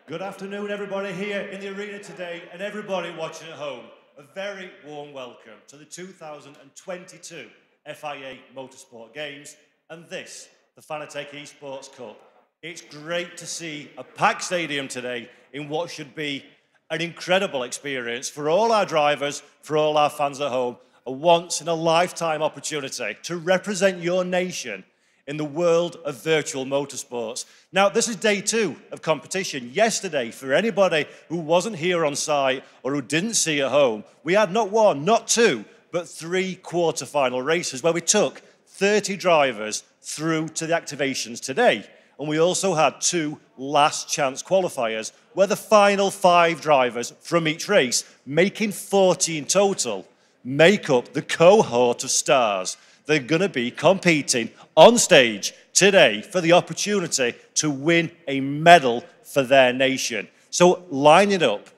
Good afternoon, everybody here in the arena today and everybody watching at home. A very warm welcome to the 2022 FIA Motorsport Games and this, the Fanatec Esports Cup. It's great to see a packed stadium today in what should be an incredible experience for all our drivers, for all our fans at home, a once-in-a-lifetime opportunity to represent your nation in the world of virtual motorsports. Now, this is day 2 of competition. Yesterday, for anybody who wasn't here on site or who didn't see at home, we had not 1, not 2, but 3 quarter-final races where we took 30 drivers through to the activations today. And we also had 2 last chance qualifiers where the final 5 drivers from each race, making 40 in total, make up the cohort of stars. They're going to be competing on stage today for the opportunity to win a medal for their nation. So lining up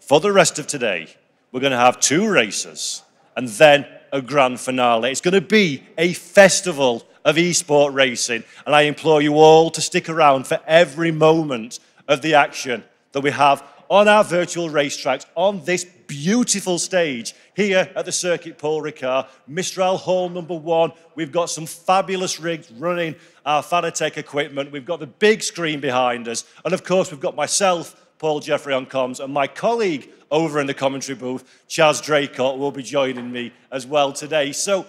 for the rest of today, we're going to have 2 races and then a grand finale. It's going to be a festival of esport racing, and I implore you all to stick around for every moment of the action that we have on our virtual racetracks on this beautiful stage here at the Circuit Paul Ricard, Mistral Hall number 1. We've got some fabulous rigs running our Fanatec equipment. We've got the big screen behind us. And of course, we've got myself, Paul Jeffrey on comms, and my colleague over in the commentary booth, Chaz Draycott, will be joining me as well today. So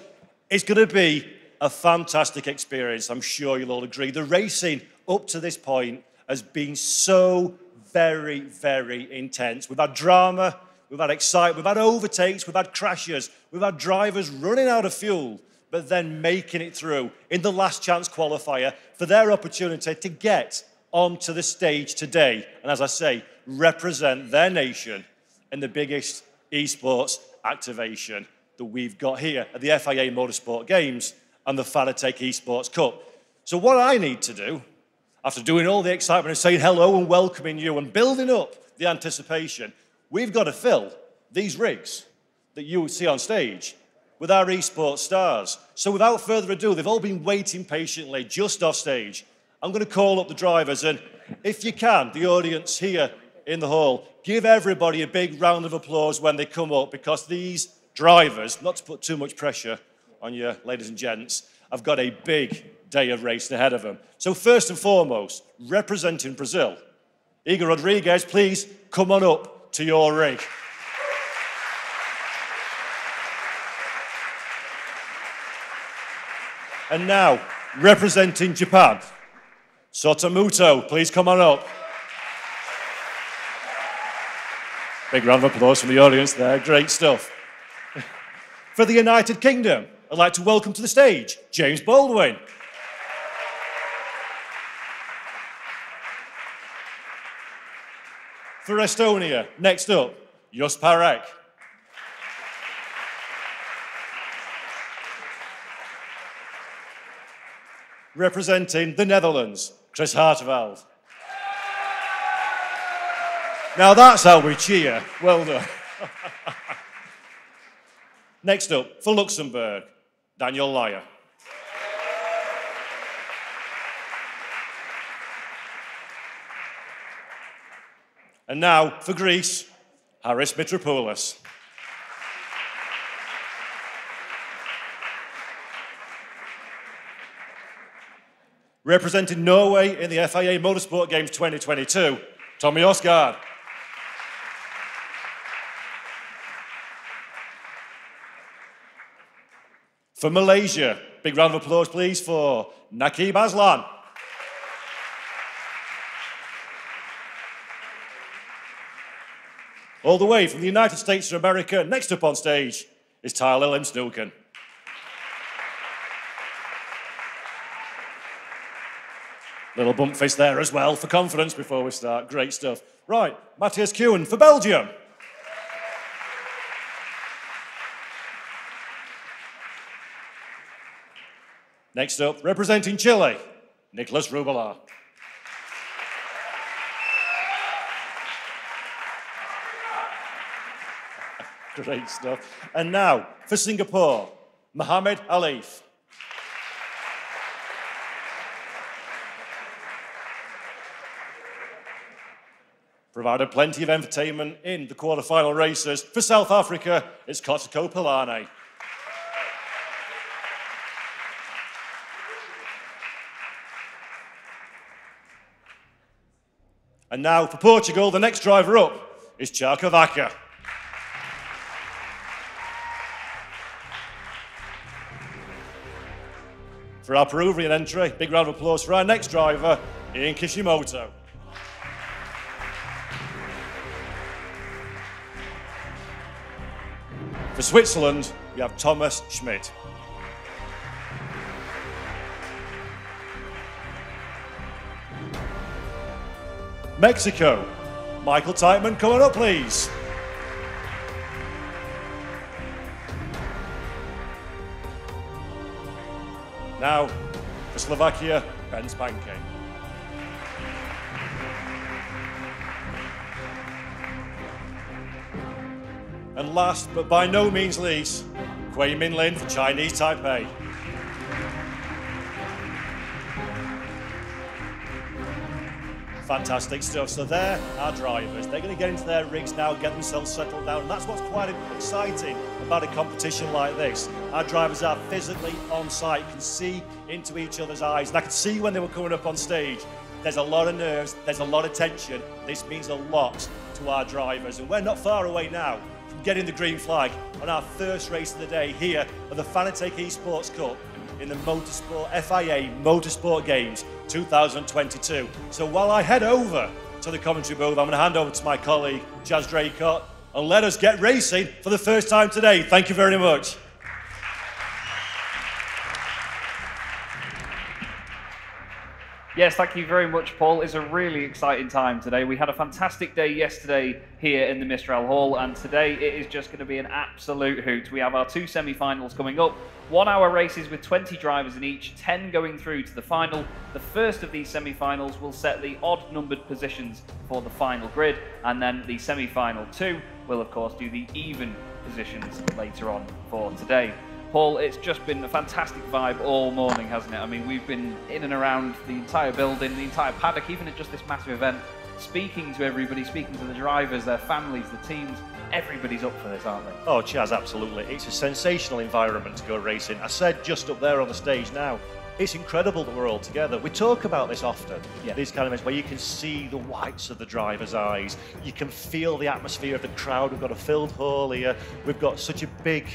it's going to be a fantastic experience, I'm sure you'll all agree. The racing up to this point has been so very, very intense. We've had drama, we've had excitement, we've had overtakes, we've had crashes, we've had drivers running out of fuel, but then making it through in the last chance qualifier for their opportunity to get onto the stage today. And as I say, represent their nation in the biggest esports activation that we've got here at the FIA Motorsport Games and the Fanatec Esports Cup. So what I need to do, after doing all the excitement and saying hello and welcoming you and building up the anticipation, we've got to fill these rigs that you see on stage with our esports stars. So without further ado, they've all been waiting patiently just off stage. I'm going to call up the drivers, and if you can, the audience here in the hall, give everybody a big round of applause when they come up, because these drivers, not to put too much pressure on you, ladies and gents, have got a big day of racing ahead of them. So first and foremost, representing Brazil, Igor Rodriguez, please come on up to your rig. And now, representing Japan, Sotomuto, please come on up. Big round of applause from the audience there, great stuff. For the United Kingdom, I'd like to welcome to the stage, James Baldwin. For Estonia, next up, Jos Parek. Representing the Netherlands, Chris Harteveld. Now that's how we cheer. Well done. Next up, for Luxembourg, Daniel Lyer. And now, for Greece, Haris Mitropoulos. Representing Norway in the FIA Motorsport Games 2022, Tommy Osgaard. For Malaysia, big round of applause please for Nakib Aslan. All the way from the United States of America, next up on stage is Tyler Lim-Snooken. Little bump fist there as well for confidence before we start. Great stuff. Right, Matthias Kuhn for Belgium. Next up, representing Chile, Nicolas Rubelar. Great stuff. And now, for Singapore, Mohammed Alif. provided plenty of entertainment in the quarter-final races. For South Africa, it's Kotoko Pilane. And now for Portugal, the next driver up is Charkovaca. For our Peruvian entry, big round of applause for our next driver, Ian Kishimoto. For Switzerland, we have Thomas Schmidt. Mexico, Michael Titeman, coming up, please. Now, for Slovakia, Ben Spanke. And last, but by no means least, Kuei Min Lin for Chinese Taipei. Fantastic stuff. So there, our drivers, they're going to get into their rigs now, get themselves settled down. And that's what's quite exciting about a competition like this. Our drivers are physically on site, can see into each other's eyes. And I could see when they were coming up on stage, there's a lot of nerves, there's a lot of tension. This means a lot to our drivers. And we're not far away now from getting the green flag on our first race of the day here at the Fanatec Esports Cup in the FIA Motorsport Games 2022. So while I head over to the commentary booth, I'm going to hand over to my colleague, Jazz Draycott, and let us get racing for the first time today. Thank you very much. Yes, thank you very much, Paul. It's a really exciting time today. We had a fantastic day yesterday here in the Mistral Hall, and today it is just going to be an absolute hoot. We have our two semi-finals coming up. 1 hour races with 20 drivers in each, 10 going through to the final. The first of these semi-finals will set the odd-numbered positions for the final grid, and then the semi-final 2 will, of course, do the even positions later on for today. Paul, it's just been a fantastic vibe all morning, hasn't it? I mean, we've been in and around the entire building, the entire paddock, even at just this massive event, speaking to everybody, speaking to the drivers, their families, the teams. Everybody's up for this, aren't they? Oh, Chaz, absolutely. It's a sensational environment to go racing. I said just up there on the stage now, it's incredible that we're all together. We talk about this often, these kind of events where you can see the whites of the driver's eyes, you can feel the atmosphere of the crowd. We've got a filled hall here, we've got such a big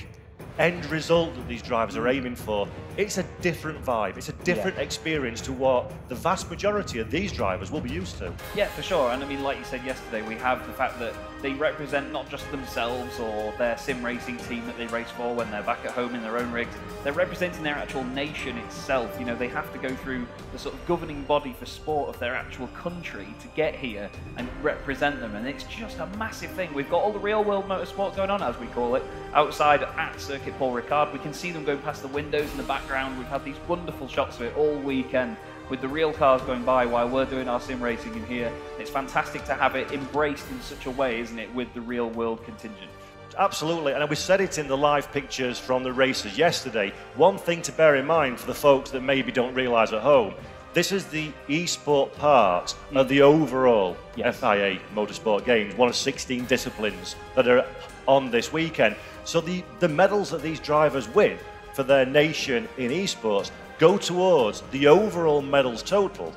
end result that these drivers are aiming for. It's a different vibe, it's a different experience to what the vast majority of these drivers will be used to. Yeah, for sure. And I mean, like you said yesterday, we have the fact that they represent not just themselves or their sim racing team that they race for when they're back at home in their own rigs. They're representing their actual nation itself. You know, they have to go through the sort of governing body for sport of their actual country to get here and represent them. And it's just a massive thing. We've got all the real world motorsport going on, as we call it, outside at Circuit Paul Ricard. We can see them going past the windows in the background. We've had these wonderful shots of it all weekend with the real cars going by while we're doing our sim racing in here. It's fantastic to have it embraced in such a way, isn't it, with the real world contingent. Absolutely, and we said it in the live pictures from the races yesterday. One thing to bear in mind for the folks that maybe don't realise at home, this is the e-sport part of the overall FIA Motorsport Games, one of 16 disciplines that are on this weekend. So the medals that these drivers win for their nation in esports go towards the overall medals total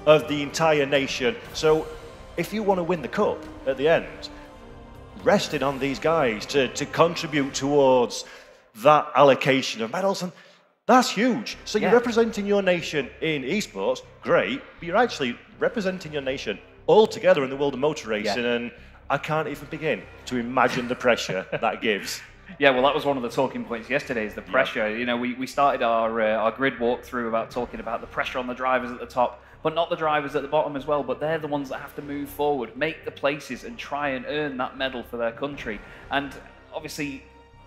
of the entire nation. So if you want to win the cup at the end, resting on these guys to contribute towards that allocation of medals, and that's huge. So you're representing your nation in esports, great, but you're actually representing your nation all together in the world of motor racing, and I can't even begin to imagine the pressure that gives. Yeah, well, that was one of the talking points yesterday, is the pressure. You know, we started our grid walkthrough about talking about the pressure on the drivers at the top, but not the drivers at the bottom as well, but they're the ones that have to move forward, make the places and try and earn that medal for their country. And obviously,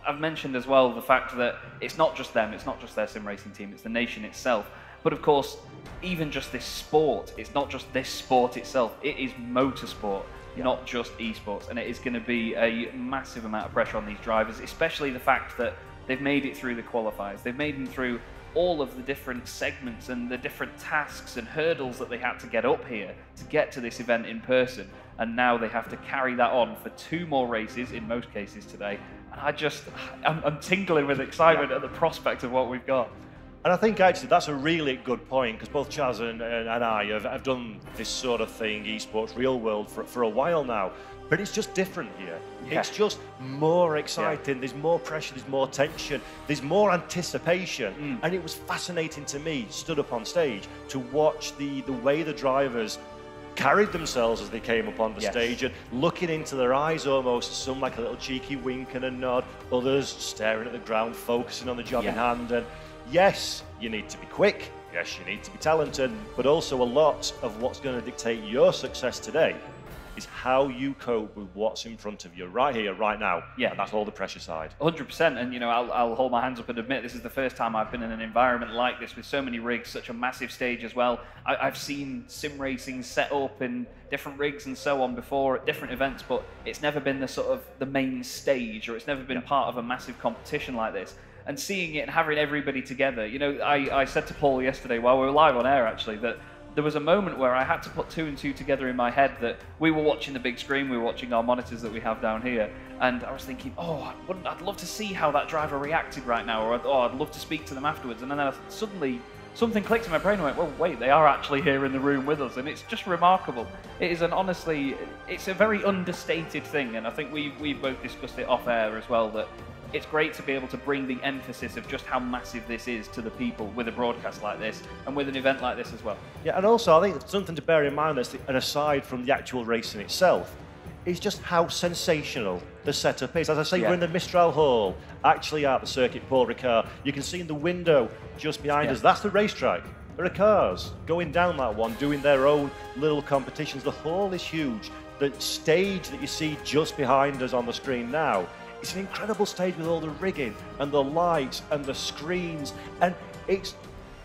I've mentioned as well the fact that it's not just them, it's not just their sim racing team, it's the nation itself. But of course, even just this sport, it's not just this sport itself, it is motorsport. Not just esports, and it is going to be a massive amount of pressure on these drivers, especially the fact that they've made it through the qualifiers. They've made them through all of the different segments and the different tasks and hurdles that they had to get up here to get to this event in person. And now they have to carry that on for 2 more races, in most cases today. And I'm tingling with excitement at the prospect of what we've got. And I think actually that's a really good point, because both Chaz and I have done this sort of thing, esports, real world, for a while now. But it's just different here. Yeah. It's just more exciting. Yeah. There's more pressure, there's more tension, there's more anticipation. And it was fascinating to me, stood up on stage, to watch the way the drivers carried themselves as they came up on the stage, and looking into their eyes almost, some like a little cheeky wink and a nod, others staring at the ground, focusing on the job in hand. And yes, you need to be quick, yes, you need to be talented, but also a lot of what's going to dictate your success today is how you cope with what's in front of you right here, right now. Yeah, and that's all the pressure side. 100%, and you know, I'll hold my hands up and admit this is the first time I've been in an environment like this with so many rigs, such a massive stage as well. I've seen sim racing set up in different rigs and so on before at different events, but it's never been the sort of the main stage, or it's never been part of a massive competition like this. And seeing it and having everybody together, you know, I said to Paul yesterday while we were live on air actually that there was a moment where I had to put 2 and 2 together in my head, that we were watching the big screen, we were watching our monitors that we have down here, and I was thinking, oh, I'd love to see how that driver reacted right now, or I'd love to speak to them afterwards. And then suddenly something clicked in my brain and went, well, wait, they are actually here in the room with us, and it's just remarkable. It is honestly, it's a very understated thing, and I think we've both discussed it off air as well, that it's great to be able to bring the emphasis of just how massive this is to the people with a broadcast like this and with an event like this as well. Yeah, and also I think something to bear in mind, and aside from the actual racing itself, is just how sensational the setup is. As I say, we're in the Mistral Hall, actually at the Circuit Paul Ricard. You can see in the window just behind us, that's the racetrack. There are cars going down that one, doing their own little competitions. The hall is huge. The stage that you see just behind us on the screen now, it's an incredible stage with all the rigging and the lights and the screens, and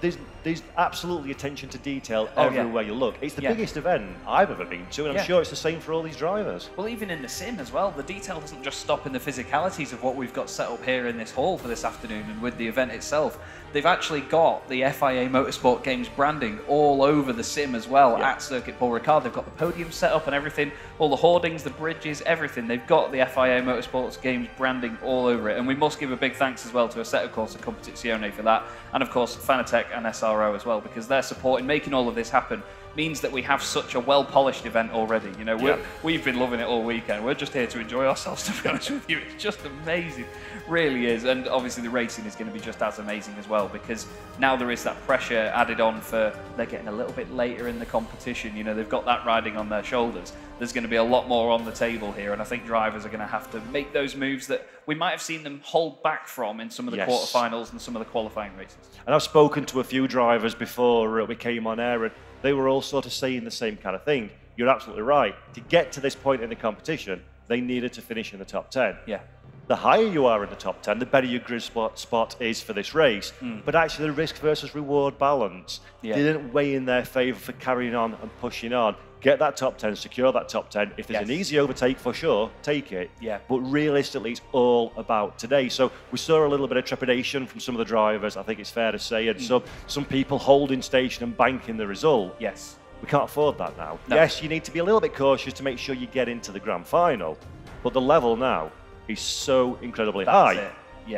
there's absolutely attention to detail everywhere you look. It's the biggest event I've ever been to, and I'm sure it's the same for all these drivers. Well, even in the sim as well, the detail doesn't just stop in the physicalities of what we've got set up here in this hall for this afternoon and with the event itself. They've actually got the FIA Motorsport Games branding all over the sim as well at Circuit Paul Ricard. They've got the podium set up and everything, all the hoardings, the bridges, everything. They've got the FIA Motorsport Games branding all over it. And we must give a big thanks as well to Assetto Corsa Competizione for that. And of course, Fanatec and SRO as well, because their support in making all of this happen means that we have such a well-polished event already. You know, we've been loving it all weekend. We're just here to enjoy ourselves, to be honest with you. It's just amazing, really is. And obviously the racing is going to be just as amazing as well, because now there is that pressure added on for they're getting a little bit later in the competition. You know, they've got that riding on their shoulders. There's going to be a lot more on the table here, and I think drivers are going to have to make those moves that we might have seen them hold back from in some of the quarterfinals and some of the qualifying races. And I've spoken to a few drivers before we came on air, and they were all sort of saying the same kind of thing. You're absolutely right. To get to this point in the competition, they needed to finish in the top 10. Yeah. The higher you are in the top 10, the better your grid spot is for this race. But actually the risk versus reward balance didn't weigh in their favour for carrying on and pushing on. Get that top 10, secure that top 10. If there's an easy overtake, for sure, take it. Yeah. But realistically, it's all about today. So we saw a little bit of trepidation from some of the drivers, I think it's fair to say, and some people holding station and banking the result. Yes. We can't afford that now. No. Yes, you need to be a little bit cautious to make sure you get into the grand final, but the level now is so incredibly high.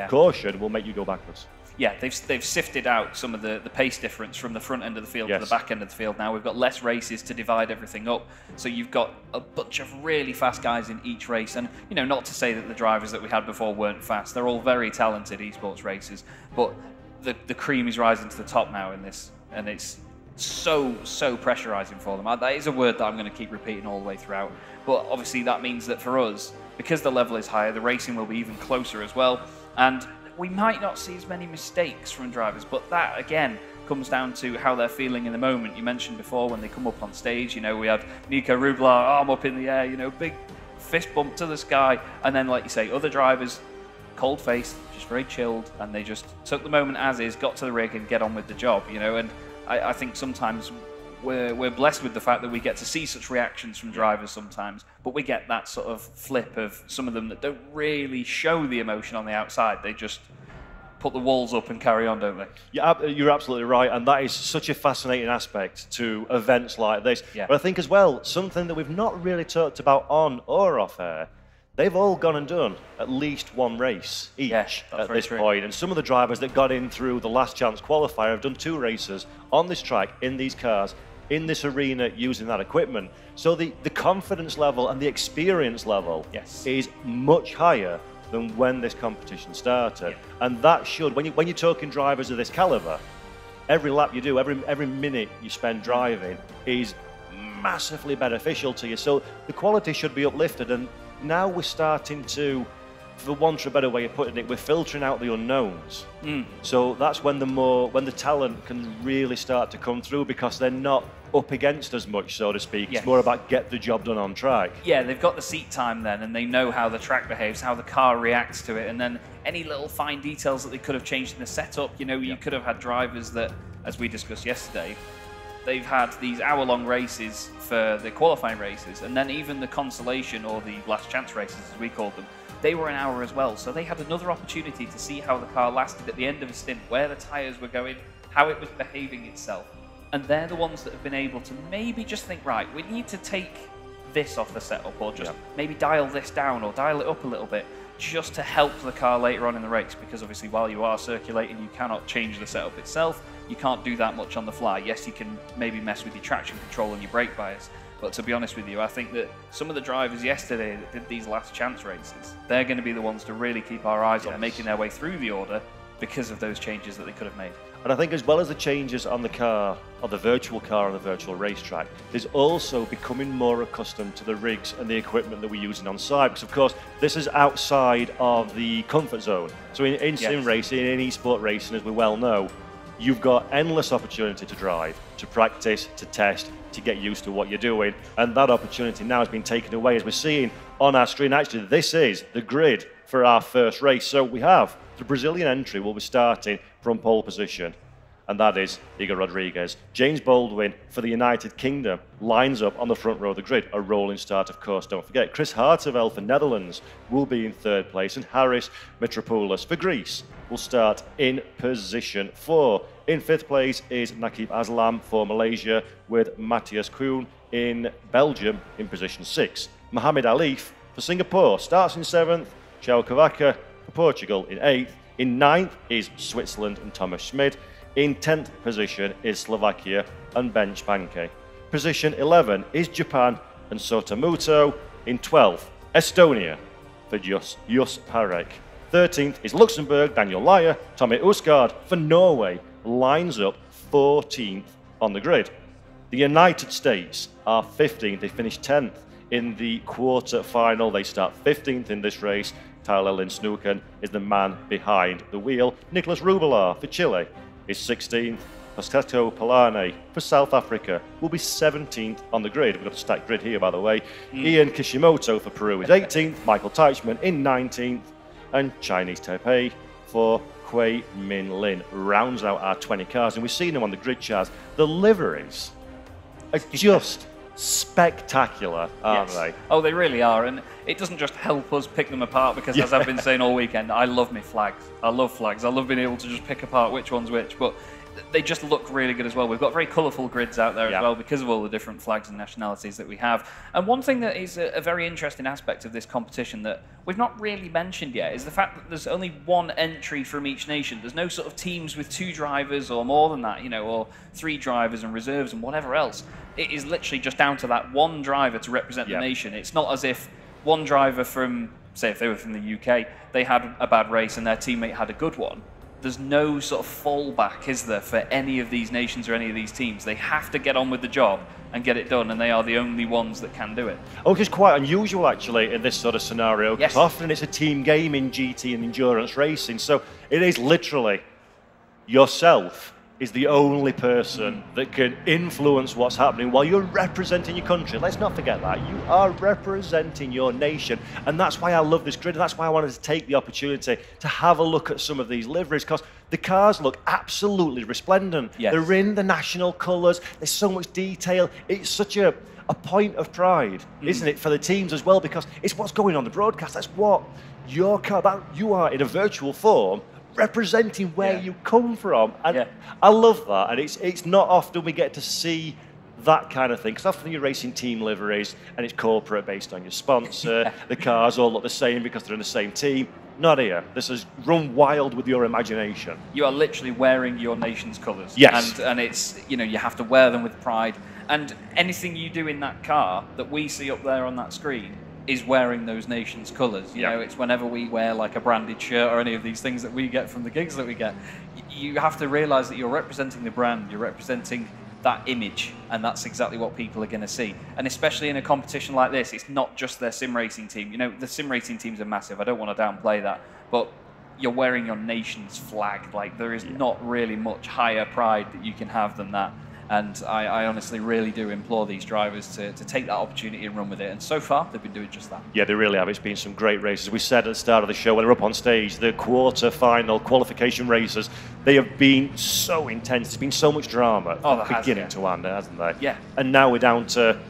Caution will make you go backwards. Yeah, they've sifted out some of the pace difference from the front end of the field to the back end of the field now. We've got less races to divide everything up. So you've got a bunch of really fast guys in each race. And, you know, not to say that the drivers that we had before weren't fast. They're all very talented esports racers. But the cream is rising to the top now in this. And it's so pressurizing for them. That is a word that I'm going to keep repeating all the way throughout. But obviously that means that for us, because the level is higher, the racing will be even closer as well. And we might not see as many mistakes from drivers, but that, again, comes down to how they're feeling in the moment. You mentioned before when they come up on stage, you know, we had Nico Rublar, arm up in the air, you know, big fist bump to the sky. And then, like you say, other drivers, cold-faced, just very chilled, and they just took the moment as is, got to the rig and get on with the job, you know. And I think sometimes we're blessed with the fact that we get to see such reactions from drivers sometimes, but we get that sort of flip of some of them that don't really show the emotion on the outside. They just put the walls up and carry on, don't they? Yeah, you're absolutely right, and that is such a fascinating aspect to events like this. Yeah. But I think as well, something that we've not really talked about on or off air, they've all gone and done at least one race each at this point. And some of the drivers that got in through the last chance qualifier have done 2 races on this track, in these cars, in this arena, using that equipment. So the confidence level and the experience level is much higher than when this competition started. And that should, when you're talking drivers of this caliber, every lap you do, every minute you spend driving is massively beneficial to you. So the quality should be uplifted, and now we're starting to, for want of a better way of putting it, we're filtering out the unknowns. So that's when the talent can really start to come through, because they're not up against as much, so to speak. It's more about get the job done on track. Yeah, they've got the seat time then, and they know how the track behaves, how the car reacts to it, and then any little fine details that they could have changed in the setup. You know, you could have had drivers that, as we discussed yesterday, they've had these hour-long races for the qualifying races, and then even the consolation or the last chance races, as we called them, they were an hour as well. So they had another opportunity to see how the car lasted at the end of a stint, where the tyres were going, how it was behaving itself. And they're the ones that have been able to maybe just think, right, we need to take this off the setup, or just maybe dial this down or dial it up a little bit, just to help the car later on in the race. Because obviously while you are circulating, you cannot change the setup itself. You can't do that much on the fly. Yes, you can maybe mess with your traction control and your brake bias. But to be honest with you, I think that some of the drivers yesterday that did these last chance races, they're going to be the ones to really keep our eyes on making their way through the order, because of those changes that they could have made. And I think as well as the changes on the car, or the virtual car on the virtual racetrack, there's also becoming more accustomed to the rigs and the equipment that we're using on site. Because of course, this is outside of the comfort zone. So in sim racing, in esport racing, as we well know, you've got endless opportunity to drive, to practice, to test, to get used to what you're doing. And that opportunity now has been taken away, as we're seeing on our screen. Actually, this is the grid for our first race. So we have the Brazilian entry will be starting from pole position, and that is Igor Rodriguez. James Baldwin for the United Kingdom lines up on the front row of the grid. A rolling start, of course, don't forget. Chris Harteveld for Netherlands will be in 3rd place, and Haris Mitropoulos for Greece will start in position 4. In 5th place is Nakib Aslam for Malaysia, with Matthias Kuhn in Belgium in position 6. Mohamed Alif for Singapore starts in 7th. João Cavaca for Portugal in 8th. In 9th is Switzerland and Thomas Schmid. In 10th position is Slovakia and Ben Spanke. Position 11 is Japan and Sotamuto. In 12th, Estonia for Jus Parek. 13th is Luxembourg, Daniel Lyer. Tommy Usgaard for Norway lines up 14th on the grid. The United States are 15th. They finished 10th in the quarter final. They start 15th in this race. Tyler Linsnooken is the man behind the wheel. Nicolas Rubelar for Chile is 16th. Pascato Palane for South Africa will be 17th on the grid. We've got a stacked grid here, by the way. Ian Kishimoto for Peru is 18th. Michael Teichmann in 19th. And Chinese Taipei for Kui Min Lin rounds out our 20 cars. And we've seen them on the grid charts. The liveries are just spectacular, aren't they? Oh, they really are. And it doesn't just help us pick them apart, because as I've been saying all weekend, I love me flags. I love flags. I love being able to just pick apart which one's which. But they just look really good as well. We've got very colourful grids out there as well, because of all the different flags and nationalities that we have. And one thing that is a very interesting aspect of this competition that we've not really mentioned yet is the fact that there's only one entry from each nation. There's no sort of teams with 2 drivers or more than that, you know, or 3 drivers and reserves and whatever else. It is literally just down to that one driver to represent the nation. It's not as if one driver from, say if they were from the UK, they had a bad race and their teammate had a good one. There's no sort of fallback, is there, for any of these nations or any of these teams? They have to get on with the job and get it done, and they are the only ones that can do it. Oh, which is quite unusual, actually, in this sort of scenario, because often it's a team game in GT and endurance racing, so it is literally yourself is the only person that can influence what's happening while you're representing your country. Let's not forget that. You are representing your nation. And that's why I love this grid. And that's why I wanted to take the opportunity to have a look at some of these liveries, because the cars look absolutely resplendent. They're in the national colours. There's so much detail. It's such a point of pride, isn't it, for the teams as well, because it's what's going on the broadcast. That's what your car, you are in a virtual form, representing where you come from. And Yeah. I love that. And it's not often we get to see that kind of thing, because often you're racing team liveries and it's corporate based on your sponsor. The cars all look the same because they're in the same team. Not here. This is run wild with your imagination. You are literally wearing your nation's colours. Yes. And it's, you know, you have to wear them with pride. And anything you do in that car that we see up there on that screen is wearing those nation's colours. You know, it's whenever we wear like a branded shirt or any of these things that we get from the gigs that we get, you have to realise that you're representing the brand, you're representing that image, and that's exactly what people are going to see. And especially in a competition like this, it's not just their sim racing team. You know, the sim racing teams are massive. I don't want to downplay that, but you're wearing your nation's flag. Like, there is not really much higher pride that you can have than that. And I honestly really do implore these drivers to take that opportunity and run with it. And so far, they've been doing just that. Yeah, they really have. It's been some great races. We said at the start of the show, when they're up on stage, the quarter-final qualification races, they have been so intense. There's been so much drama from beginning to end, hasn't there? Yeah. And now we're down to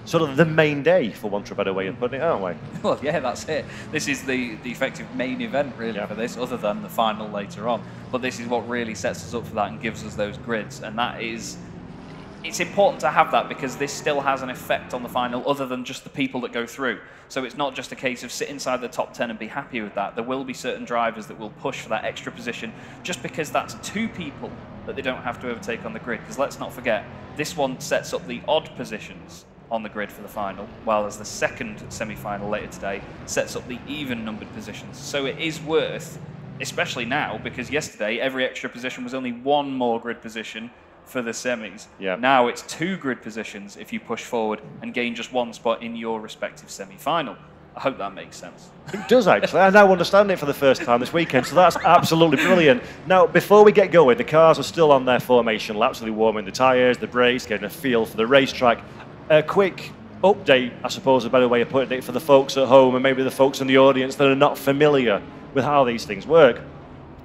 sort of the main day, for want of a better way of putting it, aren't we? Well, yeah, that's it. This is the effective main event, really, for this, other than the final later on. But this is what really sets us up for that and gives us those grids. And that is... it's important to have that, because this still has an effect on the final other than just the people that go through. So it's not just a case of sit inside the top 10 and be happy with that. There will be certain drivers that will push for that extra position just because that's 2 people that they don't have to overtake on the grid. Because let's not forget, this one sets up the odd positions on the grid for the final, while as the second semi-final later today sets up the even-numbered positions. So it is worth, especially now, because yesterday every extra position was only 1 more grid position for the semis. Now it's 2 grid positions if you push forward and gain just 1 spot in your respective semi-final. I hope that makes sense. It does, actually. I now understand it for the first time this weekend, so that's absolutely brilliant. Now, before we get going, the cars are still on their formation laps, so they're warming the tyres, the brakes, getting a feel for the racetrack. A quick update, I suppose, a better way of putting it, for the folks at home and maybe the folks in the audience that are not familiar with how these things work.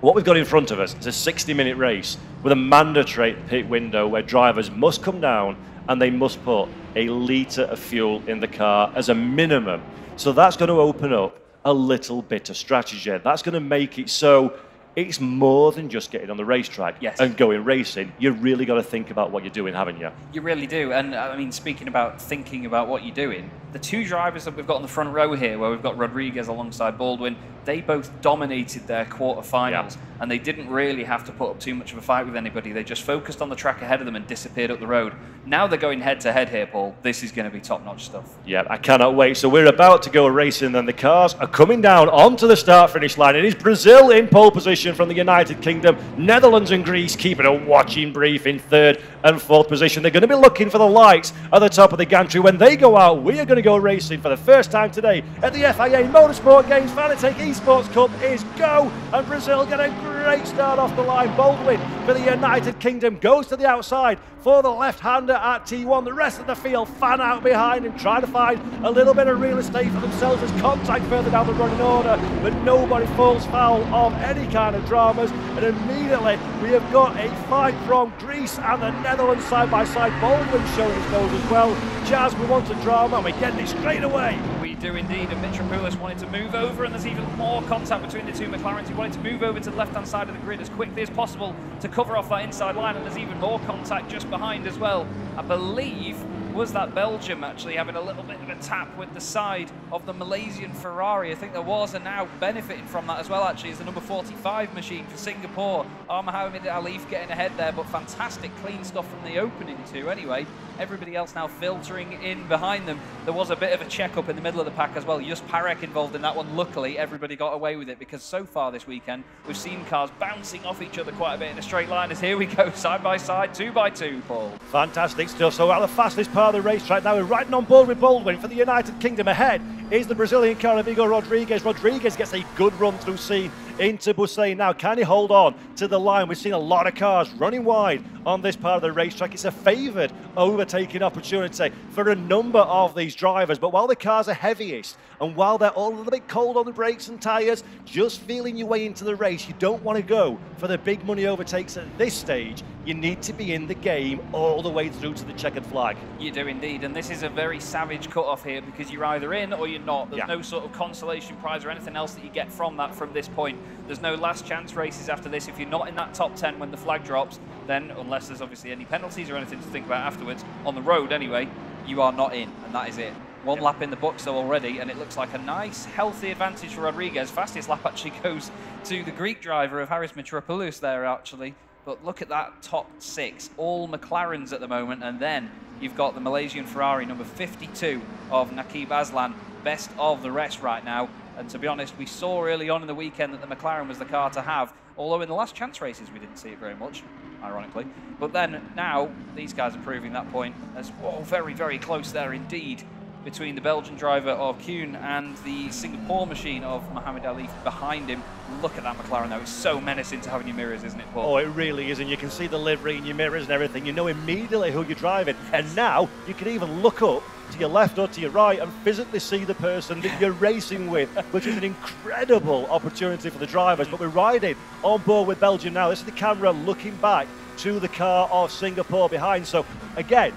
What we've got in front of us is a 60-minute race with a mandatory pit window where drivers must come down and they must put a litre of fuel in the car as a minimum. So that's going to open up a little bit of strategy. That's going to make it so it's more than just getting on the racetrack and going racing. You really got to think about what you're doing, haven't you? You really do. And I mean, speaking about thinking about what you're doing, the 2 drivers that we've got on the front row here, where we've got Rodriguez alongside Baldwin, they both dominated their quarterfinals, and they didn't really have to put up too much of a fight with anybody. They just focused on the track ahead of them and disappeared up the road. Now they're going head-to-head here, Paul. This is going to be top-notch stuff. Yeah, I cannot wait. So we're about to go racing, and the cars are coming down onto the start-finish line. It is Brazil in pole position from the United Kingdom. Netherlands and Greece keeping a watching brief in 3rd and 4th position. They're going to be looking for the lights at the top of the gantry. When they go out, we are going to go racing for the first time today at the FIA Motorsport Games. Fanatec Esports Cup is go, and Brazil get a great start off the line. Baldwin for the United Kingdom goes to the outside for the left-hander at T1. The rest of the field fan out behind him, trying to find a little bit of real estate for themselves as contact further down the running order, but nobody falls foul of any kind of dramas. And immediately we have got a fight from Greece and the Netherlands side by side. Baldwin showing his nose as well. Jazz, we want a drama, and we're getting it straight away. We do indeed, and Mitropoulos wanted to move over, and there's even more contact between the 2 McLarens. He wanted to move over to the left-hand side of the grid as quickly as possible to cover off that inside line, and there's even more contact just behind as well. I believe, was that Belgium actually having a little bit of a tap with the side of the Malaysian Ferrari? I think there was, and now benefiting from that as well, actually, is the number 45 machine for Singapore. Mohamed Alif getting ahead there, but fantastic clean stuff from the opening too. Anyway, everybody else now filtering in behind them. There was a bit of a check-up in the middle of the pack as well. Just Parek involved in that one. Luckily, everybody got away with it, because so far this weekend, we've seen cars bouncing off each other quite a bit in a straight line. As here we go, side by side, 2 by 2, Paul. Fantastic stuff. So at the fastest part of the racetrack now, we're riding on board with Baldwin for the United Kingdom. Ahead is the Brazilian car, Vigo Rodriguez. Rodriguez gets a good run-through scene into Busse. Now, can he hold on to the line? We've seen a lot of cars running wide on this part of the racetrack. It's a favoured overtaking opportunity for a number of these drivers. But while the cars are heaviest and while they're all a little bit cold on the brakes and tyres, just feeling your way into the race, you don't want to go for the big money overtakes at this stage. You need to be in the game all the way through to the checkered flag. You do indeed, and this is a very savage cut-off here because you're either in or you're not. There's no sort of consolation prize or anything else that you get from that from this point. There's no last chance races after this. If you're not in that top 10 when the flag drops, then unless there's obviously any penalties or anything to think about afterwards, on the road anyway, you are not in, and that is it. One lap in the books though already, and it looks like a nice, healthy advantage for Rodriguez. Fastest lap actually goes to the Greek driver of Haris Mitropoulos there, actually. But look at that top 6, all McLarens at the moment, and then you've got the Malaysian Ferrari, number 52 of Naqib Aslan, best of the rest right now. And to be honest, we saw early on in the weekend that the McLaren was the car to have, although in the last chance races we didn't see it very much, ironically. But then now, these guys are proving that point as, whoa, very, very close there indeed, between the Belgian driver of Kuhn and the Singapore machine of Muhammad Ali behind him. Look at that McLaren though, it's so menacing to have in your mirrors, isn't it, Paul? Oh, it really is, and you can see the livery in your mirrors and everything. You know immediately who you're driving, and now you can even look up to your left or to your right and physically see the person that you're racing with, which is an incredible opportunity for the drivers. But we're riding on board with Belgium now. This is the camera looking back to the car of Singapore behind. So again,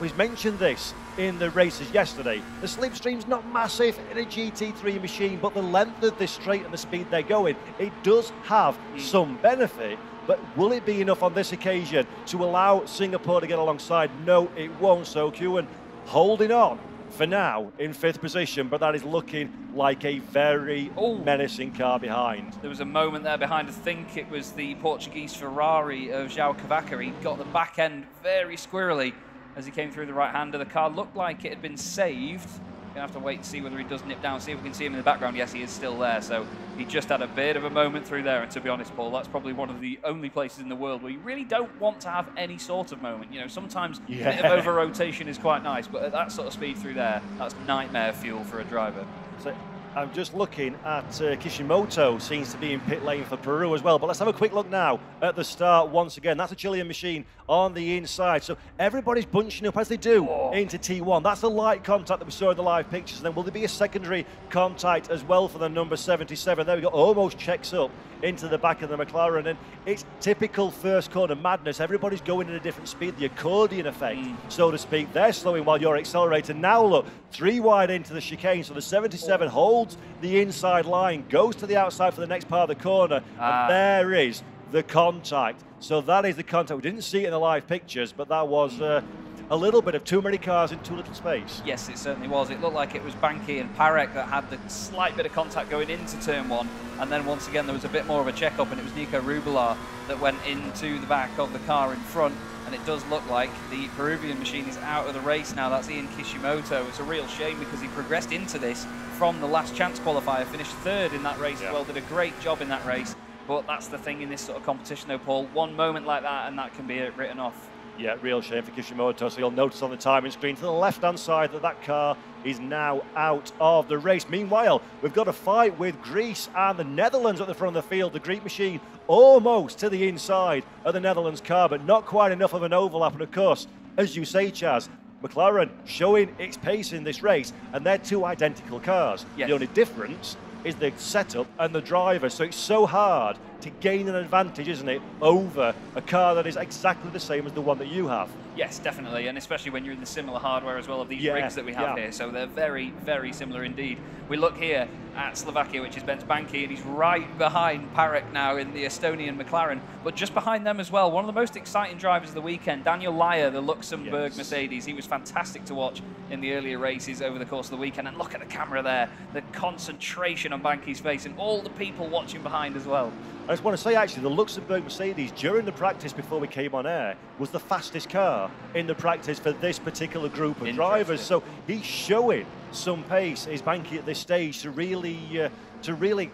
we've mentioned this in the races yesterday. The slipstream's not massive in a GT3 machine, but the length of this straight and the speed they're going, it does have some benefit. But will it be enough on this occasion to allow Singapore to get alongside? No, it won't. So Kuhn holding on for now in 5th position, but that is looking like a very menacing car behind. There was a moment there behind, I think it was the Portuguese Ferrari of João Cavaca. He got the back end very squirrely as he came through the right hander. The car looked like it had been saved. Gonna have to wait to see whether he does nip down, see if we can see him in the background. Yes, he is still there. So he just had a bit of a moment through there. And to be honest, Paul, that's probably one of the only places in the world where you really don't want to have any sort of moment. You know, sometimes a bit of over rotation is quite nice, but at that sort of speed through there, that's nightmare fuel for a driver. So I'm just looking at Kishimoto, seems to be in pit lane for Peru as well. But let's have a quick look now at the start once again. That's a Chilean machine on the inside. So everybody's bunching up as they do into T1. That's the light contact that we saw in the live pictures. And then will there be a secondary contact as well for the number 77? There we go, almost checks up into the back of the McLaren. And it's typical first corner madness. Everybody's going at a different speed, the accordion effect, so to speak. They're slowing while you're accelerating. Now look, 3 wide into the chicane. So the 77 holds the inside line, goes to the outside for the next part of the corner, and there is the contact. So that is the contact. We didn't see it in the live pictures, but that was a little bit of too many cars in too little space. Yes, it certainly was. It looked like it was Banki and Parek that had the slight bit of contact going into turn 1, and then once again there was a bit more of a check-up, and it was Nico Rubilar that went into the back of the car in front. And it does look like the Peruvian machine is out of the race now. That's Ian Kishimoto. It's a real shame because he progressed into this from the last chance qualifier, finished 3rd in that race as well, did a great job in that race. But that's the thing in this sort of competition though, Paul. One moment like that and that can be written off. Yeah, real shame for Kishimoto. So you'll notice on the timing screen to the left-hand side that that car is now out of the race. Meanwhile, we've got a fight with Greece and the Netherlands at the front of the field. The Greek machine almost to the inside of the Netherlands car, but not quite enough of an overlap. And of course, as you say, Chaz, McLaren showing its pace in this race, and they're 2 identical cars. Yes. The only difference is the setup and the driver. So it's so hard to gain an advantage, isn't it, over a car that is exactly the same as the one that you have. Yes, definitely, and especially when you're in the similar hardware as well of these rigs that we have here. So they're very, very similar indeed. We look here at Slovakia, which is Benz Banki, and he's right behind Parek now in the Estonian McLaren, but just behind them as well, one of the most exciting drivers of the weekend, Daniel Lyer, the Luxembourg Mercedes. He was fantastic to watch in the earlier races over the course of the weekend, and look at the camera there, the concentration on Banki's face and all the people watching behind as well. I just want to say, actually, the Luxembourg Mercedes, during the practice before we came on air, was the fastest car in the practice for this particular group of drivers. So he's showing some pace, is Banki, at this stage to really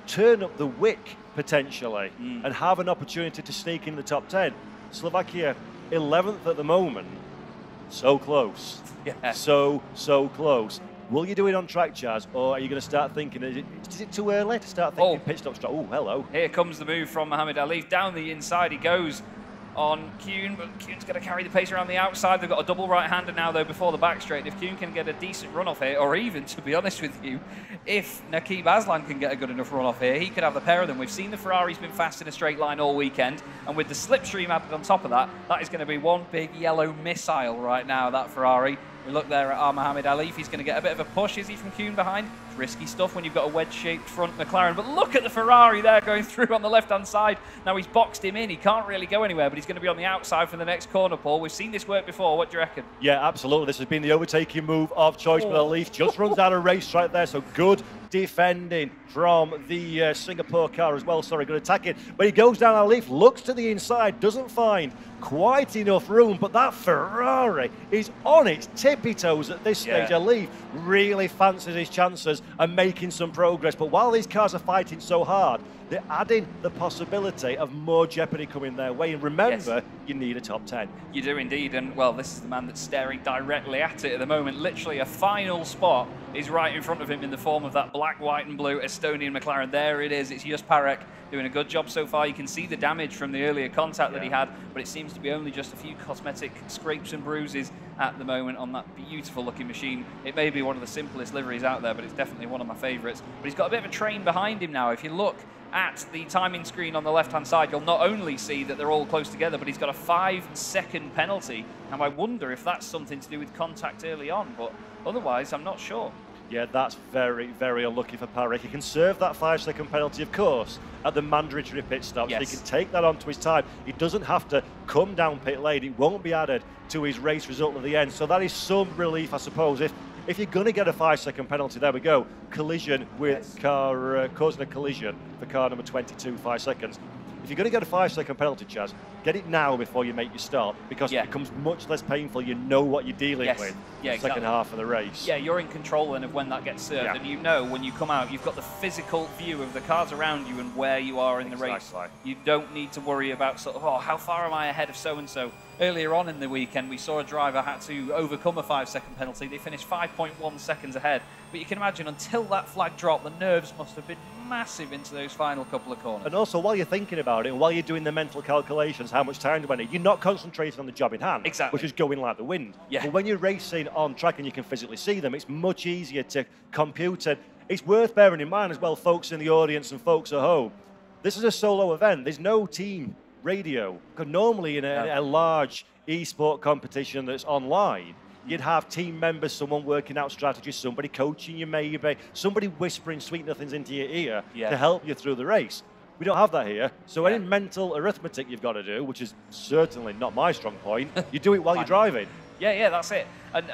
turn up the wick, potentially, and have an opportunity to sneak in the top 10. Slovakia, 11th at the moment. So close. Yeah. So close. Will you do it on track, Chaz, or are you going to start thinking, is it too early to start thinking pit stop? Oh, hello. Here comes the move from Muhammad Ali. Down the inside he goes on Kuhn, but Kuhn's going to carry the pace around the outside. They've got a double right-hander now, though, before the back straight. If Kuhn can get a decent run off here, or even, to be honest with you, if Naqib Aslan can get a good enough run off here, he could have the pair of them. We've seen the Ferrari's been fast in a straight line all weekend, and with the slipstream added on top of that, that is going to be one big yellow missile right now, that Ferrari. We look there at Mohamed Ali. If he's going to get a bit of a push, is he, from Kuhn behind? It's risky stuff when you've got a wedge-shaped front McLaren. But look at the Ferrari there going through on the left-hand side. Now he's boxed him in. He can't really go anywhere, but he's going to be on the outside for the next corner, Paul. We've seen this work before. What do you reckon? Yeah, absolutely. This has been the overtaking move of choice, but Alif just runs out of race right there. So good defending from the Singapore car as well. Sorry, good attacking. But he goes down, Alif, looks to the inside, doesn't find quite enough room, but that Ferrari is on its tippy toes at this stage. Alif really fancies his chances and making some progress. But while these cars are fighting so hard, they're adding the possibility of more jeopardy coming their way. And remember, you need a top 10. You do indeed. And, well, this is the man that's staring directly at it at the moment. Literally, a final spot is right in front of him in the form of that black, white and blue Estonian McLaren. There it is. It's Just Parek doing a good job so far. You can see the damage from the earlier contact that he had, but it seems to be only just a few cosmetic scrapes and bruises at the moment on that beautiful looking machine. It may be one of the simplest liveries out there, but it's definitely one of my favourites. But he's got a bit of a train behind him now. If you look at the timing screen on the left-hand side, you'll not only see that they're all close together, but he's got a 5-second penalty. Now, I wonder if that's something to do with contact early on, but otherwise, I'm not sure. Yeah, that's very, very unlucky for Parek. He can serve that 5-second penalty, of course, at the mandatory pit stop. So he can take that onto his time. He doesn't have to come down pit lane. It won't be added to his race result at the end. So that is some relief, I suppose. If you're going to get a 5-second penalty, there we go. Collision with car, causing a collision for car number 22, 5 seconds. If you're going to get a 5-second penalty, Chaz, get it now before you make your start, because it becomes much less painful. You know what you're dealing with the second half of the race. Yeah, you're in control then of when that gets served, and you know when you come out, you've got the physical view of the cars around you and where you are in the race. You don't need to worry about sort of, oh, how far am I ahead of so-and-so? Earlier on in the weekend, we saw a driver had to overcome a 5-second penalty. They finished 5.1 seconds ahead. But you can imagine, until that flag dropped, the nerves must have been massive into those final couple of corners. And also, while you're thinking about it, and while you're doing the mental calculations, how much time do I need, you're not concentrating on the job in hand, which is going like the wind. But when you're racing on track and you can physically see them, it's much easier to compute. And it's worth bearing in mind as well, folks in the audience and folks at home, this is a solo event. There's no team radio. Because normally in a large e-sport competition that's online, you'd have team members, someone working out strategies, somebody coaching you maybe, somebody whispering sweet nothings into your ear to help you through the race. We don't have that here. So any mental arithmetic you've got to do, which is certainly not my strong point, you do it while you're driving. Yeah, that's it. And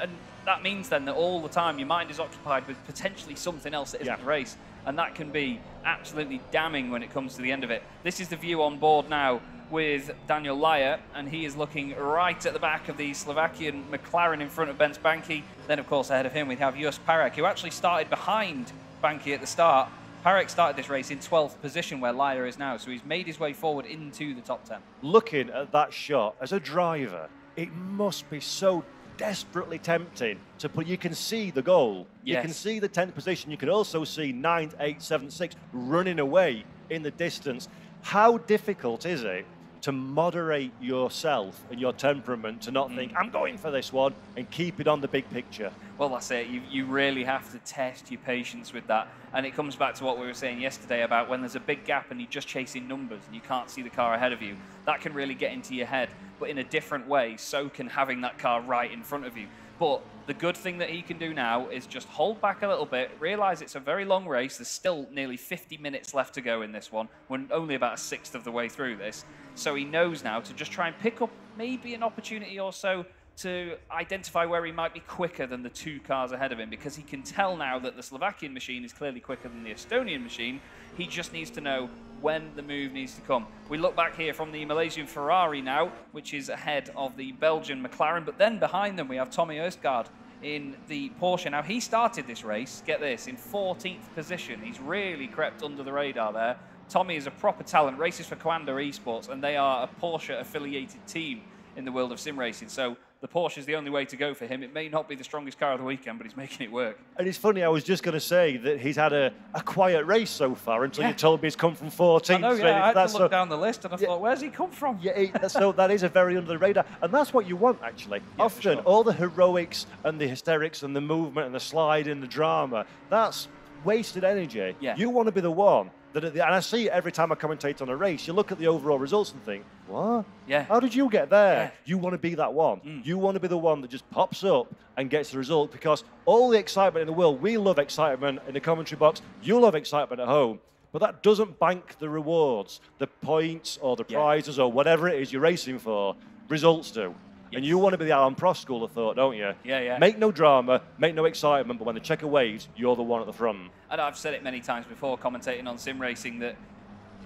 that means then that all the time your mind is occupied with potentially something else that isn't the race. And that can be absolutely damning when it comes to the end of it. This is the view on board now with Daniel Laya, and he is looking right at the back of the Slovakian McLaren in front of Benz Banki. Then, of course, ahead of him we have Just Parek, who actually started behind Banki at the start. Parek started this race in 12th position where Laya is now, so he's made his way forward into the top 10. Looking at that shot, as a driver, it must be so desperately tempting to put. You can see the goal. You can see the 10th position. You can also see 9th, 8th, 7th, 6th running away in the distance. How difficult is it to moderate yourself and your temperament to not think, I'm going for this one, and keep it on the big picture? Well, that's it. You really have to test your patience with that. And it comes back to what we were saying yesterday about when there's a big gap and you're just chasing numbers and you can't see the car ahead of you. That can really get into your head, but in a different way, so can having that car right in front of you. But the good thing that he can do now is just hold back a little bit, realise it's a very long race. There's still nearly 50 minutes left to go in this one. We're only about a sixth of the way through this. So he knows now to just try and pick up maybe an opportunity or so to identify where he might be quicker than the two cars ahead of him, because he can tell now that the Slovakian machine is clearly quicker than the Estonian machine. He just needs to know when the move needs to come. We look back here from the Malaysian Ferrari now, which is ahead of the Belgian McLaren, but then behind them we have Tommy Østgaard in the Porsche. Now, he started this race, get this, in 14th position. He's really crept under the radar there. Tommy is a proper talent, races for FIA Esports, and they are a Porsche-affiliated team in the world of sim racing. So the Porsche is the only way to go for him. It may not be the strongest car of the weekend, but he's making it work. And it's funny, I was just going to say that he's had a quiet race so far until you told me he's come from 14th. I know, yeah, I had to look down the list and I thought, where's he come from? Yeah, so that is a very under the radar. And that's what you want, actually. Yeah, often, all the heroics and the hysterics and the movement and the slide and the drama, that's wasted energy. Yeah. You want to be the one that, and I see it every time I commentate on a race, you look at the overall results and think, what? Yeah. How did you get there? Yeah. You want to be that one. You want to be the one that just pops up and gets the result, because all the excitement in the world, we love excitement in the commentary box, you love excitement at home, but that doesn't bank the rewards, the points or the prizes or whatever it is you're racing for. Results do. And you want to be the Alan Prost school of thought, don't you? Yeah, yeah. Make no drama, make no excitement, but when the checker waves, you're the one at the front. And I've said it many times before, commentating on sim racing, that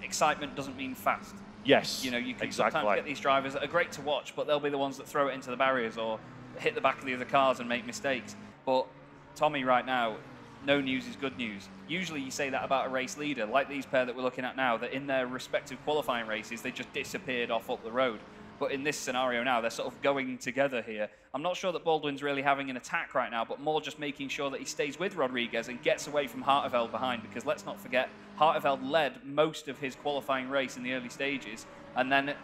excitement doesn't mean fast. Yes, You know, you can sometimes get these drivers that are great to watch, but they'll be the ones that throw it into the barriers or hit the back of the other cars and make mistakes. But Tommy right now, no news is good news. Usually you say that about a race leader, like these pair that we're looking at now, that in their respective qualifying races, they just disappeared off up the road. But in this scenario now, they're sort of going together here. I'm not sure that Baldwin's really having an attack right now, but more just making sure that he stays with Rodriguez and gets away from Harteveld behind, because let's not forget, Harteveld led most of his qualifying race in the early stages and then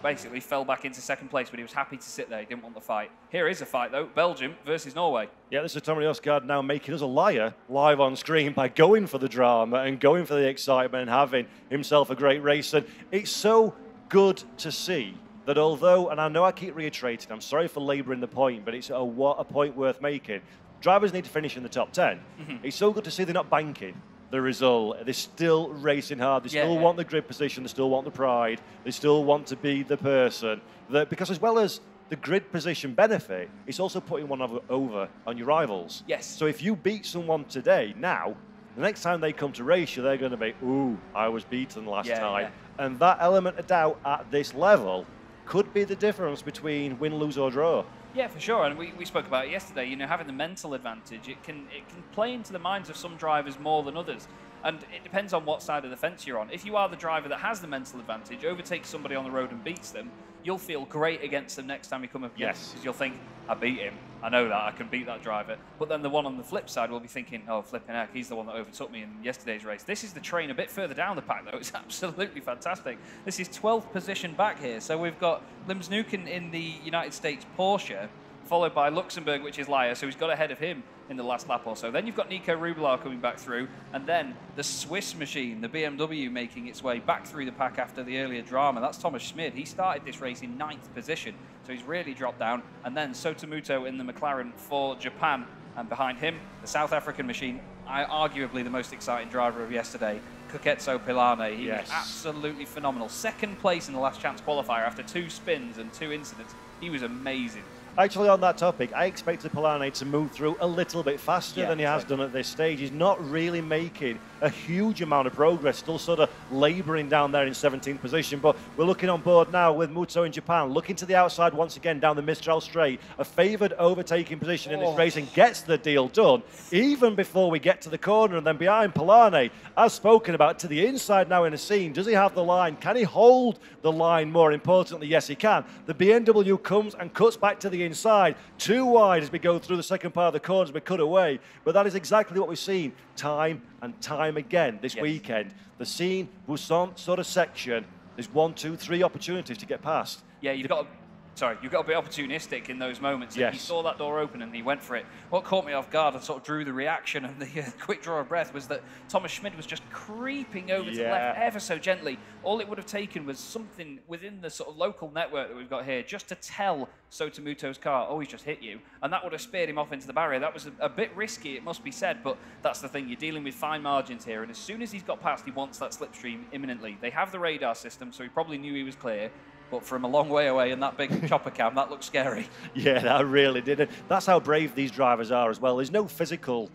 basically fell back into second place, but he was happy to sit there. He didn't want the fight. Here is a fight, though. Belgium versus Norway. Yeah, this is Tommy Osgaard now making us a liar live on screen by going for the drama and going for the excitement and having himself a great race. And it's so good to see that although, and I know I keep reiterating, I'm sorry for labouring the point, but it's a point worth making. Drivers need to finish in the top 10. It's so good to see they're not banking the result. They're still racing hard. They still want the grid position. They still want the pride. They still want to be the person. Because as well as the grid position benefit, it's also putting one over on your rivals. Yes. So if you beat someone today, now, the next time they come to race you, they're going to be, ooh, I was beaten last time. Yeah. And that element of doubt at this level could be the difference between win, lose or draw. Yeah, for sure, and we spoke about it yesterday. You know, having the mental advantage, it can play into the minds of some drivers more than others, and it depends on what side of the fence you're on. If you are the driver that has the mental advantage, overtakes somebody on the road and beats them, you'll feel great against them next time you come up against them, because you'll think, I beat him, I know that, I can beat that driver. But then the one on the flip side will be thinking, oh, flipping heck, he's the one that overtook me in yesterday's race. This is the train a bit further down the pack, though. It's absolutely fantastic. This is 12th position back here. So we've got Limsnuken in the United States Porsche, followed by Luxembourg, which is Liar, so he's got ahead of him in the last lap or so. Then you've got Nico Rubelar coming back through, and then the Swiss machine, the BMW, making its way back through the pack after the earlier drama. That's Thomas Schmid. He started this race in 9th position, so he's really dropped down. And then Sotomuto in the McLaren for Japan, and behind him, the South African machine, arguably the most exciting driver of yesterday, Koketso Pilane. He was absolutely phenomenal. Second place in the last chance qualifier after 2 spins and 2 incidents. He was amazing. Actually, on that topic, I expected Pilane to move through a little bit faster than he has done at this stage. He's not really making a huge amount of progress, still sort of labouring down there in 17th position. But we're looking on board now with Muto in Japan, looking to the outside once again down the Mistral Straight, a favoured overtaking position in this race, and gets the deal done, even before we get to the corner. And then behind Pilane, as spoken about, to the inside now in the scene. Does he have the line? Can he hold the line, more importantly? Yes, he can. The BMW comes and cuts back to the inside, too wide as we go through the second part of the corner as we cut away. But that is exactly what we've seen time and time again this weekend. The scene, Busan sort of section, there's 1, 2, 3 opportunities to get past. Yeah, you've got to be opportunistic in those moments. Yes. He saw that door open and he went for it. What caught me off guard and sort of drew the reaction and the quick draw of breath was that Thomas Schmid was just creeping over to the left ever so gently. All it would have taken was something within the sort of local network that we've got here just to tell Sotomuto's car, oh, he's just hit you. And that would have speared him off into the barrier. That was a bit risky, it must be said, but that's the thing. You're dealing with fine margins here. And as soon as he's got past, he wants that slipstream imminently. They have the radar system, so he probably knew he was clear. But from a long way away in that big chopper cam, that looked scary. Yeah, that really did. That's how brave these drivers are as well. There's no physical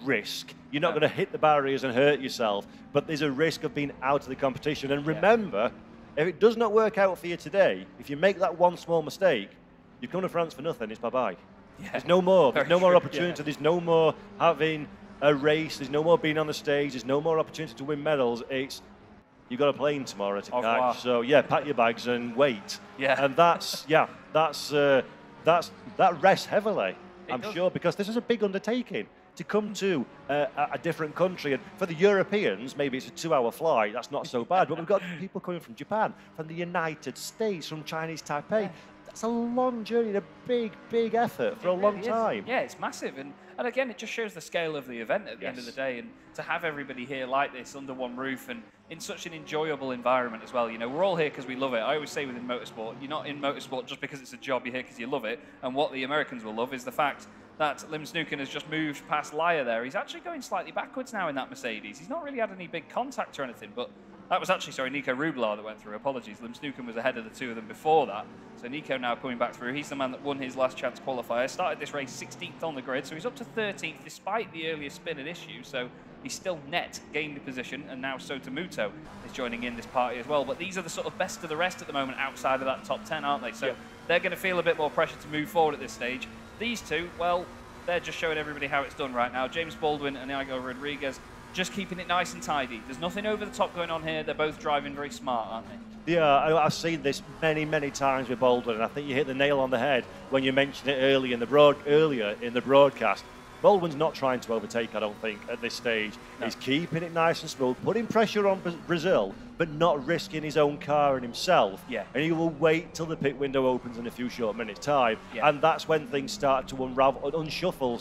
risk. You're not going to hit the barriers and hurt yourself, but there's a risk of being out of the competition. And remember, if it does not work out for you today, if you make that one small mistake, you come to France for nothing. It's bye-bye. Yeah. There's no more. There's no more opportunity. There's no more having a race. There's no more being on the stage. There's no more opportunity to win medals. It's you've got a plane tomorrow to catch. So, pack your bags and wait. Yeah. And that's that rests heavily, I'm does. sure, because this is a big undertaking to come to a different country. And for the Europeans, maybe it's a 2-hour flight. That's not so bad. But we've got people coming from Japan, from the United States, from Chinese Taipei. Yeah. That's a long journey and a big, big effort for a long time. Yeah, it's massive. And again, it just shows the scale of the event at the end of the day. And to have everybody here like this under one roof and in such an enjoyable environment as well. You know, we're all here because we love it. I always say within motorsport, you're not in motorsport just because it's a job. You're here because you love it. And what the Americans will love is the fact that Lim Snooken has just moved past Laya there. He's actually going slightly backwards now in that Mercedes. He's not really had any big contact or anything, but that was actually, sorry, Nico Rublar that went through. Apologies. Lim Snooken was ahead of the two of them before that. So Nico now coming back through. He's the man that won his last chance qualifier. Started this race 16th on the grid, so he's up to 13th despite the earlier spin and issue. So he's still net gained the position, and now Sotomuto is joining in this party as well. But these are the sort of best of the rest at the moment outside of that top 10, aren't they? So they're going to feel a bit more pressure to move forward at this stage. These two, well, they're just showing everybody how it's done right now. James Baldwin and Iago Rodriguez just keeping it nice and tidy. There's nothing over the top going on here. They're both driving very smart, aren't they? Yeah, I've seen this many, many times with Baldwin, and I think you hit the nail on the head when you mentioned it earlier in the broadcast. Baldwin's not trying to overtake, I don't think, at this stage. No. He's keeping it nice and smooth, putting pressure on Brazil, but not risking his own car and himself. Yeah. And he will wait till the pit window opens in a few short minutes' time. Yeah. And that's when things start to unshuffle,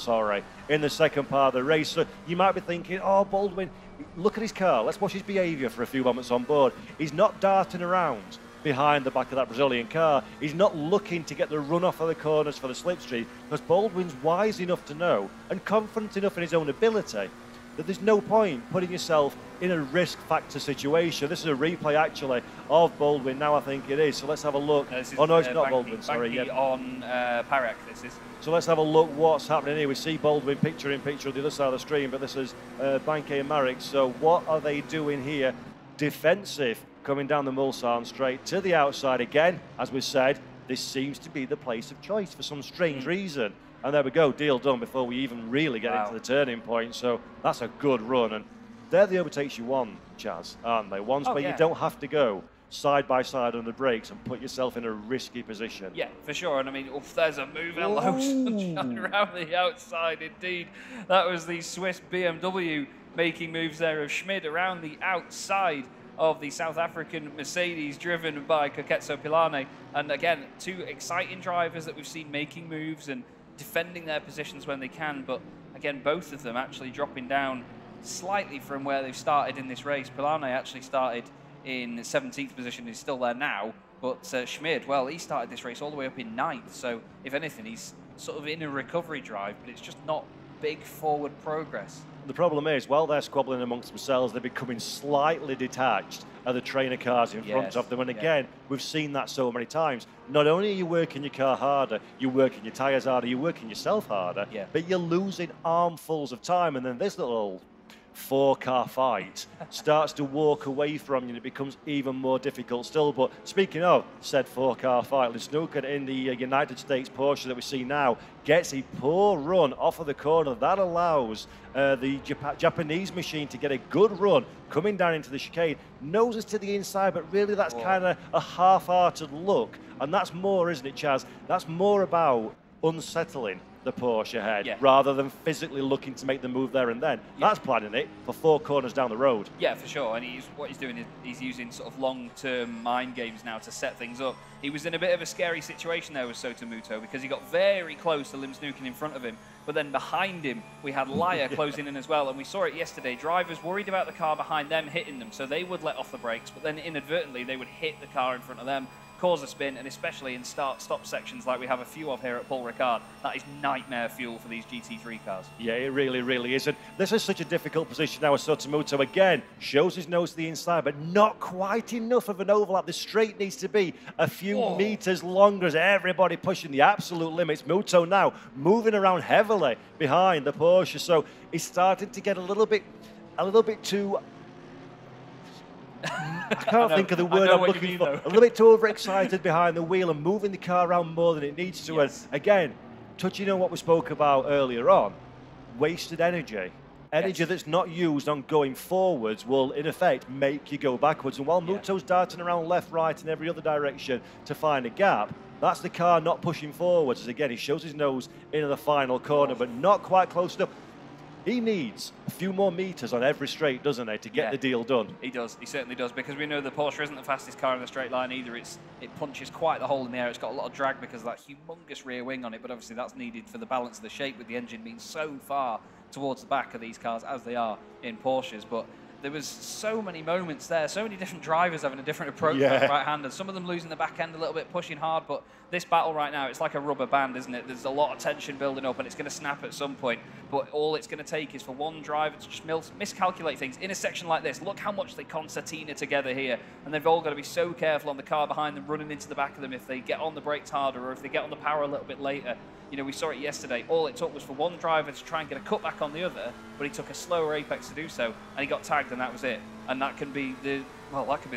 in the second part of the race. So you might be thinking, oh, Baldwin, look at his car. Let's watch his behaviour for a few moments on board. He's not darting around behind the back of that Brazilian car. He's not looking to get the run off of the corners for the slipstream, because Baldwin's wise enough to know and confident enough in his own ability that there's no point putting yourself in a risk factor situation. This is a replay actually of Baldwin now, I think it is. So let's have a look. Oh no, it's not Baldwin, sorry. On Parek, this is. So let's have a look what's happening here. We see Baldwin picture in picture on the other side of the stream, but this is Banke and Marek. So what are they doing here? Defensive, coming down the Mulsanne straight to the outside again. As we said, this seems to be the place of choice for some strange reason. And there we go, deal done before we even really get into the turning point. So that's a good run. And they're the overtakes you want, Chaz, aren't they? Ones where you don't have to go side by side on the brakes and put yourself in a risky position. Yeah, for sure. And I mean, there's a move around the outside, indeed. That was the Swiss BMW making moves there of Schmid around the outside of the South African Mercedes driven by Koketso Pilane. And again, two exciting drivers that we've seen making moves and defending their positions when they can. But again, both of them actually dropping down slightly from where they've started in this race. Pilane actually started in 17th position, he's still there now. But Schmid, well, he started this race all the way up in 9th. So if anything, he's sort of in a recovery drive, but it's just not big forward progress. The problem is, while they're squabbling amongst themselves, they're becoming slightly detached of the trainer cars in front of them. And again, we've seen that so many times. Not only are you working your car harder, you're working your tyres harder, you're working yourself harder, but you're losing armfuls of time. And then this little 4-car fight starts to walk away from you, and it becomes even more difficult still. But speaking of said 4-car fight, Snooker in the United States Porsche that we see now gets a poor run off of the corner. That allows the Japanese machine to get a good run coming down into the chicane. Noses to the inside, but really that's kind of a half-hearted look. And that's more, isn't it, Chaz? That's more about unsettling the Porsche ahead rather than physically looking to make the move there and then. That's planning it for 4 corners down the road. Yeah, for sure. And what he's doing is he's using sort of long-term mind games now to set things up. He was in a bit of a scary situation there with Sotomuto because he got very close to Lim Snooken in front of him, but then behind him we had Laya closing in as well, and we saw it yesterday. Drivers worried about the car behind them hitting them, so they would let off the brakes, but then inadvertently they would hit the car in front of them, cause a spin, and especially in start-stop sections like we have a few of here at Paul Ricard, that is nightmare fuel for these GT3 cars. Yeah, it really, really is. And this is such a difficult position now as Sotomuto, again, shows his nose to the inside, but not quite enough of an overlap. The straight needs to be a few meters longer as everybody pushing the absolute limits. Muto now moving around heavily behind the Porsche, so he's starting to get a little bit too... I can't think of the word I'm looking for. A little bit too overexcited behind the wheel and moving the car around more than it needs to. And again, touching on what we spoke about earlier on, wasted energy Energy that's not used on going forwards will, in effect, make you go backwards. And while Muto's darting around left, right, and every other direction to find a gap, that's the car not pushing forwards. As again, he shows his nose into the final corner, but not quite close enough. He needs a few more meters on every straight, doesn't he, to get the deal done? He does. He certainly does, because we know the Porsche isn't the fastest car in the straight line either. It punches quite the hole in the air. It's got a lot of drag because of that humongous rear wing on it, but obviously that's needed for the balance of the shape, with the engine being so far towards the back of these cars as they are in Porsches. But there was so many moments there, so many different drivers having a different approach to the right-hander, some of them losing the back end a little bit, pushing hard, but this battle right now, it's like a rubber band, isn't it? There's a lot of tension building up, and it's going to snap at some point, but all it's going to take is for one driver to just miscalculate things. In a section like this, look how much they concertina together here, and they've all got to be so careful on the car behind them, running into the back of them if they get on the brakes harder, or if they get on the power a little bit later. You know, we saw it yesterday. All it took was for one driver to try and get a cutback on the other, but he took a slower apex to do so, and he got tagged, and that was it. And that can be the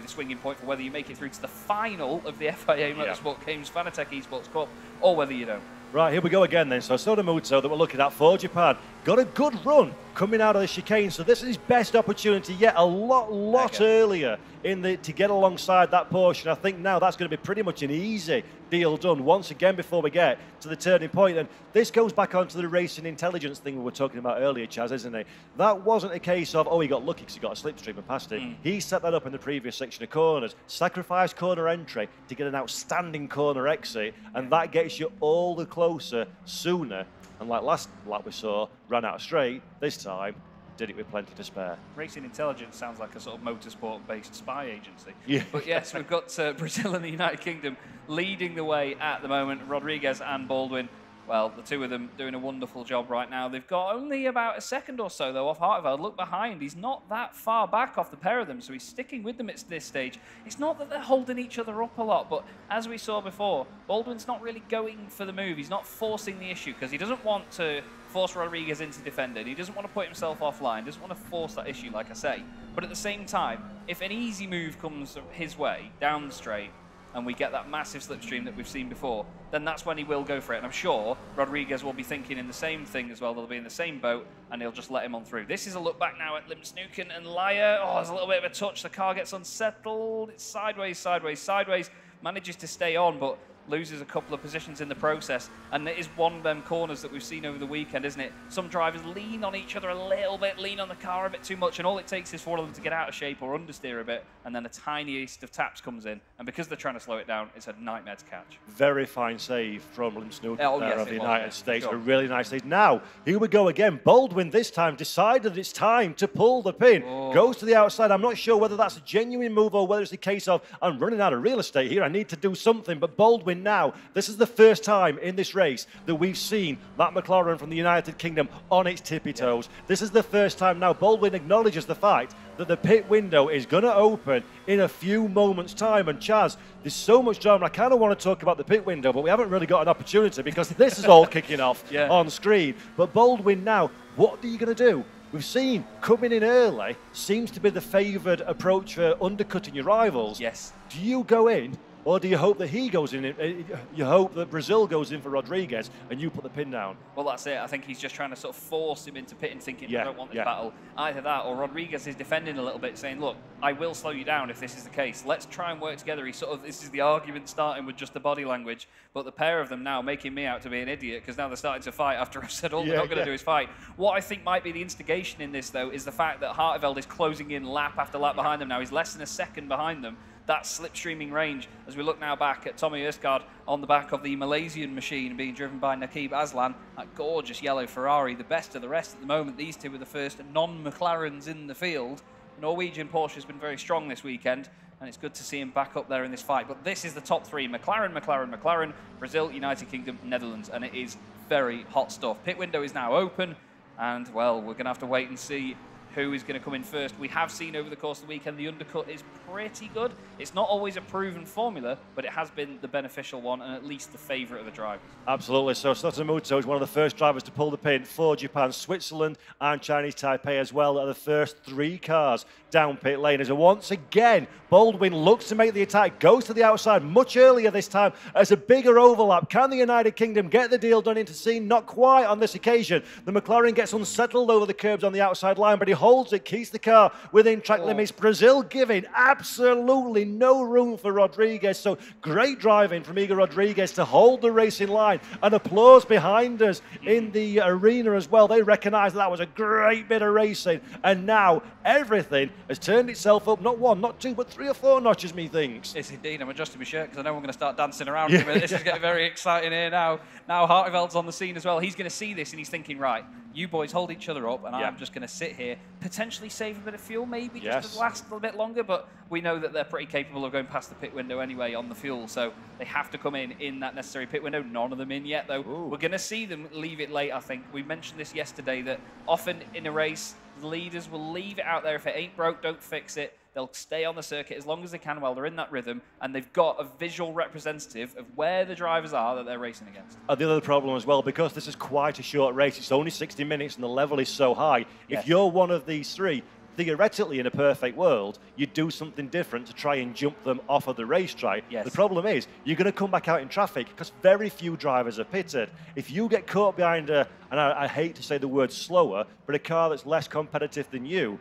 swinging point for whether you make it through to the final of the FIA Motorsport Games Fanatec Esports Cup, or whether you don't. Right, here we go again then. So Soda Muto that we're looking at for Japan got a good run coming out of the chicane. So this is his best opportunity yet, a lot earlier to get alongside that Porsche. And I think now that's going to be pretty much an easy deal done once again before we get to the turning point. And this goes back onto the racing intelligence thing we were talking about earlier, Chaz, isn't it? That wasn't a case of, oh, he got lucky because he got a slipstream and passed it. He set that up in the previous section of corners, sacrificed corner entry to get an outstanding corner exit, and that gets you all the closer sooner. And like last lap we saw, ran out of straight, this time did it with plenty to spare. Racing Intelligence sounds like a sort of motorsport-based spy agency. Yeah. But yes, we've got Brazil and the United Kingdom leading the way at the moment. Rodriguez and Baldwin, well, the two of them doing a wonderful job right now. They've got only about a second or so, though, off Harteveld. Look behind. He's not that far back off the pair of them, so he's sticking with them at this stage. It's not that they're holding each other up a lot, but as we saw before, Baldwin's not really going for the move. He's not forcing the issue because he doesn't want to force Rodriguez into defending. He doesn't want to put himself offline, doesn't want to force that issue, like I say. But at the same time, if an easy move comes his way, down the straight, and we get that massive slipstream that we've seen before, then that's when he will go for it. And I'm sure Rodriguez will be thinking in the same thing as well. They'll be in the same boat, and he'll just let him on through. This is a look back now at Limsnuken and Laya. Oh, there's a little bit of a touch. The car gets unsettled. It's sideways, sideways, sideways. Manages to stay on, but loses a couple of positions in the process. And it is one of them corners that we've seen over the weekend, isn't it? Some drivers lean on each other a little bit, lean on the car a bit too much, and all it takes is for them to get out of shape or understeer a bit, and then the tiniest of taps comes in. And because they're trying to slow it down, it's a nightmare to catch. Very fine save from Limsnuken of the United States. Sure. A really nice save. Now, here we go again. Baldwin this time decided it's time to pull the pin. Goes to the outside. I'm not sure whether that's a genuine move or whether it's a case of, I'm running out of real estate here. I need to do something. But Baldwin now, this is the first time in this race that we've seen that McLaren from the United Kingdom on its tippy toes. This is the first time now Baldwin acknowledges the fact that the pit window is going to open in a few moments' time. And Chaz, there's so much drama. I kind of want to talk about the pit window, but we haven't really got an opportunity because this is all kicking off on screen. But Baldwin now, what are you going to do? We've seen coming in early seems to be the favoured approach for undercutting your rivals. Yes. Do you go in? Or do you hope that he goes in? You hope that Brazil goes in for Rodriguez and you put the pin down? Well, that's it. I think he's just trying to sort of force him into pitting, thinking, I don't want this battle. Either that, or Rodriguez is defending a little bit, saying, look, I will slow you down if this is the case. Let's try and work together. This is the argument starting with just the body language, but the pair of them now making me out to be an idiot because now they're starting to fight after I've said all they're not going to do is fight. What I think might be the instigation in this, though, is the fact that Harteveld is closing in lap after lap behind them now. He's less than a second behind them. That slipstreaming range, as we look now back at Tommy Erskard on the back of the Malaysian machine being driven by Nakib Aslan, that gorgeous yellow Ferrari, the best of the rest at the moment. These two were the first non-McLarens in the field. Norwegian Porsche has been very strong this weekend, and it's good to see him back up there in this fight. But this is the top three: McLaren, McLaren, McLaren, Brazil, United Kingdom, Netherlands, and it is very hot stuff. Pit window is now open, and, well, we're going to have to wait and see who is going to come in first. We have seen over the course of the weekend the undercut is pretty good. It's not always a proven formula, but it has been the beneficial one and at least the favourite of the drivers. Absolutely. So Tsunoda is one of the first drivers to pull the pin for Japan, Switzerland and Chinese Taipei as well are the first 3 cars down pit lane. As once again, Baldwin looks to make the attack, goes to the outside much earlier this time as a bigger overlap. Can the United Kingdom get the deal done into scene? Not quite on this occasion. The McLaren gets unsettled over the curbs on the outside line, but he holds it, keeps the car within track limits. Brazil giving absolutely no room for Rodriguez. So great driving from Igor Rodriguez to hold the racing line, and applause behind us in the arena as well. They recognise that was a great bit of racing, and now everything has turned itself up, not 1, not 2, but 3 or 4 notches, methinks. It's indeed. I'm adjusting my shirt because I know I'm going to start dancing around. This is getting very exciting here now. Now Hartveld's on the scene as well. He's going to see this and he's thinking, right, you boys hold each other up and I'm just going to sit here, potentially save a bit of fuel, maybe just to last a little bit longer, but we know that they're pretty capable of going past the pit window anyway on the fuel, so they have to come in that necessary pit window. None of them in yet, though. Ooh. We're going to see them leave it late, I think. We mentioned this yesterday, that often in a race, the leaders will leave it out there. If it ain't broke, don't fix it. They'll stay on the circuit as long as they can while they're in that rhythm, and they've got a visual representative of where the drivers are that they're racing against. The other problem as well, because this is quite a short race, it's only 60 minutes and the level is so high. If you're one of these 3, theoretically, in a perfect world, you'd do something different to try and jump them off of the racetrack. The problem is, you're going to come back out in traffic because very few drivers are pitted. If you get caught behind and I hate to say the word slower, but a car that's less competitive than you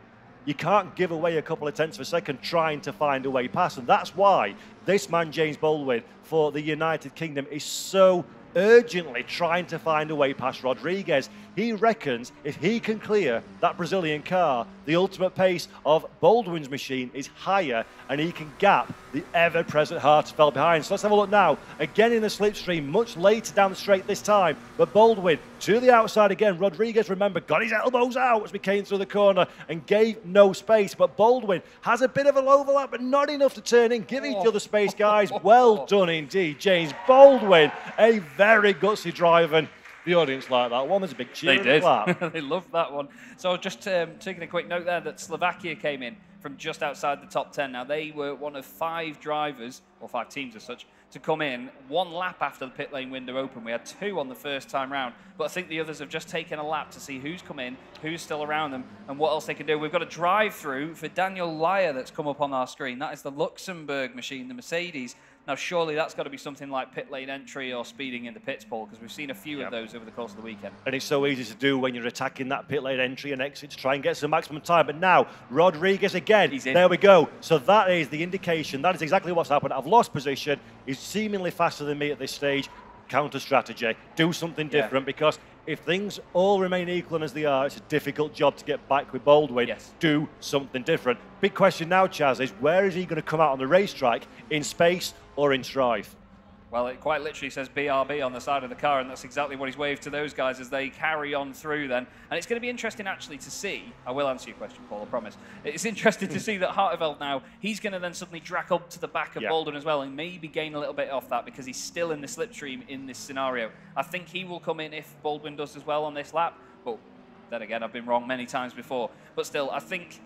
can't give away a couple of tenths of a second trying to find a way past. And that's why this man, James Baldwin, for the United Kingdom, is so urgently trying to find a way past Rodriguez. He reckons if he can clear that Brazilian car, the ultimate pace of Baldwin's machine is higher and he can gap the ever-present Harteveld behind. So let's have a look now. Again in the slipstream, much later down the straight this time, but Baldwin to the outside again. Rodriguez, remember, got his elbows out as we came through the corner and gave no space, but Baldwin has a bit of an overlap, but not enough to turn in. Give each other space, guys. Well done indeed, James Baldwin. A very gutsy drive, and the audience like that one. There's a big cheer. They did. They loved that one. So just taking a quick note there that Slovakia came in from just outside the top 10. Now, they were one of 5 drivers, or 5 teams as such, to come in 1 lap after the pit lane window opened. We had 2 on the first time round, but I think the others have just taken a lap to see who's come in, who's still around them, and what else they can do. We've got a drive-through for Daniel Lyer that's come up on our screen. That is the Luxembourg machine, the Mercedes. Now, surely that's got to be something like pit lane entry or speeding in the pits, Paul, because we've seen a few of those over the course of the weekend. And it's so easy to do when you're attacking that pit lane entry and exit to try and get some maximum time. But now, Rodriguez again. He's in. There we go. So that is the indication. That is exactly what's happened. I've lost position. He's seemingly faster than me at this stage. Counter strategy. Do something different, because if things all remain equal and as they are, it's a difficult job to get back with Baldwin. Do something different. Big question now, Chaz, is where is he going to come out on the racetrack? In space or in strife? Well, it quite literally says BRB on the side of the car, and that's exactly what he's waved to those guys as they carry on through then. And it's going to be interesting, actually, to see. I will answer your question, Paul, I promise. It's interesting to see that Harteveld now, he's going to then suddenly drag up to the back of Baldwin as well and maybe gain a little bit off that because he's still in the slipstream in this scenario. I think he will come in if Baldwin does as well on this lap. But then again, I've been wrong many times before. But still, I think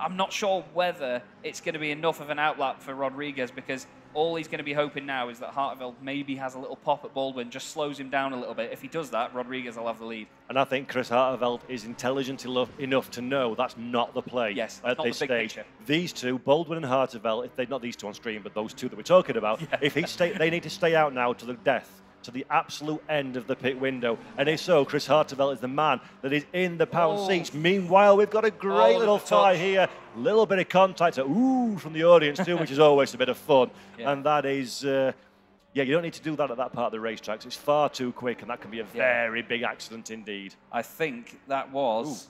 I'm not sure whether it's going to be enough of an outlap for Rodriguez, because all he's going to be hoping now is that Harteveld maybe has a little pop at Baldwin, just slows him down a little bit. If he does that, Rodriguez will have the lead. And I think Chris Harteveld is intelligent enough to know that's not the play at this stage. These two, Baldwin and Harteveld, if they're not these two on screen, but those two that we're talking about, if they need to stay out now to the death, to the absolute end of the pit window. And if so, Chris Harteveld is the man that is in the pound seats. Meanwhile, we've got a great little tie here. Little bit of contact, ooh, from the audience too, which is always a bit of fun. And that is, you don't need to do that at that part of the racetracks. It's far too quick, and that can be a very big accident indeed. I think that was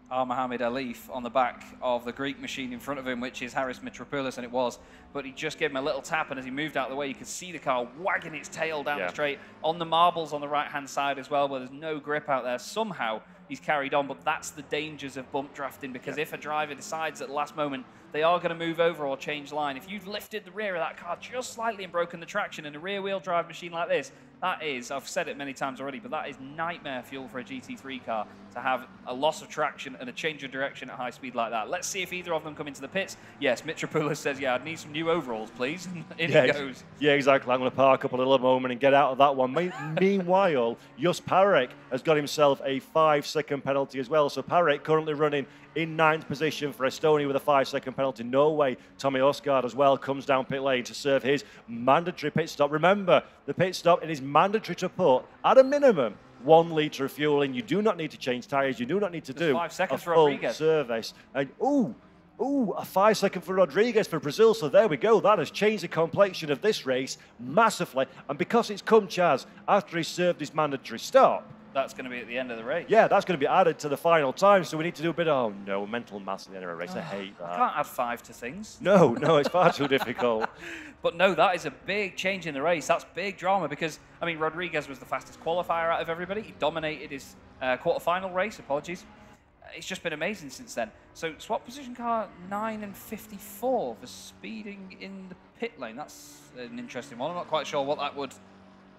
Mohamed Alif on the back of the Greek machine in front of him, which is Haris Mitropoulos, and it was. But he just gave him a little tap, and as he moved out of the way, you could see the car wagging its tail down the straight on the marbles on the right-hand side as well, where there's no grip out there. Somehow, he's carried on. But that's the dangers of bump drafting, because if a driver decides at the last moment they are going to move over or change line, if you've lifted the rear of that car just slightly and broken the traction in a rear-wheel drive machine like this, that is, I've said it many times already, but that is nightmare fuel for a GT3 car, to have a loss of traction and a change of direction at high speed like that. Let's see if either of them come into the pits. Yes, Mitropoulos says, yeah, I'd need some new overalls, please. In he goes. Yeah, exactly. I'm going to park up a little moment and get out of that one. Meanwhile, Jos Parek has got himself a 5-second penalty as well. So Parek currently running in 9th position for Estonia with a 5-second penalty. Norway, Tommy Osgaard as well, comes down pit lane to serve his mandatory pit stop. Remember, the pit stop, it is mandatory to put, at a minimum, 1 litre of fuel in. You do not need to change tyres. You do not need to do 5 seconds a for full Rodriguez. service. And, a 5-second for Rodriguez for Brazil. So there we go. That has changed the complexion of this race massively. And because it's come, Chaz, after he served his mandatory stop, that's going to be at the end of the race. yeah, that's going to be added to the final time. So we need to do a bit of, mental maths at the end of a race. I hate that. I can't add 5 to things. No, it's far too difficult. But no, that is a big change in the race. That's big drama because, I mean, Rodriguez was the fastest qualifier out of everybody. He dominated his quarterfinal race, apologies. It's just been amazing since then. So swap position car 9 and 54 for speeding in the pit lane. That's an interesting one. I'm not quite sure what that would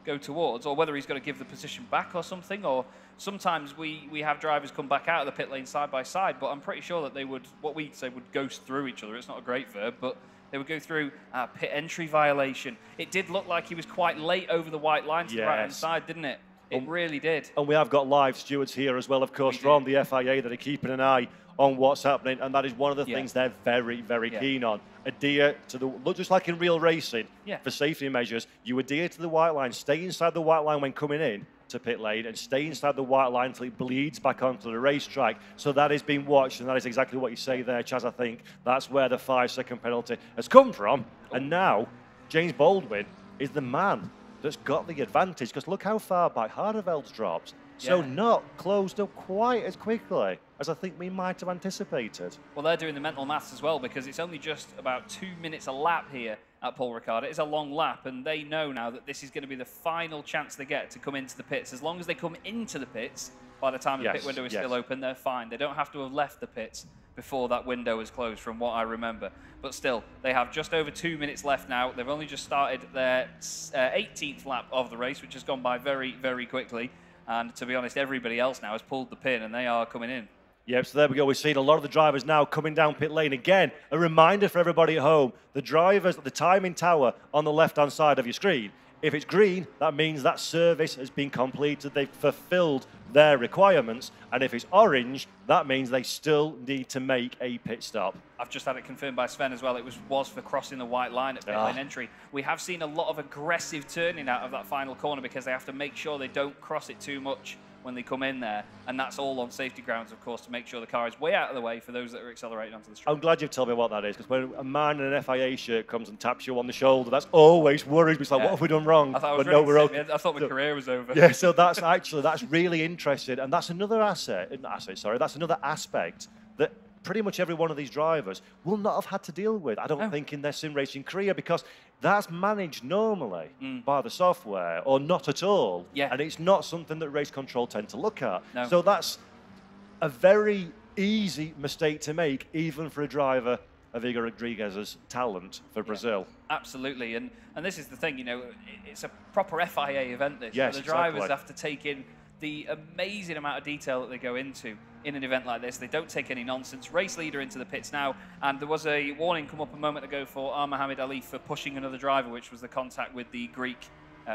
go towards, or whether he's going to give the position back or something, or sometimes we have drivers come back out of the pit lane side by side, but I'm pretty sure that they would, what we'd say, would ghost through each other. It's not a great verb, but they would go through a pit entry violation. It did look like he was quite late over the white line to the right-hand side, didn't it? It really did. And we have got live stewards here as well, of course, from the FIA that are keeping an eye on what's happening, and that is one of the things they're very, very keen on. Adhere to the, just like in real racing, for safety measures, you adhere to the white line, stay inside the white line when coming in to pit lane, and stay inside the white line until it bleeds back onto the racetrack. So that is being watched, and that is exactly what you say there, Chaz. I think that's where the 5-second penalty has come from. And now, James Baldwin is the man that's got the advantage, because look how far back Hardeveld's dropped. So not closed up quite as quickly as I think we might have anticipated. Well, they're doing the mental maths as well, because it's only just about 2 minutes a lap here at Paul Ricard. It is a long lap, and they know now that this is going to be the final chance they get to come into the pits. As long as they come into the pits, by the time the pit window is still open, they're fine. They don't have to have left the pits before that window is closed, from what I remember. But still, they have just over 2 minutes left now. They've only just started their 18th lap of the race, which has gone by very, very quickly. And to be honest, everybody else now has pulled the pin, and they are coming in. Yep, so there we go. We've seen a lot of the drivers now coming down pit lane. Again, a reminder for everybody at home, the drivers at the timing tower on the left-hand side of your screen, if it's green, that means that service has been completed. They've fulfilled their requirements. And if it's orange, that means they still need to make a pit stop. I've just had it confirmed by Sven as well. It was for crossing the white line at pit lane entry. We have seen a lot of aggressive turning out of that final corner, because they have to make sure they don't cross it too much when they come in there, and that's all on safety grounds, of course, to make sure the car is way out of the way for those that are accelerating onto the straight. I'm glad you've told me what that is, because when a man in an FIA shirt comes and taps you on the shoulder, that's always worries. It's like, what have we done wrong? I thought, but no, we're okay. I thought my career was over. Yeah, so that's really interesting, and that's another that's another aspect that pretty much every one of these drivers will not have had to deal with, I don't think, in their sim racing career, because that's managed normally by the software, or not at all. And it's not something that race control tend to look at. So that's a very easy mistake to make, even for a driver of Igor Rodriguez's talent for Brazil. Absolutely, and this is the thing, you know, it's a proper FIA event, this. Yes, so the drivers have to take in the amazing amount of detail that they go into in an event like this. They don't take any nonsense. Race leader into the pits now, and there was a warning come up a moment ago for Mohamed Ali for pushing another driver, which was the contact with the Greek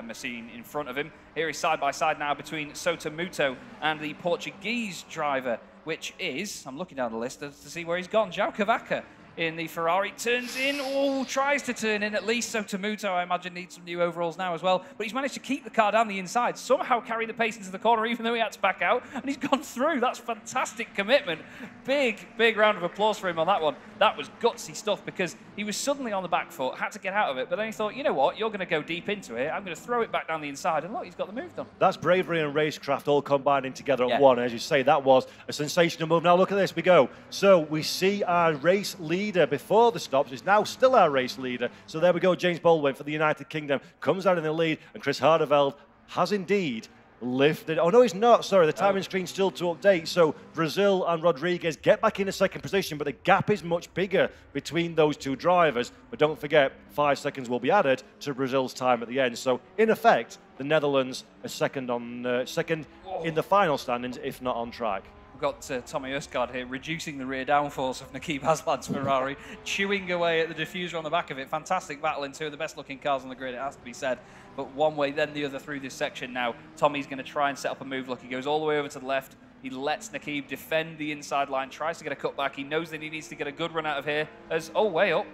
machine in front of him. Here he's side by side now between Sotomuto and the Portuguese driver, which is, I'm looking down the list to see where he's gone, João Cavaca in the Ferrari, turns in, tries to turn in at least. Sotomuto, I imagine, needs some new overalls now as well. But he's managed to keep the car down the inside, somehow carry the pace into the corner, even though he had to back out, and he's gone through. That's fantastic commitment. Big, big round of applause for him on that one. That was gutsy stuff, because he was suddenly on the back foot, had to get out of it, but then he thought, you know what, you're going to go deep into it, I'm going to throw it back down the inside, and look, he's got the move done. That's bravery and racecraft all combining together at one. As you say, that was a sensational move. Now look at this, we go. So we see our race leader before the stops is now still our race leader. So there we go, James Baldwin for the United Kingdom comes out in the lead, and Chris Hardeveld has indeed lifted. Oh, no, he's not. Sorry, the timing screen's still to update. So Brazil and Rodriguez get back into second position, but the gap is much bigger between those two drivers. But don't forget, 5 seconds will be added to Brazil's time at the end. So, in effect, the Netherlands are second in the final standings, if not on track. We've got Tommy Usgaard here reducing the rear downforce of Naqib Aslan's Ferrari, chewing away at the diffuser on the back of it. Fantastic battle in two of the best looking cars on the grid, it has to be said. But one way, then the other through this section now. Tommy's going to try and set up a move. Look, he goes all the way over to the left. He lets Naqib defend the inside line, tries to get a cutback. He knows that he needs to get a good run out of here. As, oh, way up.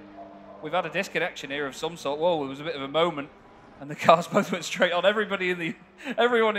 We've had a disconnection here of some sort. Whoa, there was a bit of a moment. And the cars both went straight on. Everyone in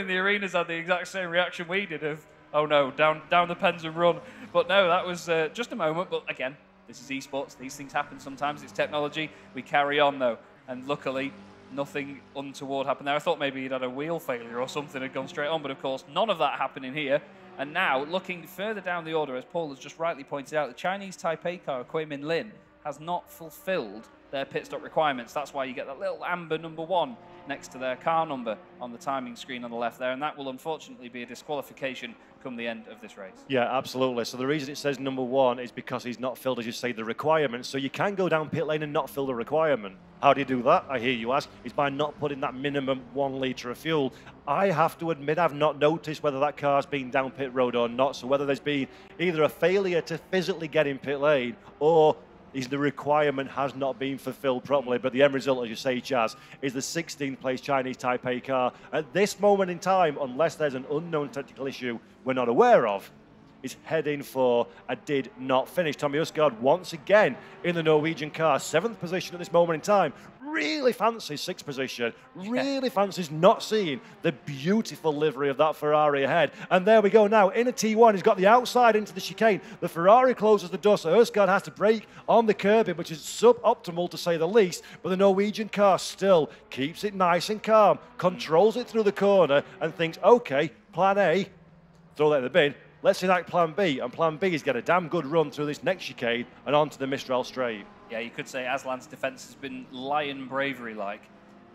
the arenas had the exact same reaction we did of, oh no, down the pens and run. But no, that was just a moment. But again, this is esports. These things happen sometimes. It's technology. We carry on though. And luckily, nothing untoward happened there. I thought maybe he'd had a wheel failure or something had gone straight on. But of course, none of that happening here. And now, looking further down the order, as Paul has just rightly pointed out, the Chinese Taipei car, Kui Min Lin, has not fulfilled their pit stop requirements. That's why you get that little amber number 1 next to their car number on the timing screen on the left there, and that will unfortunately be a disqualification come the end of this race. Yeah, absolutely. So the reason it says number 1 is because he's not filled, as you say, the requirements. So you can go down pit lane and not fill the requirement. How do you do that, I hear you ask? It's by not putting that minimum 1 litre of fuel. I have to admit I've not noticed whether that car's been down pit road or not, so whether there's been either a failure to physically get in pit lane or the requirement has not been fulfilled properly. But the end result, as you say, Chaz, is the 16th place Chinese Taipei car at this moment in time, unless there's an unknown technical issue we're not aware of, is heading for a did not finish. Tommy Usgaard once again in the Norwegian car, 7th position at this moment in time. Really fancies 6th position, really fancies not seeing the beautiful livery of that Ferrari ahead. And there we go now, in a T1, he's got the outside into the chicane. The Ferrari closes the door, so Usgaard has to brake on the curbing, which is suboptimal to say the least, but the Norwegian car still keeps it nice and calm, controls it through the corner, and thinks, okay, plan A, throw that in the bin, let's enact plan B, and plan B is get a damn good run through this next chicane and onto the Mistral straight. Yeah, you could say Aslan's defence has been lion bravery-like,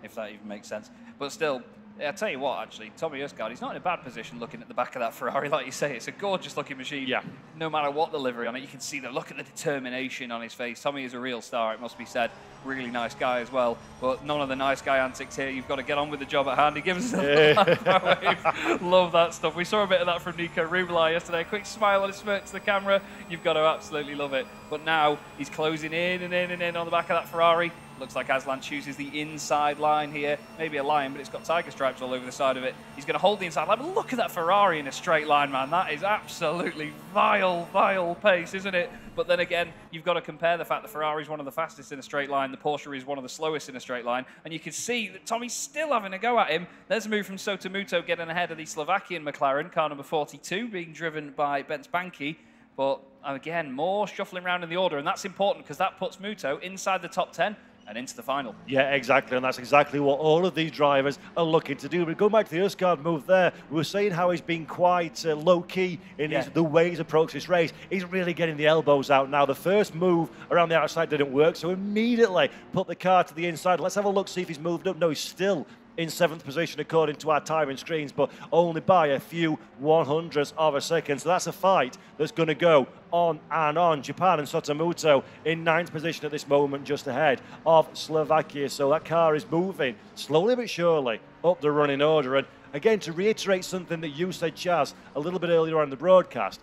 if that even makes sense. But still, I'll tell you what, actually, Tommy Usgaard, he's not in a bad position looking at the back of that Ferrari. Like you say, it's a gorgeous-looking machine. Yeah. No matter what the livery on it, you can see look at the determination on his face. Tommy is a real star, it must be said. Really nice guy as well. But none of the nice guy antics here. You've got to get on with the job at hand. He gives us a love that stuff. We saw a bit of that from Nico Rubelar yesterday. A quick smile and a smirk to the camera. You've got to absolutely love it. But now he's closing in and in and in on the back of that Ferrari. Looks like Aslan chooses the inside line here. Maybe a lion, but it's got tiger stripes all over the side of it. He's going to hold the inside line. But look at that Ferrari in a straight line, man. That is absolutely vile, vile pace, isn't it? But then again, you've got to compare the fact that Ferrari is one of the fastest in a straight line, the Porsche is one of the slowest in a straight line, and you can see that Tommy's still having a go at him. There's a move from Sotomuto getting ahead of the Slovakian McLaren, car number 42, being driven by Bence Banki. But again, more shuffling around in the order, and that's important because that puts Muto inside the top 10 and into the final. Yeah, exactly, and that's exactly what all of these drivers are looking to do. But going back to the Usgaard move there, we were saying how he's been quite low-key in the way he's approached this race. He's really getting the elbows out now. The first move around the outside didn't work, so immediately put the car to the inside. Let's have a look, see if he's moved up. No, he's still in 7th position according to our timing screens, but only by a few 100ths of a second. So that's a fight that's going to go on and on. Japan and Sotomuto in 9th position at this moment, just ahead of Slovakia. So that car is moving slowly but surely up the running order. And again, to reiterate something that you said, Chaz, a little bit earlier on in the broadcast,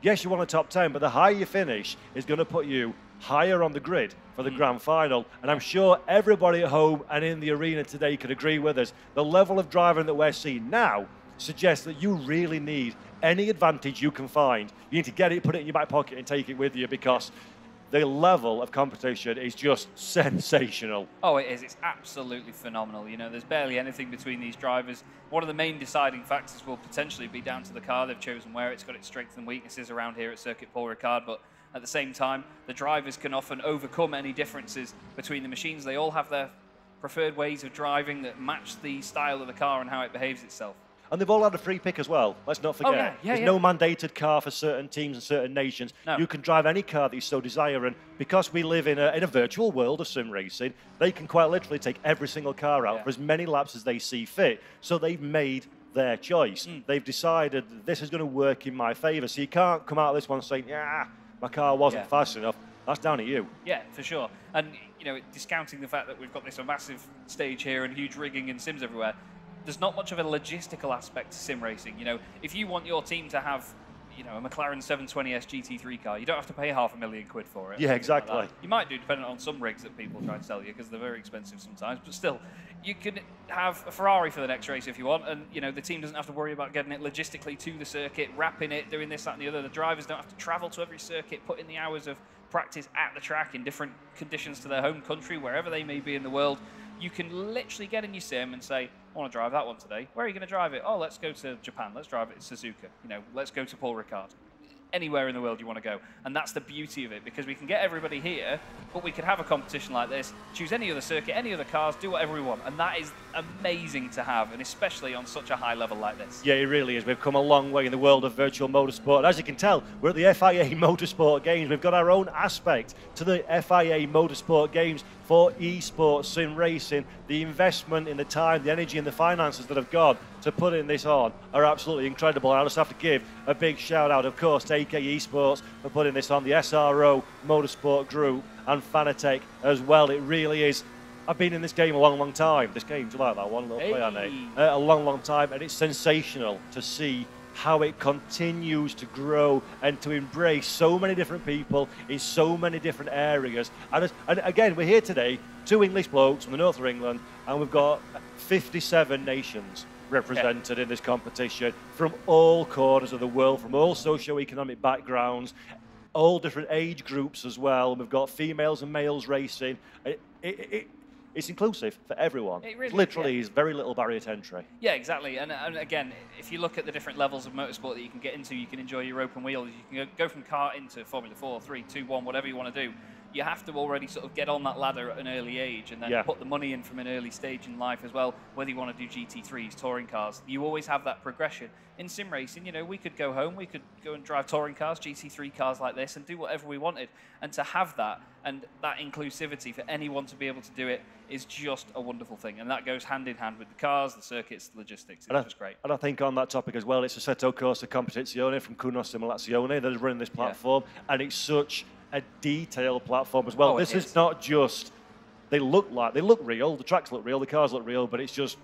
yes, you want a top 10, but the higher you finish is going to put you higher on the grid for the grand final. And I'm sure everybody at home and in the arena today could agree with us. The level of driving that we're seeing now suggests that you really need any advantage you can find. You need to get it, put it in your back pocket and take it with you, because the level of competition is just sensational. Oh, it is. It's absolutely phenomenal. You know, there's barely anything between these drivers. One of the main deciding factors will potentially be down to the car they've chosen, where it's got its strengths and weaknesses around here at Circuit Paul Ricard, but at the same time, the drivers can often overcome any differences between the machines. They all have their preferred ways of driving that match the style of the car and how it behaves itself. And they've all had a free pick as well. Let's not forget. There's no mandated car for certain teams and certain nations. No. You can drive any car that you so desire. And because we live in a virtual world of sim racing, they can quite literally take every single car out for as many laps as they see fit. So they've made their choice. They've decided that this is going to work in my favour. So you can't come out of this one saying, yeah, my car wasn't fast enough. That's down to you. Yeah, for sure. And, you know, discounting the fact that we've got this massive stage here and huge rigging and sims everywhere, there's not much of a logistical aspect to sim racing. You know, if you want your team to have, you know, a McLaren 720S GT3 car, you don't have to pay £500,000 for it. Yeah, exactly. Like you might do, depending on some rigs that people try to sell you, because they're very expensive sometimes. But still, you can have a Ferrari for the next race if you want, and you know the team doesn't have to worry about getting it logistically to the circuit, wrapping it, doing this, that, and the other. The drivers don't have to travel to every circuit, put in the hours of practice at the track in different conditions to their home country, wherever they may be in the world. You can literally get in your sim and say, I want to drive that one today. Where are you going to drive it? Oh, let's go to Japan. Let's drive it in Suzuka. You know, let's go to Paul Ricard. Anywhere in the world you want to go. And that's the beauty of it, because we can get everybody here, but we could have a competition like this, choose any other circuit, any other cars, do whatever we want. And that is amazing to have, and especially on such a high level like this. Yeah, it really is. We've come a long way in the world of virtual motorsport. As you can tell, we're at the FIA Motorsport Games. We've got our own aspect to the FIA Motorsport Games for esports sim racing. The investment in the time, the energy and the finances that have gone to putting this on are absolutely incredible. I just have to give a big shout out, of course, to AK Esports for putting this on, the SRO Motorsport Group and Fanatec as well. It really is. I've been in this game a long, long time. This game's like that one little play on it. A long, long time, and it's sensational to see how it continues to grow and to embrace so many different people in so many different areas. And again, we're here today, 2 English blokes from the north of England, and we've got 57 nations represented in this competition from all corners of the world, from all socio-economic backgrounds, all different age groups as well. We've got females and males racing. It's inclusive for everyone. It really literally is very little barrier to entry. Yeah, exactly. And again, if you look at the different levels of motorsport that you can get into, you can enjoy your open wheels. You can go from kart into Formula 4, 3, 2, 1, whatever you want to do. You have to already sort of get on that ladder at an early age and then put the money in from an early stage in life as well, whether you want to do GT3s, touring cars. You always have that progression. In sim racing, you know, we could go home, we could go and drive touring cars, GT3 cars like this, and do whatever we wanted. And to have that, and that inclusivity for anyone to be able to do it, is just a wonderful thing. And that goes hand in hand with the cars, the circuits, the logistics. It's just great. And I think on that topic as well, it's Assetto Corsa Competizione from Cuno Simulazione that is running this platform, and it's such a detailed platform as well. This is not just, they look real, the tracks look real, the cars look real, but it's just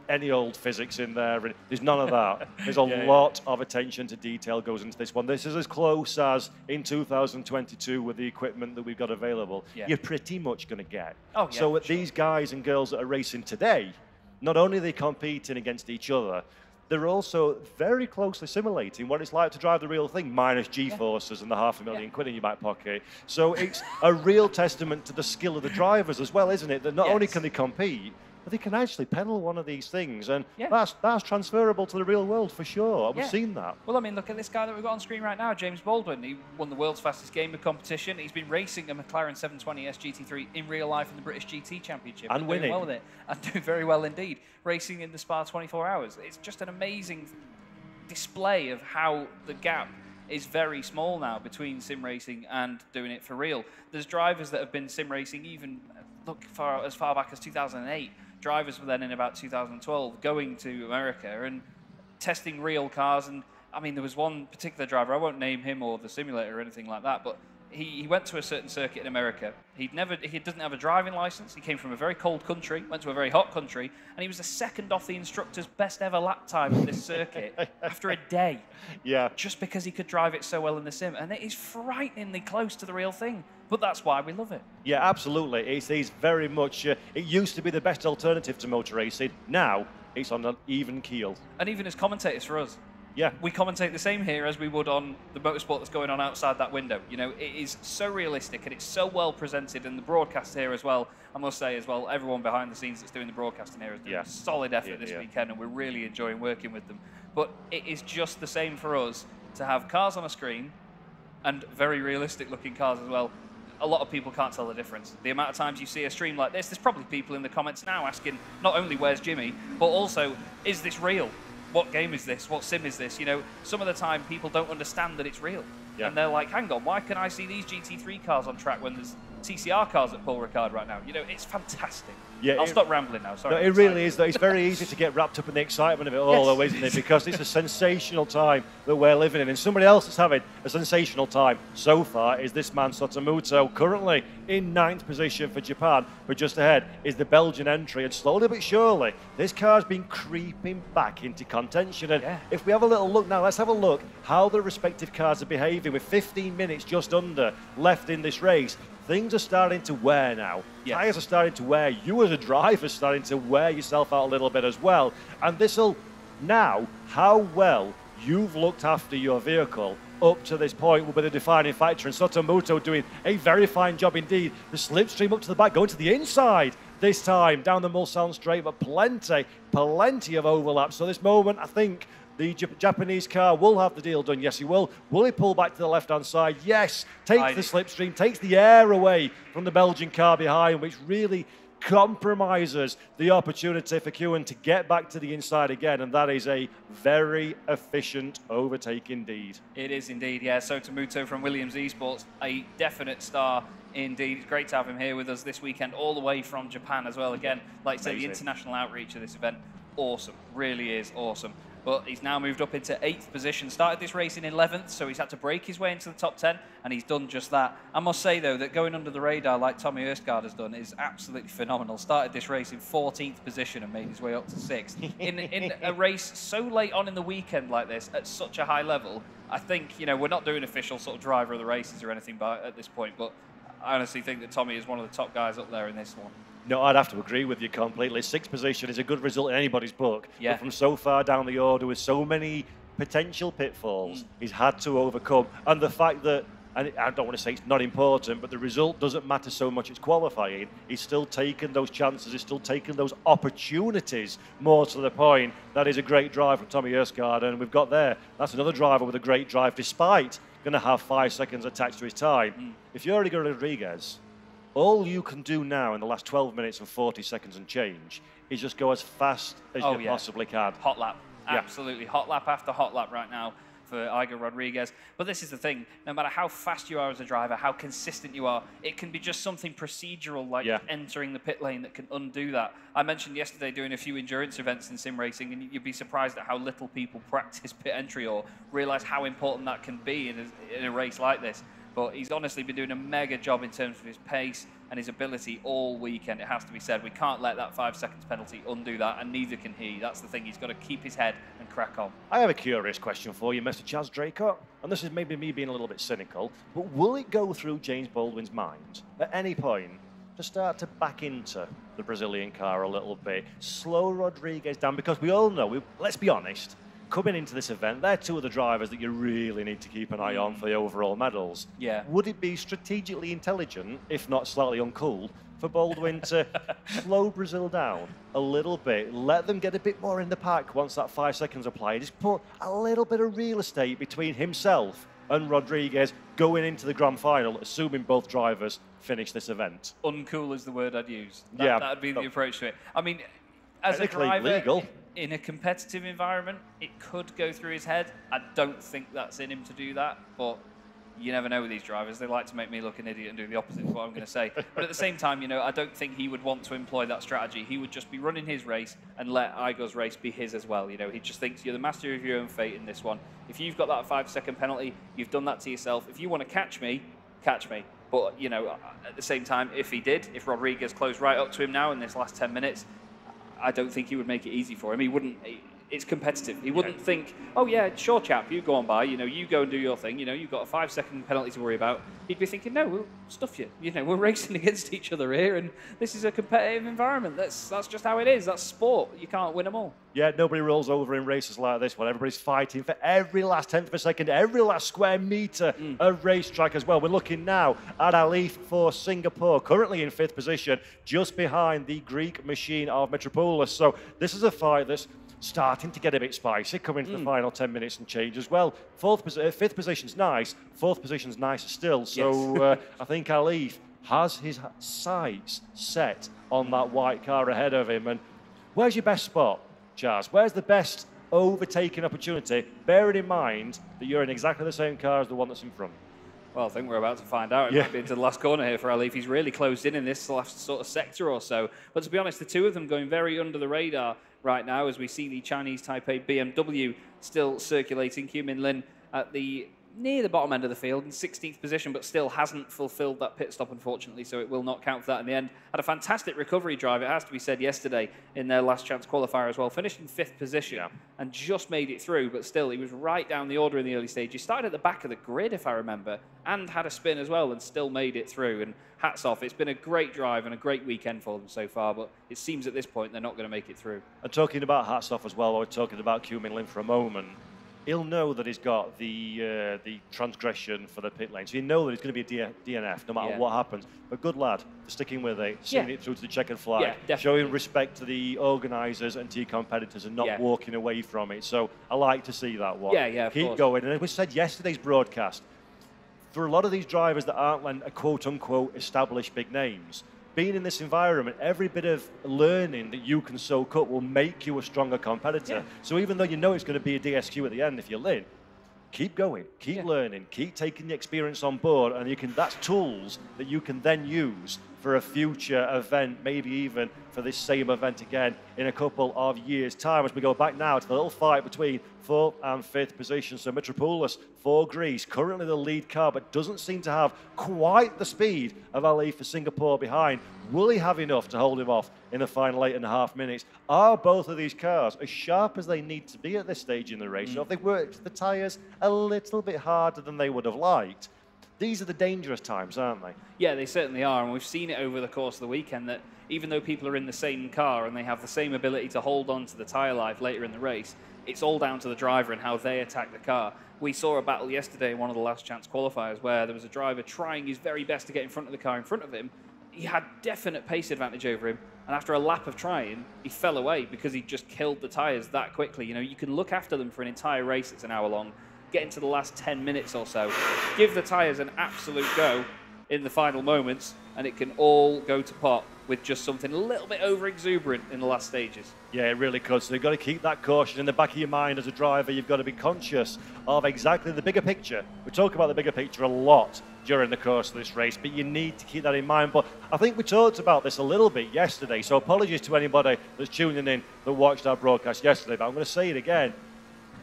any old physics in there. And there's none of that. There's a lot of attention to detail goes into this one. This is as close as in 2022 with the equipment that we've got available, you're pretty much going to get. So these guys and girls that are racing today, not only are they competing against each other, they're also very closely simulating what it's like to drive the real thing, minus G-forces and the £500,000 in your back pocket. So it's a real testament to the skill of the drivers as well, isn't it? That not only can they compete, but they can actually pedal one of these things, and that's transferable to the real world for sure. We've seen that. Well, I mean, look at this guy that we've got on screen right now, James Baldwin. He won the world's fastest gamer competition. He's been racing a McLaren 720S GT3 in real life in the British GT Championship. And winning. Doing well with it. And doing very well indeed. Racing in the Spa 24 Hours. It's just an amazing display of how the gap is very small now between sim racing and doing it for real. There's drivers that have been sim racing even as far back as 2008. Drivers were then in about 2012 going to America and testing real cars. And I mean, there was one particular driver, I won't name him or the simulator or anything like that, but he went to a certain circuit in America. He doesn't have a driving license. He came from a very cold country, went to a very hot country, and he was the second off the instructor's best ever lap time at this circuit after a day. Yeah. Just because he could drive it so well in the sim. And it is frighteningly close to the real thing. But that's why we love it. Yeah, absolutely. It's very much, it used to be the best alternative to motor racing. Now, it's on an even keel. And even as commentators for us, we commentate the same here as we would on the motorsport that's going on outside that window. You know, it is so realistic and it's so well presented, and the broadcast here as well, I must say as well, everyone behind the scenes that's doing the broadcasting here is doing a solid effort this weekend, and we're really enjoying working with them. But it is just the same for us to have cars on a screen and very realistic looking cars as well. A lot of people can't tell the difference. The amount of times you see a stream like this, there's probably people in the comments now asking not only where's Jimmy, but also, is this real? What game is this? What sim is this? You know, some of the time people don't understand that it's real. And they're like, hang on, why can I see these GT3 cars on track when there's TCR cars at Paul Ricard right now? You know, it's fantastic. Yeah, I'll stop rambling now. Sorry. No, it really is. Though. It's very easy to get wrapped up in the excitement of it all, though, isn't it? Because it's a sensational time that we're living in. And somebody else that's having a sensational time so far is this man, Sotomuto, currently in 9th position for Japan. But just ahead is the Belgian entry. And slowly but surely, this car's been creeping back into contention. And if we have a little look now, let's have a look how the respective cars are behaving with 15 minutes just under left in this race. Things are starting to wear now. Yes. Tyres are starting to wear. You as a driver are starting to wear yourself out a little bit as well. And this'll now, how well you've looked after your vehicle up to this point will be the defining factor. And Sotomuto doing a very fine job indeed. The slipstream up to the back, going to the inside this time, down the Mulsanne straight, but plenty of overlap. So this moment, I think, the Japanese car will have the deal done. Yes, he will. Will he pull back to the left-hand side? Yes. Takes the slipstream, takes the air away from the Belgian car behind, which really compromises the opportunity for Kewen to get back to the inside again, and that is a very efficient overtake indeed. It is indeed, yeah. Sotomuto from Williams Esports, a definite star indeed. It's great to have him here with us this weekend, all the way from Japan as well. Again, like I say, the international outreach of this event, awesome. Really is awesome. But he's now moved up into 8th position. Started this race in 11th, so he's had to break his way into the top 10, and he's done just that. I must say, though, that going under the radar like Tommy Erskard has done is absolutely phenomenal. Started this race in 14th position and made his way up to 6th. In a race so late on in the weekend like this, at such a high level, I think, you know, we're not doing official sort of driver of the races or anything at this point, but I honestly think that Tommy is one of the top guys up there in this one. No, I'd have to agree with you completely. 6th position is a good result in anybody's book. Yeah. But from so far down the order with so many potential pitfalls, he's had to overcome. And the fact that, and I don't want to say it's not important, but the result doesn't matter so much as qualifying. He's still taken those chances, he's still taken those opportunities, more to the point. That is a great drive from Tommy Erskard, and we've got there. That's another driver with a great drive, despite going to have 5 seconds attached to his time. If you're Edgar Rodriguez, all you can do now in the last 12 minutes and 40 seconds and change is just go as fast as you possibly can. Hot lap. Absolutely. Hot lap after hot lap right now for Edgar Rodriguez. But this is the thing. No matter how fast you are as a driver, how consistent you are, it can be just something procedural like entering the pit lane that can undo that. I mentioned yesterday doing a few endurance events in sim racing, and you'd be surprised at how little people practice pit entry or realise how important that can be in a race like this. But he's honestly been doing a mega job in terms of his pace and his ability all weekend, it has to be said. We can't let that 5 seconds penalty undo that, and neither can he. That's the thing. He's got to keep his head and crack on. I have a curious question for you, Mr. Chaz Draycott, and this is maybe me being a little bit cynical, but will it go through James Baldwin's mind at any point to start to back into the Brazilian car a little bit, slow Rodriguez down? Because we all know, let's be honest, coming into this event, they're two of the drivers that you really need to keep an eye on for the overall medals. Yeah. Would it be strategically intelligent, if not slightly uncool, for Baldwin to slow Brazil down a little bit, let them get a bit more in the pack once that 5 seconds applied, just put a little bit of real estate between himself and Rodriguez going into the grand final, assuming both drivers finish this event? Uncool is the word I'd use. That would be the approach to it. I mean, as a driver, legal. In a competitive environment, it could go through his head. I don't think that's in him to do that, but you never know with these drivers. They like to make me look an idiot and do the opposite of what I'm going to say. But at the same time, you know, I don't think he would want to employ that strategy. He would just be running his race and let Igor's race be his as well. You know, he just thinks you're the master of your own fate in this one. If you've got that 5 second penalty, you've done that to yourself. If you want to catch me, catch me. But, you know, at the same time, if Rodriguez closed right up to him now in this last 10 minutes, I don't think he would make it easy for him. He wouldn't. It's competitive. He wouldn't think, oh yeah, sure chap, you go on by, you know, you go and do your thing, you know, you've got a 5 second penalty to worry about. He'd be thinking, no, we'll stuff you. You know, we're racing against each other here, and this is a competitive environment. That's just how it is. That's sport. You can't win them all. Yeah, nobody rolls over in races like this one. Everybody's fighting for every last tenth of a second, every last square metre of racetrack as well. We're looking now at Alif for Singapore, currently in 5th position, just behind the Greek machine of Metropolis. So this is a fight that's starting to get a bit spicy, coming to the final 10 minutes and change as well. 5th position's nice, 4th position's nicer still. So I think Alif has his sights set on that white car ahead of him. And where's your best spot, Chaz? Where's the best overtaking opportunity, bearing in mind that you're in exactly the same car as the one that's in front? Well, I think we're about to find out. It might be into the last corner here for Ali if he's really closed in this last sort of sector or so. But to be honest, the two of them going very under the radar right now as we see the Chinese Taipei BMW still circulating. Q Min Lin at the near the bottom end of the field in 16th position, but still hasn't fulfilled that pit stop, unfortunately, so it will not count for that in the end. Had a fantastic recovery drive, it has to be said, yesterday in their last chance qualifier as well. Finished in 5th position and just made it through, but still, he was right down the order in the early stage. He started at the back of the grid, if I remember, and had a spin as well and still made it through. And hats off. It's been a great drive and a great weekend for them so far, but it seems at this point they're not going to make it through. And talking about hats off as well, while we're talking about Q Min Lin for a moment, he'll know that he's got the transgression for the pit lane. So you know that he's going to be a DNF no matter what happens. But good lad for sticking with it, seeing it through to the checkered flag, showing respect to the organisers and to your competitors and not walking away from it. So I like to see that one. Keep going. And as we said yesterday's broadcast, for a lot of these drivers that aren't a quote-unquote established big names, being in this environment, every bit of learning that you can soak up will make you a stronger competitor. So even though you know it's going to be a DSQ at the end if you're Lin, keep going, keep learning, keep taking the experience on board, and that's tools that you can then use for a future event, maybe even for this same event again in a couple of years' time. As we go back now to the little fight between 4th and 5th position. So Mitropoulos for Greece, currently the lead car, but doesn't seem to have quite the speed of Ali for Singapore behind. Will he have enough to hold him off in the final 8.5 minutes? Are both of these cars as sharp as they need to be at this stage in the race? Or have they worked the tyres a little bit harder than they would have liked? These are the dangerous times, aren't they? Yeah, they certainly are, and we've seen it over the course of the weekend that even though people are in the same car and they have the same ability to hold on to the tyre life later in the race, it's all down to the driver and how they attack the car. We saw a battle yesterday in one of the last chance qualifiers where there was a driver trying his very best to get in front of the car in front of him. He had definite pace advantage over him, and after a lap of trying, he fell away because he just killed the tyres that quickly. You know, you can look after them for an entire race that's an hour long, get into the last 10 minutes or so, give the tyres an absolute go in the final moments, and it can all go to pot with just something a little bit over-exuberant in the last stages. Yeah, it really could. So you've got to keep that caution in the back of your mind as a driver. You've got to be conscious of exactly the bigger picture. We talk about the bigger picture a lot during the course of this race, but you need to keep that in mind. But I think we talked about this a little bit yesterday, so apologies to anybody that's tuning in that watched our broadcast yesterday, but I'm going to say it again.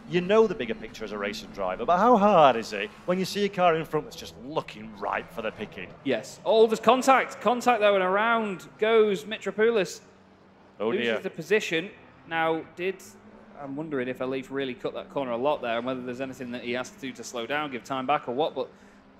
You know the bigger picture as a racing driver, but how hard is it when you see a car in front that's just looking right for the picking? Yes. Oh, there's contact. Contact though, and around goes Mitropoulos. Oh dear. Loses the position. Now, I'm wondering if Alif really cut that corner a lot there and whether there's anything that he has to do to slow down, give time back or what, but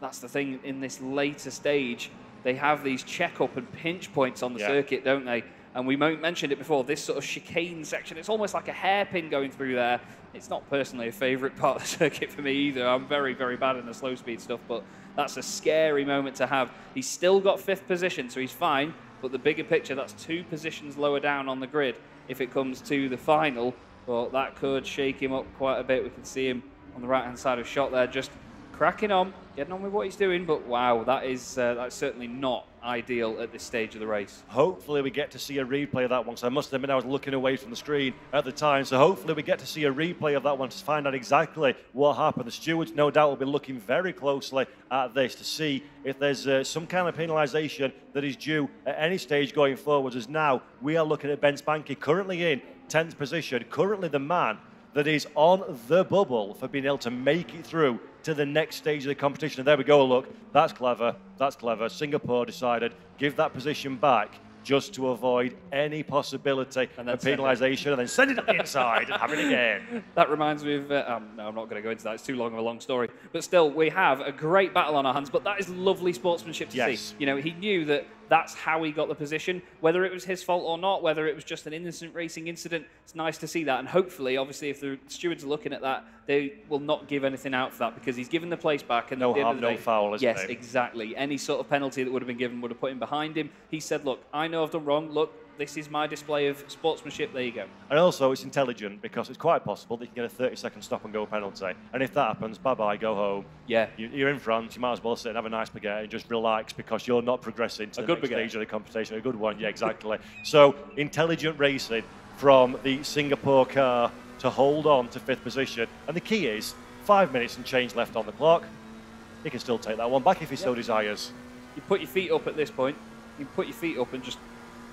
that's the thing in this later stage. They have these check-up and pinch points on the circuit, don't they? And we mentioned it before, this sort of chicane section, it's almost like a hairpin going through there. It's not personally a favourite part of the circuit for me either. I'm very, very bad in the slow speed stuff, but that's a scary moment to have. He's still got 5th position, so he's fine, but the bigger picture, that's 2 positions lower down on the grid if it comes to the final. But that could shake him up quite a bit. We can see him on the right-hand side of shot there, just cracking on, getting on with what he's doing, but wow, that's certainly not ideal at this stage of the race. Hopefully we get to see a replay of that one, so I must admit I was looking away from the screen at the time, so hopefully we get to see a replay of that one to find out exactly what happened. The stewards no doubt will be looking very closely at this to see if there's some kind of penalisation that is due at any stage going forwards, as now we are looking at Ben Spanky currently in 10th position, currently the man that is on the bubble for being able to make it through to the next stage of the competition. And there we go, look, that's clever, that's clever. Singapore decided, give that position back just to avoid any possibility of penalisation, and then send it up the inside and have it again. That reminds me of, no, I'm not going to go into that, it's too long of a long story. But still, we have a great battle on our hands, but that is lovely sportsmanship to see. You know, he knew that that's how he got the position, whether it was his fault or not, whether it was just an innocent racing incident. It's nice to see that, and hopefully, obviously, if the stewards are looking at that, they will not give anything out for that, because he's given the place back. And no harm, no foul, isn't it? Yes, exactly. Any sort of penalty that would have been given would have put him behind him. He said, look, I know I've done wrong, look, this is my display of sportsmanship, there you go. And also it's intelligent, because it's quite possible that you can get a 30-second stop and go penalty, and if that happens, bye-bye, go home. Yeah. You're in front, you might as well sit and have a nice baguette and just relax, because you're not progressing to the next stage of the competition. A good one, yeah, exactly. So intelligent racing from the Singapore car to hold on to 5th position, and the key is 5 minutes and change left on the clock. he can still take that one back if he so desires. You put your feet up at this point. You put your feet up and just,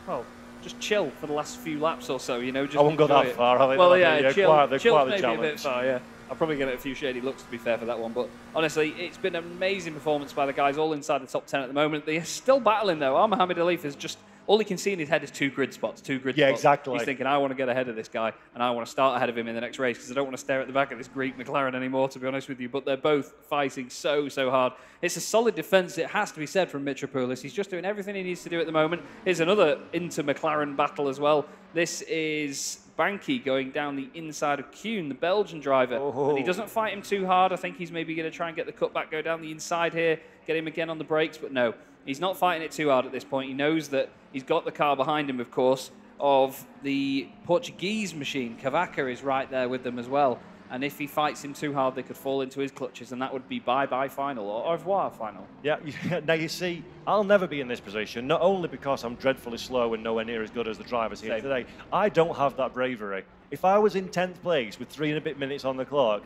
well, just chill for the last few laps or so, you know. Just I won't go that far, have I? Well, yeah, chill, quite the maybe challenge. a bit far, yeah. I'll probably get a few shady looks, to be fair, for that one. But honestly, it's been an amazing performance by the guys, all inside the top 10 at the moment. They're still battling, though. Mohamed Alif is just, all he can see in his head is two grid spots. Yeah, exactly. He's thinking, I want to get ahead of this guy, and I want to start ahead of him in the next race, because I don't want to stare at the back of this Greek McLaren anymore, to be honest with you. But they're both fighting so hard. It's a solid defence, it has to be said, from Mitropoulos. He's just doing everything he needs to do at the moment. Here's another inter-McLaren battle as well. This is Banky going down the inside of Kuhn, the Belgian driver. And he doesn't fight him too hard. I think he's maybe going to try and get the cutback, go down the inside here, get him again on the brakes. But no, he's not fighting it too hard at this point. He knows that he's got the car behind him, of course, of the Portuguese machine. Cavaca is right there with them as well. And if he fights him too hard, they could fall into his clutches, and that would be bye-bye final, or au revoir final. Yeah, now you see, I'll never be in this position, not only because I'm dreadfully slow and nowhere near as good as the drivers here today. I don't have that bravery. If I was in 10th place with 3 and a bit minutes on the clock,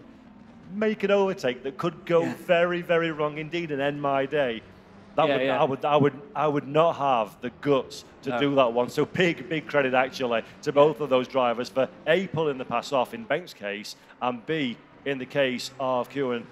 make an overtake that could go very wrong indeed and end my day. I would not have the guts to do that one. So big credit actually to both of those drivers for A, pulling the pass off in Benk's case, and B, in the case of Kuhn,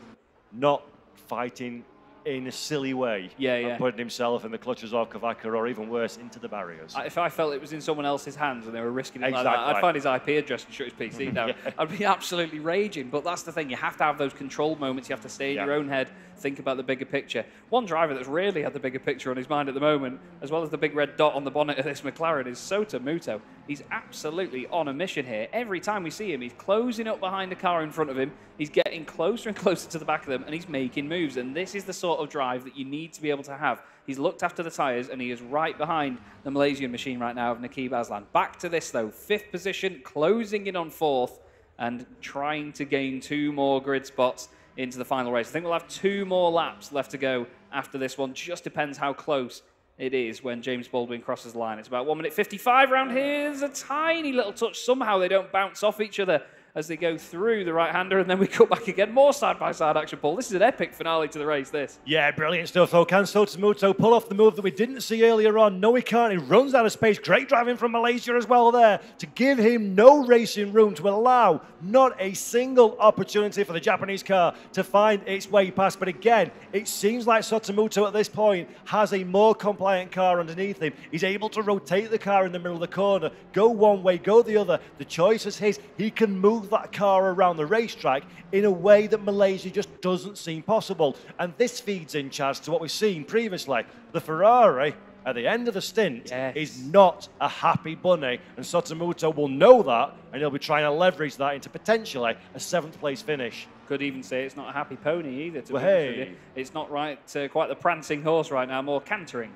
not fighting in a silly way. And putting himself in the clutches of Cavaca, or even worse, into the barriers. If I felt it was in someone else's hands and they were risking it like that, I'd find his IP address and shut his PC down. I'd be absolutely raging. But that's the thing, you have to have those controlled moments. You have to stay in your own head, think about the bigger picture. One driver that's really had the bigger picture on his mind at the moment, as well as the big red dot on the bonnet of this McLaren, is Sota Muto. He's absolutely on a mission here. Every time we see him, he's closing up behind the car in front of him. He's getting closer and closer to the back of them, and he's making moves. And this is the sort of drive that you need to be able to have. He's looked after the tyres, and he is right behind the Malaysian machine right now of Nakib Aslan. Back to this, though. 5th position, closing in on 4th, and trying to gain 2 more grid spots into the final race. I think we'll have 2 more laps left to go after this one. Just depends how close it is when James Baldwin crosses the line. It's about 1 minute 55 round here. There's a tiny little touch. Somehow they don't bounce off each other as they go through the right-hander, and then we cut back again. More side-by-side action, Paul. This is an epic finale to the race, this. Yeah, brilliant stuff, though. Can Sota Muto pull off the move that we didn't see earlier on? No, he can't. He runs out of space. Great driving from Malaysia as well there to give him no racing room, to allow not a single opportunity for the Japanese car to find its way past. But again, it seems like Sota Muto at this point has a more compliant car underneath him. He's able to rotate the car in the middle of the corner, go one way, go the other. The choice is his. He can move that car around the racetrack in a way that Malaysia just doesn't seem possible. And this feeds in, Chaz, to what we've seen previously. The Ferrari, at the end of the stint, is not a happy bunny, and Sota Muto will know that, and he'll be trying to leverage that into potentially a 7th place finish. Could even say it's not a happy pony either, to be honest with you. It's not quite the prancing horse right now, more cantering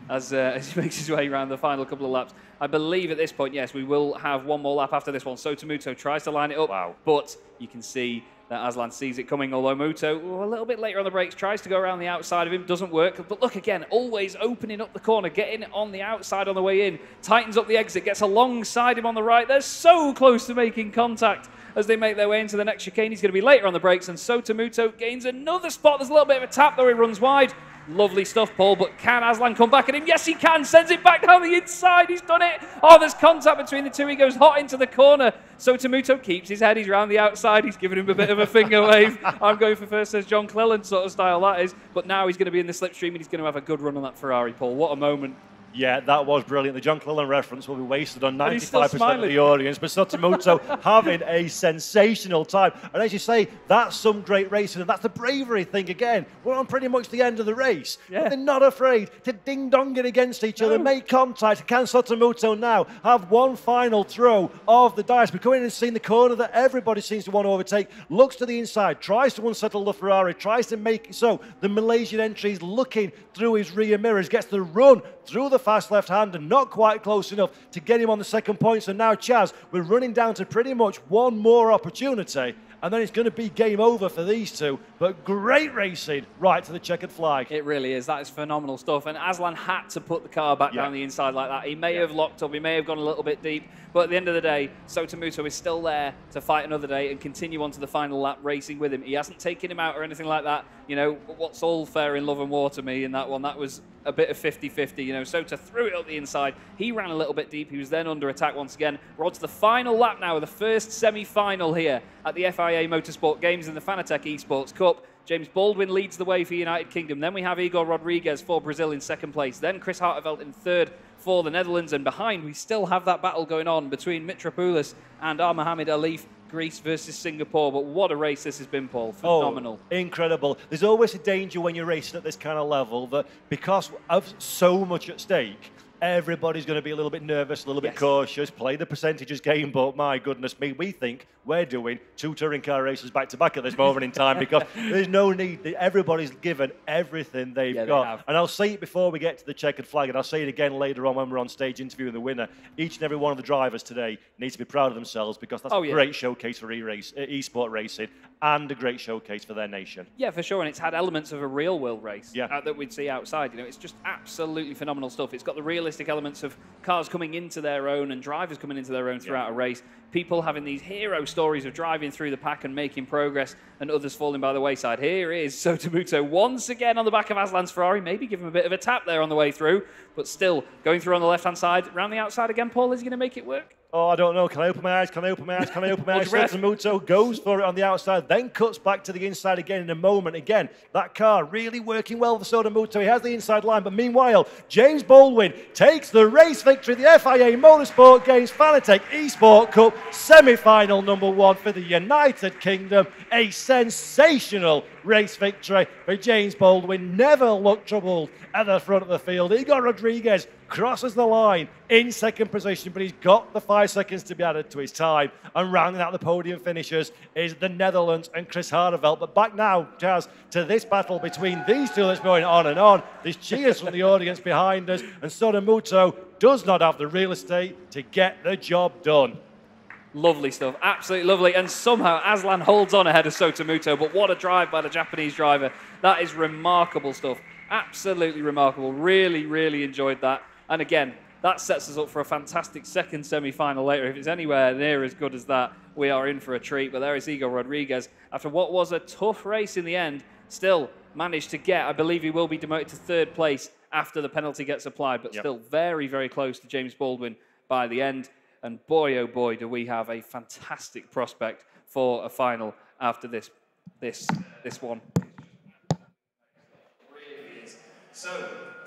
as he makes his way around the final couple of laps. I believe at this point, yes, we will have 1 more lap after this one. Sota Muto tries to line it up, but you can see that Aslan sees it coming, although Muto, a little bit later on the brakes, tries to go around the outside of him, doesn't work. But look again, always opening up the corner, getting on the outside on the way in, tightens up the exit, gets alongside him on the right. They're so close to making contact as they make their way into the next chicane. He's going to be later on the brakes, and Sota Muto gains another spot. There's a little bit of a tap, though he runs wide. Lovely stuff, Paul, but can Aslan come back at him? Yes, he can. Sends it back down the inside. He's done it. Oh, there's contact between the two. He goes hot into the corner. Sota Muto keeps his head. He's round the outside. He's giving him a bit of a finger wave. I'm going for first, says John Cleland sort of style, that is. But now he's going to be in the slipstream, and he's going to have a good run on that Ferrari, Paul. What a moment. Yeah, that was brilliant. The John Cleland reference will be wasted on 95% of the audience, but Sota Muto having a sensational time. And as you say, that's some great racing, and that's the bravery thing again. We're on pretty much the end of the race. Yeah. But they're not afraid to ding-dong it against each other, make contact. Can Sota Muto now have one final throw of the dice? We're coming in and seeing the corner that everybody seems to want to overtake, looks to the inside, tries to unsettle the Ferrari, tries to make it so. The Malaysian entry is looking through his rear mirrors, gets the run through the fast left hand and not quite close enough to get him on the second point. So now, Chaz, we're running down to pretty much 1 more opportunity, and then it's going to be game over for these two. But great racing right to the checkered flag. It really is. That is phenomenal stuff. And Aslan had to put the car back down the inside like that. He may have locked up, he may have gone a little bit deep, but at the end of the day, Sotomuto is still there to fight another day and continue on to the final lap racing with him. He hasn't taken him out or anything like that. You know, what's all fair in love and war to me in that one, that was a bit of 50-50. You know, Sota threw it up the inside. He ran a little bit deep. He was then under attack once again. We're on to the final lap now of the first semi-final here at the FIA Motorsport Games in the Fanatec Esports Cup. James Baldwin leads the way for United Kingdom. Then we have Igor Rodriguez for Brazil in second place. Then Chris Hartevelt in third for the Netherlands. And behind, we still have that battle going on between Mitropoulos and Mohamed Alif. Greece versus Singapore, but what a race this has been, Paul. Phenomenal. Oh, incredible. There's always a danger when you're racing at this kind of level that because of so much at stake, everybody's going to be a little bit nervous, a little bit cautious, play the percentages game, but my goodness me, we think we're doing two touring car races back-to-back at this moment in time because there's no need. Everybody's given everything they've got. And I'll say it before we get to the checkered flag, and I'll say it again later on when we're on stage interviewing the winner. Each and every one of the drivers today needs to be proud of themselves because that's a great showcase for e-sport racing and a great showcase for their nation. Yeah, for sure, and it's had elements of a real-world race that we'd see outside. You know, it's just absolutely phenomenal stuff. It's got the realistic elements of cars coming into their own and drivers coming into their own throughout a race. People having these hero stories of driving through the pack and making progress and others falling by the wayside. Here is Sotomuto once again on the back of Aslan's Ferrari. Maybe give him a bit of a tap there on the way through, but still going through on the left-hand side. Round the outside again, Paul, is he going to make it work? Oh, I don't know. Can I open my eyes? Can I open my eyes? Can I open my eyes? Sotomuto goes for it on the outside, then cuts back to the inside again in a moment. Again, that car really working well for Sotomuto. He has the inside line, but meanwhile, James Baldwin takes the race victory, the FIA Motorsport Games Fanatec Esports Cup semi-final #1 for the United Kingdom. A sensational race victory for James Baldwin. Never looked troubled at the front of the field. Igor Rodriguez crosses the line in second position, but he's got the 5 seconds to be added to his time. And rounding out the podium finishers is the Netherlands and Chris Hartevelt. But back now, Jazz, to this battle between these two that's going on and on. There's cheers from the audience behind us, and Sotomuto does not have the real estate to get the job done. Lovely stuff, absolutely lovely. And somehow Aslan holds on ahead of Sotomuto, but what a drive by the Japanese driver. That is remarkable stuff, absolutely remarkable. Really, really enjoyed that. And again, that sets us up for a fantastic second semi-final later. If it's anywhere near as good as that, we are in for a treat. But there is Igor Rodriguez. After what was a tough race in the end, still managed to get, I believe he will be demoted to third place after the penalty gets applied, but still very, very close to James Baldwin by the end. And boy, oh boy, do we have a fantastic prospect for a final after this one. So,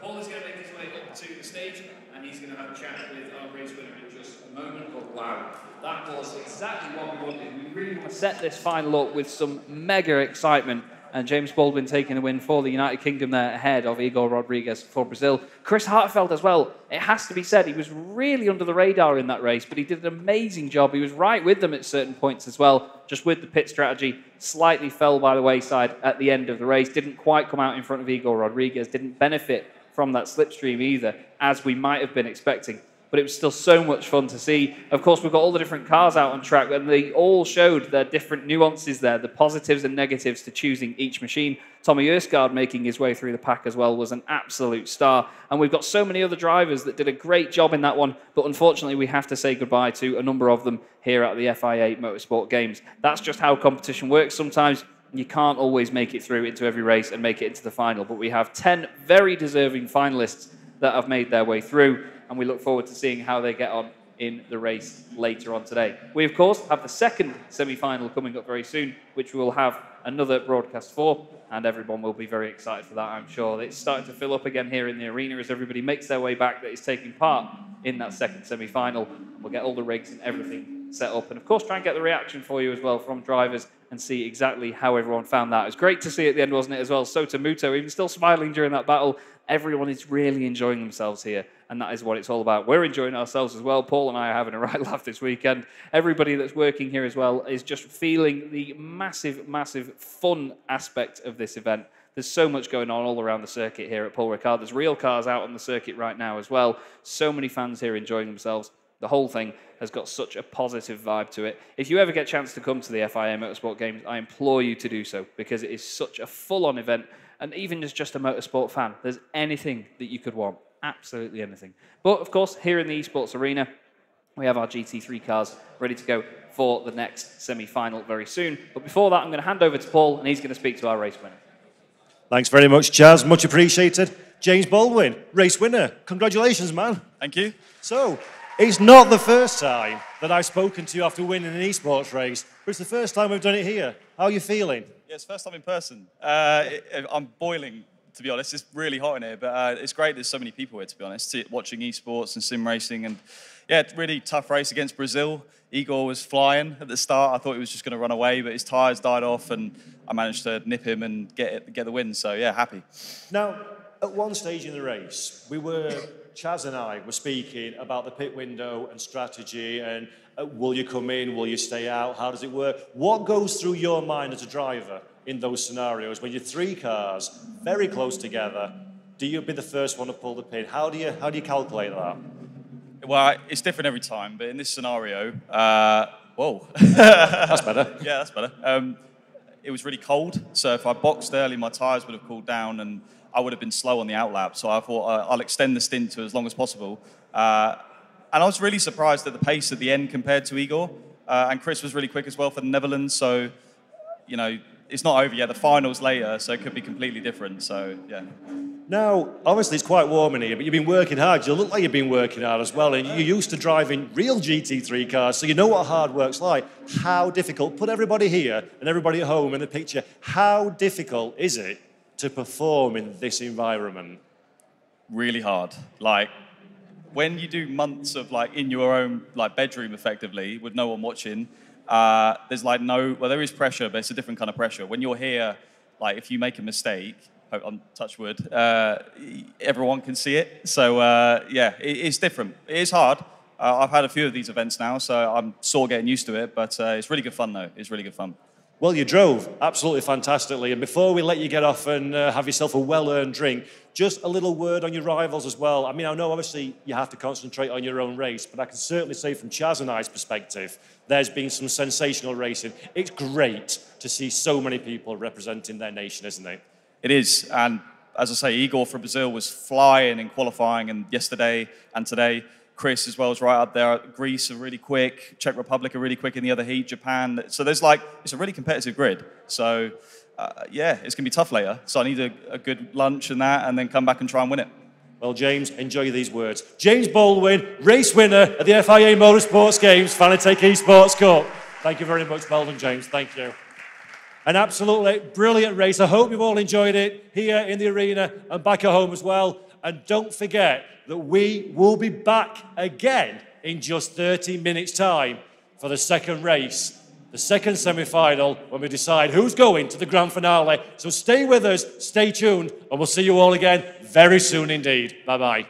Paul is going to make his way up to the stage, and he's going to have a chat with our race winner in just a moment. But wow, that was exactly what we wanted. We really want to set this final up with some mega excitement. And James Baldwin taking the win for the United Kingdom there ahead of Igor Rodriguez for Brazil. Chris Hartevelt as well, it has to be said, he was really under the radar in that race, but he did an amazing job. He was right with them at certain points as well, just with the pit strategy. Slightly fell by the wayside at the end of the race, didn't quite come out in front of Igor Rodriguez, didn't benefit from that slipstream either, as we might have been expecting. But it was still so much fun to see. Of course, we've got all the different cars out on track, and they all showed their different nuances there, the positives and negatives to choosing each machine. Tommy Erskard making his way through the pack as well was an absolute star. And we've got so many other drivers that did a great job in that one, but unfortunately we have to say goodbye to a number of them here at the FIA Motorsport Games. That's just how competition works sometimes. You can't always make it through into every race and make it into the final, but we have 10 very deserving finalists that have made their way through, and we look forward to seeing how they get on in the race later on today. We, of course, have the second semi-final coming up very soon, which we will have another broadcast for, and everyone will be very excited for that, I'm sure. It's starting to fill up again here in the arena as everybody makes their way back that is taking part in that second semi-final. We'll get all the rigs and everything set up, and of course try and get the reaction for you as well from drivers and see exactly how everyone found that. It was great to see at the end, wasn't it, as well? Sotomuto, even still smiling during that battle. Everyone is really enjoying themselves here, and that is what it's all about. We're enjoying ourselves as well. Paul and I are having a right laugh this weekend. Everybody that's working here as well is just feeling the massive, massive fun aspect of this event. There's so much going on all around the circuit here at Paul Ricard. There's real cars out on the circuit right now as well. So many fans here enjoying themselves. The whole thing has got such a positive vibe to it. If you ever get a chance to come to the FIA Motorsport Games, I implore you to do so, because it is such a full-on event. And even as just a motorsport fan, there's anything that you could want. Absolutely anything. But, of course, here in the esports arena, we have our GT3 cars ready to go for the next semi-final very soon. But before that, I'm going to hand over to Paul, and he's going to speak to our race winner. Thanks very much, Chaz. Much appreciated. James Baldwin, race winner. Congratulations, man. Thank you. So, it's not the first time that I've spoken to you after winning an esports race, but it's the first time we've done it here. How are you feeling? Yeah, it's first time in person. I'm boiling, to be honest. It's really hot in here, but it's great there's so many people here, to be honest, watching esports and sim racing. And yeah, really tough race against Brazil. Igor was flying at the start. I thought he was just going to run away, but his tyres died off, and I managed to nip him and get the win. So yeah, happy. Now, at one stage in the race, Chaz and I were speaking about the pit window and strategy and will you come in, will you stay out, how does it work? What goes through your mind as a driver in those scenarios when you're three cars very close together? Do you be the first one to pull the pin? How do you calculate that? Well, it's different every time, but in this scenario, whoa. That's better. Yeah, that's better. It was really cold, so if I boxed early, my tyres would have cooled down and I would have been slow on the outlap. So I thought I'll extend the stint to as long as possible. And I was really surprised at the pace at the end compared to Igor. And Chris was really quick as well for the Netherlands. So, you know, it's not over yet. The final's later, so it could be completely different. So, yeah. Now, obviously it's quite warm in here, but you've been working hard. You look like you've been working hard as well, and you're used to driving real GT3 cars, so you know what hard work's like. How difficult, put everybody here and everybody at home in the picture, how difficult is it to perform in this environment? Really hard. Like, when you do months of, like, in your own, like, bedroom, effectively, with no one watching, there's, like, there is pressure, but it's a different kind of pressure. When you're here, like, if you make a mistake, I'm touch wood, everyone can see it. So, yeah, it's different. It is hard. I've had a few of these events now, so I'm sort of getting used to it, but it's really good fun, though. It's really good fun. Well, you drove absolutely fantastically. And before we let you get off and have yourself a well-earned drink, just a little word on your rivals as well. I mean, I know obviously you have to concentrate on your own race, but I can certainly say from Chaz and I's perspective, there's been some sensational racing. It's great to see so many people representing their nation, isn't it? It is. And as I say, Igor from Brazil was flying in qualifying, and yesterday and today. Chris as well is right up there. Greece are really quick. Czech Republic are really quick in the other heat. Japan. So there's it's a really competitive grid. So yeah, it's going to be tough later. So I need a good lunch and that, and then come back and try and win it. Well, James, enjoy these words. James Baldwin, race winner at the FIA Motorsport Games, Fanatec Esports Cup. Thank you very much, Baldwin James. Thank you. An absolutely brilliant race. I hope you've all enjoyed it here in the arena and back at home as well. And don't forget that we will be back again in just 30 minutes' time for the second race, the second semi-final, when we decide who's going to the grand finale. So stay with us, stay tuned, and we'll see you all again very soon indeed. Bye-bye.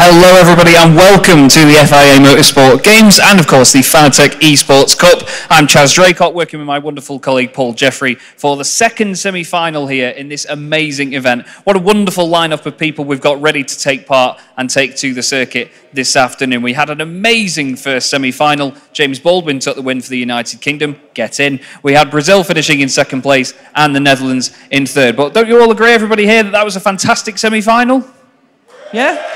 Hello everybody and welcome to the FIA Motorsport Games and of course the Fanatec Esports Cup. I'm Chaz Draycott, working with my wonderful colleague Paul Jeffrey for the second semi-final here in this amazing event. What a wonderful lineup of people we've got ready to take part and take to the circuit this afternoon. We had an amazing first semi-final. James Baldwin took the win for the United Kingdom, get in. We had Brazil finishing in second place and the Netherlands in third. But don't you all agree, everybody here, that that was a fantastic semi-final? Yeah?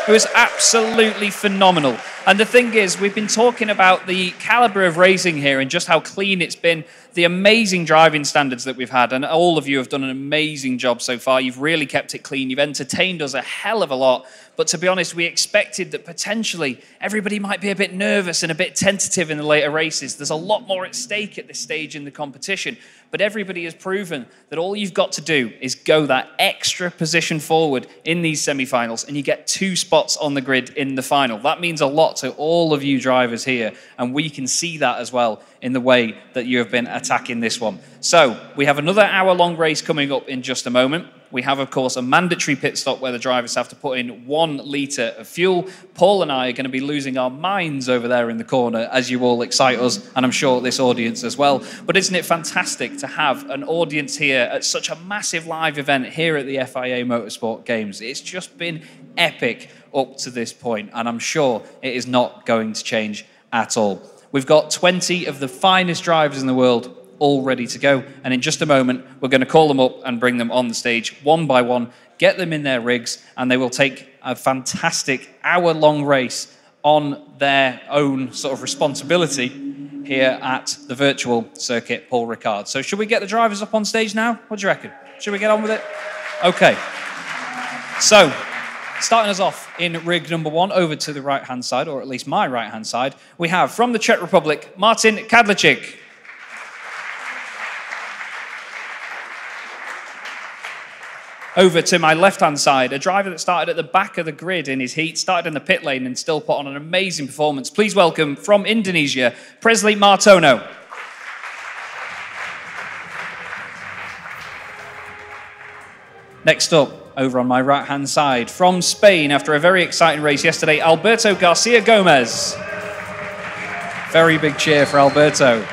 It was absolutely phenomenal. And the thing is, we've been talking about the calibre of racing here and just how clean it's been, the amazing driving standards that we've had, and all of you have done an amazing job so far. You've really kept it clean. You've entertained us a hell of a lot. But to be honest, we expected that potentially everybody might be a bit nervous and a bit tentative in the later races. There's a lot more at stake at this stage in the competition. But everybody has proven that all you've got to do is go that extra position forward in these semi-finals and you get 2 spots on the grid in the final. That means a lot to all of you drivers here, and we can see that as well in the way that you have been attacking this one. So we have another hour-long race coming up in just a moment. We have, of course, a mandatory pit stop where the drivers have to put in 1 litre of fuel. Paul and I are going to be losing our minds over there in the corner as you all excite us, and I'm sure this audience as well. But isn't it fantastic to have an audience here at such a massive live event here at the FIA Motorsport Games? It's just been epic up to this point, and I'm sure it is not going to change at all. We've got 20 of the finest drivers in the world all ready to go, and in just a moment we're going to call them up and bring them on the stage one by one, get them in their rigs, and they will take a fantastic hour-long race on their own sort of responsibility here at the virtual circuit Paul Ricard. So should we get the drivers up on stage now? What do you reckon? Should we get on with it? Okay. So starting us off in rig number 1, over to the right-hand side, or at least my right-hand side, we have from the Czech Republic, Martin Kadlečík. Over to my left-hand side, a driver that started at the back of the grid in his heat, started in the pit lane and still put on an amazing performance. Please welcome from Indonesia, Presley Martono. Next up, over on my right-hand side, from Spain, after a very exciting race yesterday, Alberto Garcia Gomez. Very big cheer for Alberto.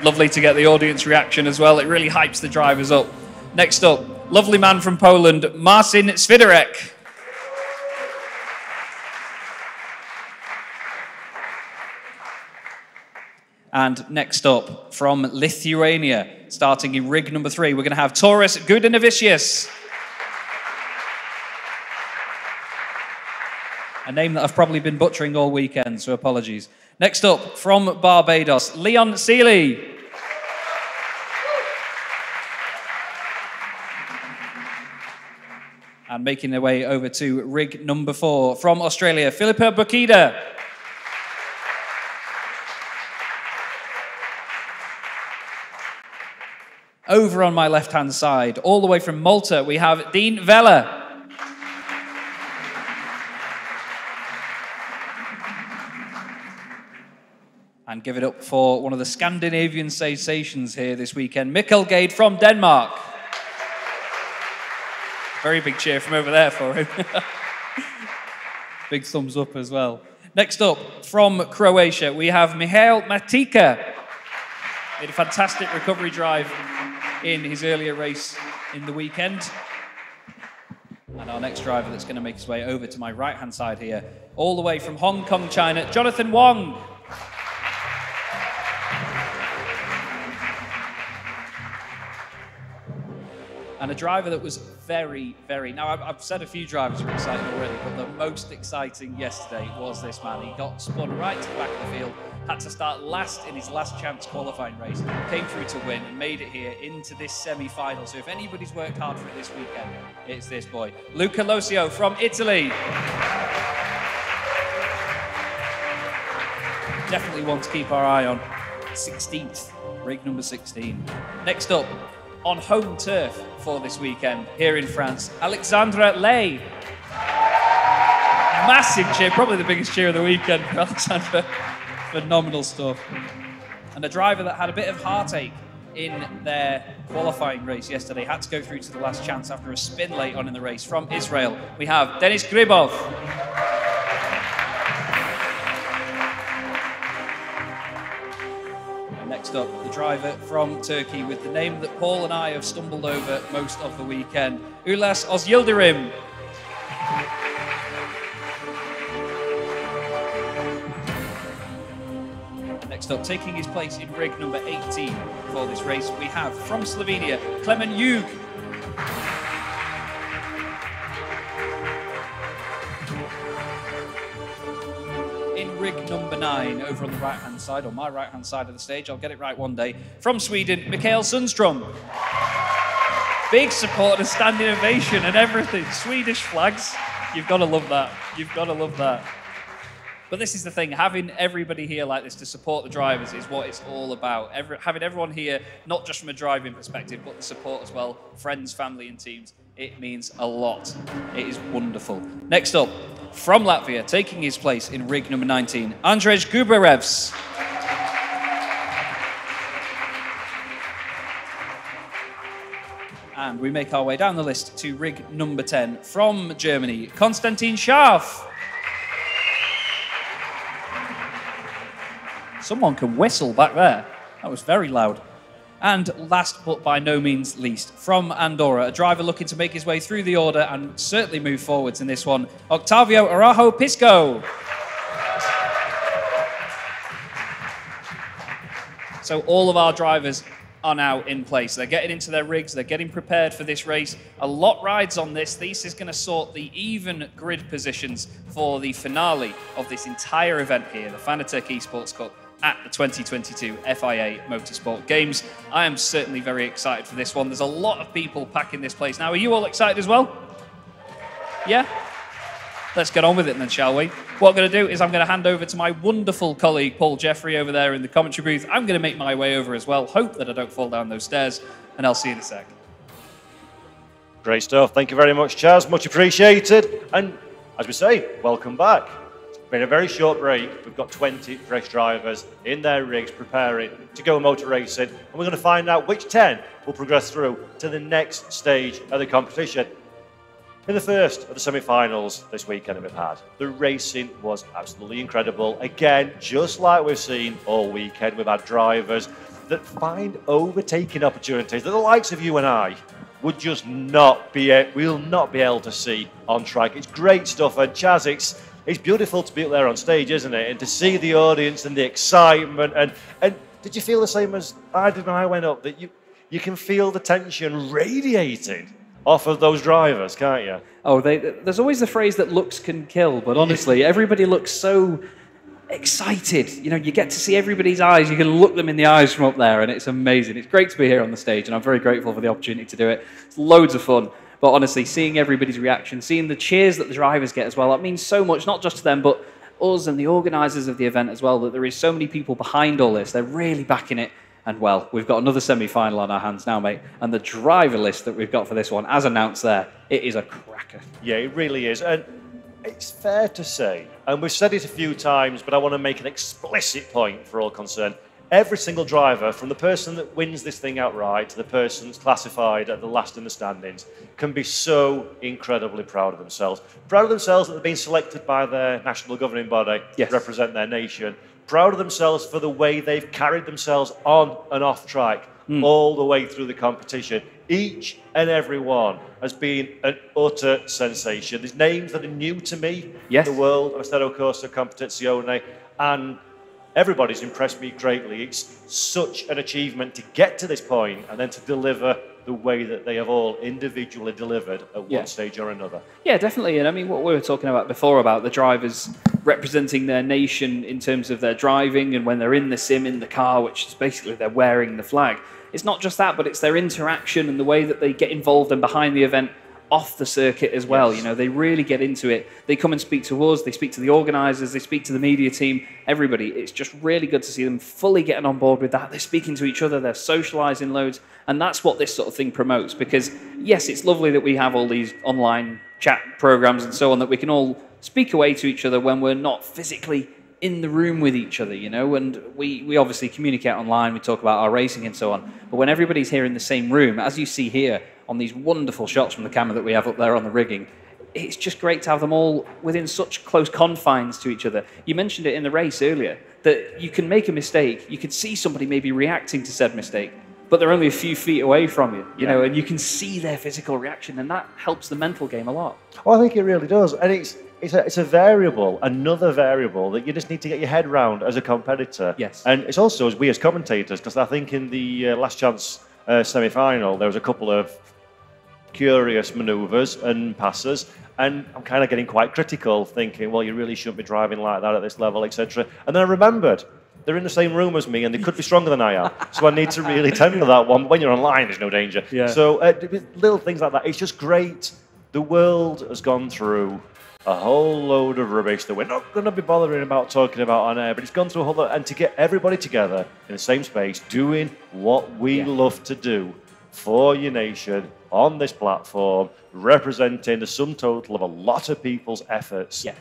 Lovely to get the audience reaction as well. It really hypes the drivers up. Next up, lovely man from Poland, Marcin Swiderek. And next up, from Lithuania, starting in rig number 3, we're going to have Taurus Gudanavicius. A name that I've probably been butchering all weekend, so apologies. Next up, from Barbados, Leon Seeley. And making their way over to rig number 4, from Australia, Philippa Bukida. Over on my left-hand side, all the way from Malta, we have Dean Vella. And give it up for one of the Scandinavian sensations here this weekend, Mikkel Gade from Denmark. Very big cheer from over there for him. Big thumbs up as well. Next up, from Croatia, we have Mihail Matica. Made a fantastic recovery drive in his earlier race in the weekend. And our next driver that's going to make his way over to my right-hand side here, all the way from Hong Kong, China, Jonathan Wong. And a driver that was very, now I've said a few drivers were exciting already, but the most exciting yesterday was this man. He got spun right to the back of the field, had to start last in his last chance qualifying race, came through to win and made it here into this semi-final. So if anybody's worked hard for it this weekend, it's this boy. Luca Losio from Italy. Definitely one to keep our eye on. 16th, rig number 16. Next up, on home turf for this weekend, here in France, Alexandra Ley. Massive cheer, probably the biggest cheer of the weekend for Alexandra. Phenomenal stuff. And a driver that had a bit of heartache in their qualifying race yesterday had to go through to the last chance after a spin late on in the race. From Israel, we have Denis Gribov. And next up, the driver from Turkey with the name that Paul and I have stumbled over most of the weekend, Ulas Ozyildirim. Next up, taking his place in rig number 18 for this race, we have from Slovenia, Klemen Jug. In rig number 9, over on the right-hand side, or my right-hand side of the stage, I'll get it right one day, from Sweden, Mikael Sundström. Big support and standing ovation and everything. Swedish flags. You've got to love that. You've got to love that. But this is the thing, having everybody here like this to support the drivers is what it's all about. Having everyone here, not just from a driving perspective, but the support as well, friends, family and teams, it means a lot. It is wonderful. Next up, from Latvia, taking his place in rig number 19, Andrzej Guberevs. And we make our way down the list to rig number 10, from Germany, Konstantin Scharf. Someone can whistle back there. That was very loud. And last but by no means least, from Andorra, a driver looking to make his way through the order and certainly move forwards in this one, Octavio Araujo Pisco. So all of our drivers are now in place. They're getting into their rigs, they're getting prepared for this race. A lot rides on this. This is going to sort the even grid positions for the finale of this entire event here, the Fanatec Esports Cup at the 2022 FIA Motorsport Games. I am certainly very excited for this one. There's a lot of people packing this place now. Are you all excited as well? Yeah? Let's get on with it then, shall we? What I'm going to do is I'm going to hand over to my wonderful colleague, Paul Jeffrey, over there in the commentary booth. I'm going to make my way over as well. Hope that I don't fall down those stairs, and I'll see you in a sec. Great stuff. Thank you very much, Chaz. Much appreciated. And as we say, welcome back. It's been a very short break. We've got 20 fresh drivers in their rigs preparing to go motor racing. And we're going to find out which 10 will progress through to the next stage of the competition. In the first of the semi-finals this weekend we've had, the racing was absolutely incredible. Again, just like we've seen all weekend, we've had drivers that find overtaking opportunities that the likes of you and I would just not be able to see on track. It's great stuff, and Chaz, it's beautiful to be up there on stage, isn't it? And to see the audience and the excitement. And did you feel the same as I did when I went up, that you can feel the tension radiating off of those drivers, can't you? Oh, there's always the phrase that looks can kill, but honestly, everybody looks so excited. You know, you get to see everybody's eyes. You can look them in the eyes from up there, and it's amazing. It's great to be here on the stage, and I'm very grateful for the opportunity to do it. It's loads of fun. But honestly, seeing everybody's reaction, seeing the cheers that the drivers get as well, that means so much, not just to them, but us and the organisers of the event as well, that there is so many people behind all this. They're really backing it. And well, we've got another semi-final on our hands now, mate. And the driver list that we've got for this one, as announced there, it is a cracker. Yeah, it really is. And it's fair to say, and we've said it a few times, but I want to make an explicit point for all concerned. Every single driver, from the person that wins this thing outright to the person that's classified at the last in the standings, can be so incredibly proud of themselves. Proud of themselves that they've been selected by their national governing body to represent their nation. Proud of themselves for the way they've carried themselves on and off track all the way through the competition. Each and every one has been an utter sensation. There's names that are new to me in the world of Assetto Corsa Competizione, and everybody's impressed me greatly. It's such an achievement to get to this point and then to deliver the way that they have all individually delivered at one stage or another. Yeah, definitely. And I mean, what we were talking about before about the drivers representing their nation in terms of their driving and when they're in the sim, in the car, which is basically they're wearing the flag. It's not just that, but it's their interaction and the way that they get involved and behind the event off the circuit as well. You know, they really get into it. They come and speak to us, they speak to the organisers, they speak to the media team, everybody. It's just really good to see them fully getting on board with that. They're speaking to each other, they're socialising loads, and that's what this sort of thing promotes. Because yes, it's lovely that we have all these online chat programmes and so on, that we can all speak away to each other when we're not physically in the room with each other, you know, and we obviously communicate online, we talk about our racing and so on, but when everybody's here in the same room, as you see here on these wonderful shots from the camera that we have up there on the rigging, it's just great to have them all within such close confines to each other. You mentioned it in the race earlier, that you can make a mistake, you could see somebody maybe reacting to said mistake, but they're only a few feet away from you, you know, and you can see their physical reaction, and that helps the mental game a lot. Well, I think it really does, and it's a variable, another variable that you just need to get your head round as a competitor. Yes. And it's also as we as commentators, because I think in the last chance semi-final there was a couple of curious manoeuvres and passes, and I'm kind of getting quite critical, thinking, well, you really shouldn't be driving like that at this level, etc. And then I remembered, they're in the same room as me, and they could be stronger than I am. So I need to really tend to that one. When you're online, there's no danger. Yeah. So little things like that. It's just great. The world has gone through a whole load of rubbish that we're not going to be bothering about talking about on air, but it's gone through a whole lot. And to get everybody together in the same space, doing what we love to do for your nation on this platform, representing the sum total of a lot of people's efforts. Yeah.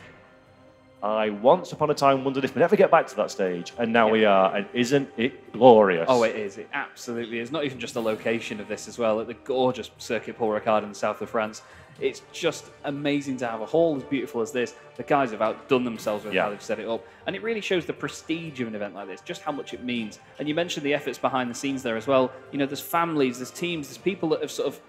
I once upon a time wondered if we'd ever get back to that stage, and now we are, and isn't it glorious? Oh, it is. It absolutely is. Not even just the location of this as well, at the gorgeous Circuit Paul Ricard in the south of France. It's just amazing to have a hall as beautiful as this. The guys have outdone themselves with how they've set it up, and it really shows the prestige of an event like this, just how much it means. And you mentioned the efforts behind the scenes there as well. You know, there's families, there's teams, there's people that have sort of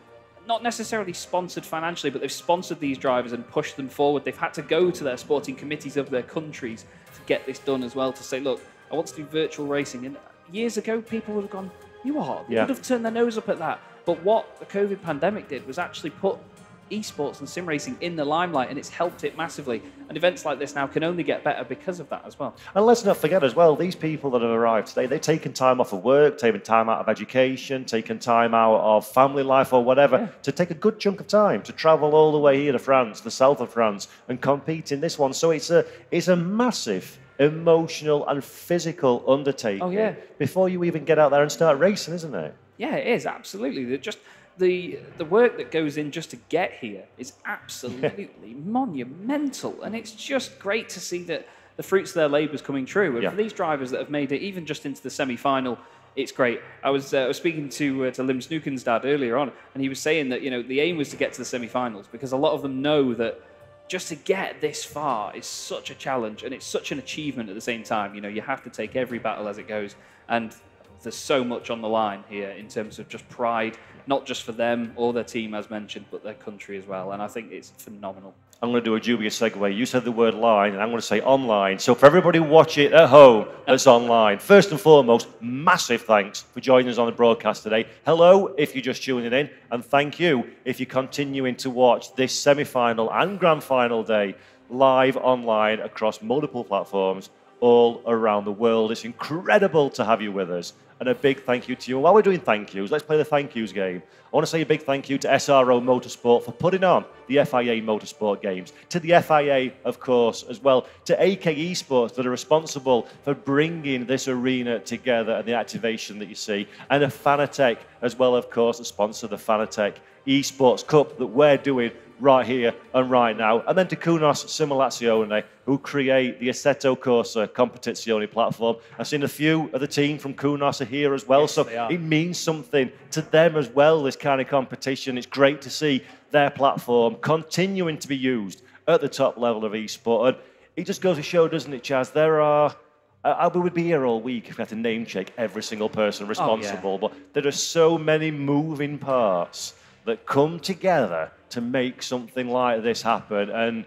not necessarily sponsored financially, but they've sponsored these drivers and pushed them forward. They've had to go to their sporting committees of their countries to get this done as well, to say, look, I want to do virtual racing. And years ago, people would have gone, you are? They would have turned their nose up at that. But what the COVID pandemic did was actually put esports and sim racing in the limelight, and it's helped it massively. And events like this now can only get better because of that as well. And let's not forget as well, these people that have arrived today, they've taken time off of work, taken time out of education, taken time out of family life or whatever, to take a good chunk of time to travel all the way here to France, the south of France, and compete in this one. So it's a massive emotional and physical undertaking before you even get out there and start racing, isn't it? Yeah, it is, absolutely. Just the work that goes in just to get here is absolutely monumental, and it's just great to see that the fruits of their labours coming true. And for these drivers that have made it even just into the semi-final, it's great. I was speaking to Lim Snooken's dad earlier on, and he was saying that, you know, the aim was to get to the semi-finals because a lot of them know that just to get this far is such a challenge, and it's such an achievement at the same time. You know, you have to take every battle as it goes, and there's so much on the line here in terms of just pride, not just for them or their team, as mentioned, but their country as well. And I think it's phenomenal. I'm going to do a dubious segue. You said the word line, and I'm going to say online. So for everybody watching at home that's online, first and foremost, massive thanks for joining us on the broadcast today. Hello, if you're just tuning in, and thank you if you're continuing to watch this semi-final and grand final day live online across multiple platforms all around the world. It's incredible to have you with us. And a big thank you to you. And while we're doing thank yous, let's play the thank yous game. I want to say a big thank you to SRO Motorsport for putting on the FIA Motorsport Games, to the FIA, of course, as well, to AK Esports that are responsible for bringing this arena together and the activation that you see, and a Fanatec as well, of course, the sponsor of the Fanatec Esports Cup that we're doing right here and right now. And then to Kunos Simulazione, who create the Assetto Corsa Competizione platform. I've seen a few of the team from Kunos are here as well, yes, so it means something to them as well, this kind of competition. It's great to see their platform continuing to be used at the top level of esport. And it just goes to show, doesn't it, Chaz, there are... we would be here all week if we had to name check every single person responsible, but there are so many moving parts that come together to make something like this happen. And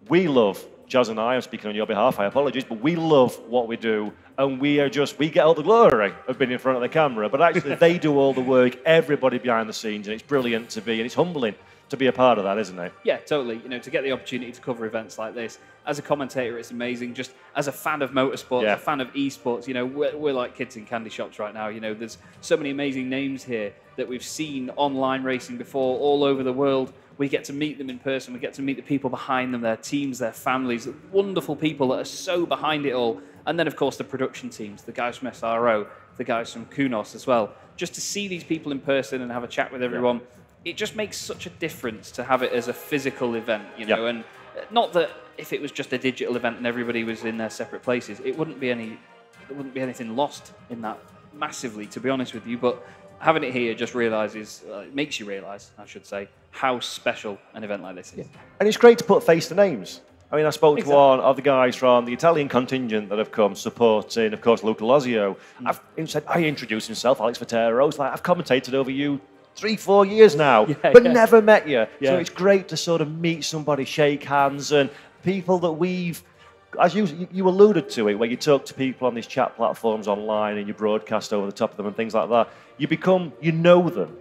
we love, Jazz and I, I'm speaking on your behalf, I apologize, but we love what we do, and we get all the glory of being in front of the camera, but actually they do all the work, everybody behind the scenes, and it's brilliant to be, and it's humbling to be a part of that, isn't it? Yeah, totally. You know, to get the opportunity to cover events like this, as a commentator, it's amazing. Just as a fan of motorsports, a fan of esports, you know, we're like kids in candy shops right now. You know, there's so many amazing names here that we've seen online racing before all over the world. We get to meet them in person. We get to meet the people behind them, their teams, their families, wonderful people that are so behind it all. And then, of course, the production teams, the guys from SRO, the guys from Kunos as well. Just to see these people in person and have a chat with everyone, it just makes such a difference to have it as a physical event, you know, and Not that if it was just a digital event and everybody was in their separate places, there wouldn't be anything lost in that massively, to be honest with you. But having it here just makes you realise, I should say, how special an event like this is. And it's great to put face to names. I mean, I spoke to one of the guys from the Italian contingent that have come supporting, of course, Luca Lozio. I introduced himself, Alex Vitero. It's like, I've commentated over you 3-4 years now, but never met you. So it's great to sort of meet somebody, shake hands, and people that we've, as you alluded to it, where you talk to people on these chat platforms online and you broadcast over the top of them and things like that, you know them.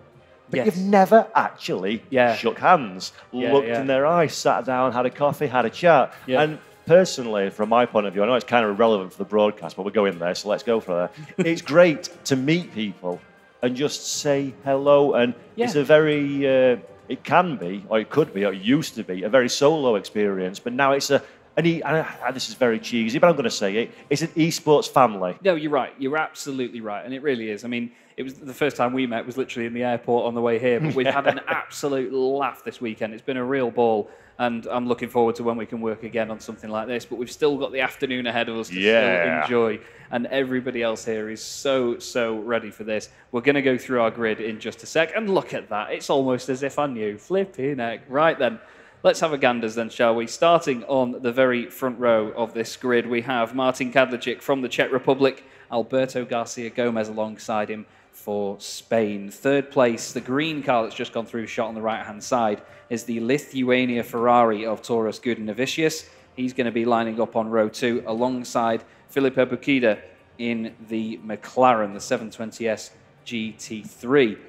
But you've never actually shook hands, looked in their eyes, sat down, had a coffee, had a chat. And personally, from my point of view, I know it's kind of irrelevant for the broadcast, but we're going there, so let's go for that. It's great to meet people and just say hello. And it's a very, it can be, or it could be, or it used to be, a very solo experience. But now it's this is very cheesy, but I'm going to say it. It's an esports family. No, you're right. You're absolutely right. And it really is. I mean, it was the first time we met was literally in the airport on the way here, but we've had an absolute laugh this weekend. It's been a real ball, and I'm looking forward to when we can work again on something like this. But we've still got the afternoon ahead of us to still enjoy, and everybody else here is so ready for this. We're going to go through our grid in just a sec, and look at that. It's almost as if I knew. Flipping heck. Right then. Let's have a ganders then, shall we? Starting on the very front row of this grid, we have Martin Kadlecic from the Czech Republic, Alberto Garcia Gomez alongside him for Spain. Third place, the green car that's just gone through, shot on the right-hand side, is the Lithuania Ferrari of Taurus Gudenavicius. He's going to be lining up on row 2 alongside Filipe Bukida in the McLaren, the 720S GT3.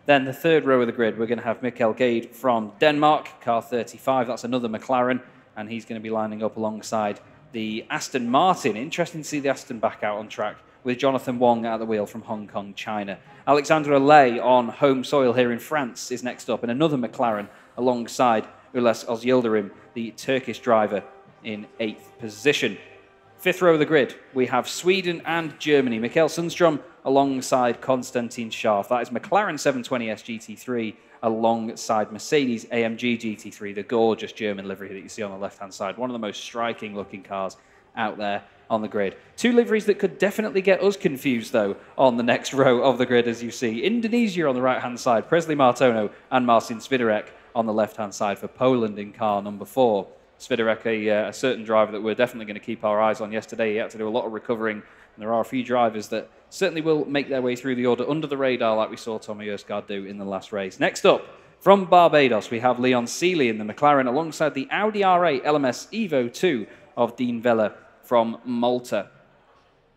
Then the third row of the grid, we're going to have Mikkel Gade from Denmark, car 35. That's another McLaren, and he's going to be lining up alongside the Aston Martin. Interesting to see the Aston back out on track with Jonathan Wong at the wheel from Hong Kong, China. Alexandre Lay on home soil here in France is next up, and another McLaren alongside Ulas Ozyildirim, the Turkish driver, in 8th position. Fifth row of the grid, we have Sweden and Germany. Mikael Sundström alongside Konstantin Scharf. That is McLaren 720S GT3 alongside Mercedes AMG GT3, the gorgeous German livery that you see on the left-hand side. One of the most striking-looking cars out there on the grid. Two liveries that could definitely get us confused, though, on the next row of the grid, as you see. Indonesia on the right-hand side, Presley Martono and Marcin Swiderek on the left-hand side for Poland in car number 4. Swiderek, a certain driver that we're definitely going to keep our eyes on. Yesterday, he had to do a lot of recovering, and there are a few drivers that certainly will make their way through the order under the radar, like we saw Tommy Erskard do in the last race. Next up, from Barbados, we have Leon Seeley in the McLaren alongside the Audi R8 LMS Evo 2 of Dean Vella from Malta.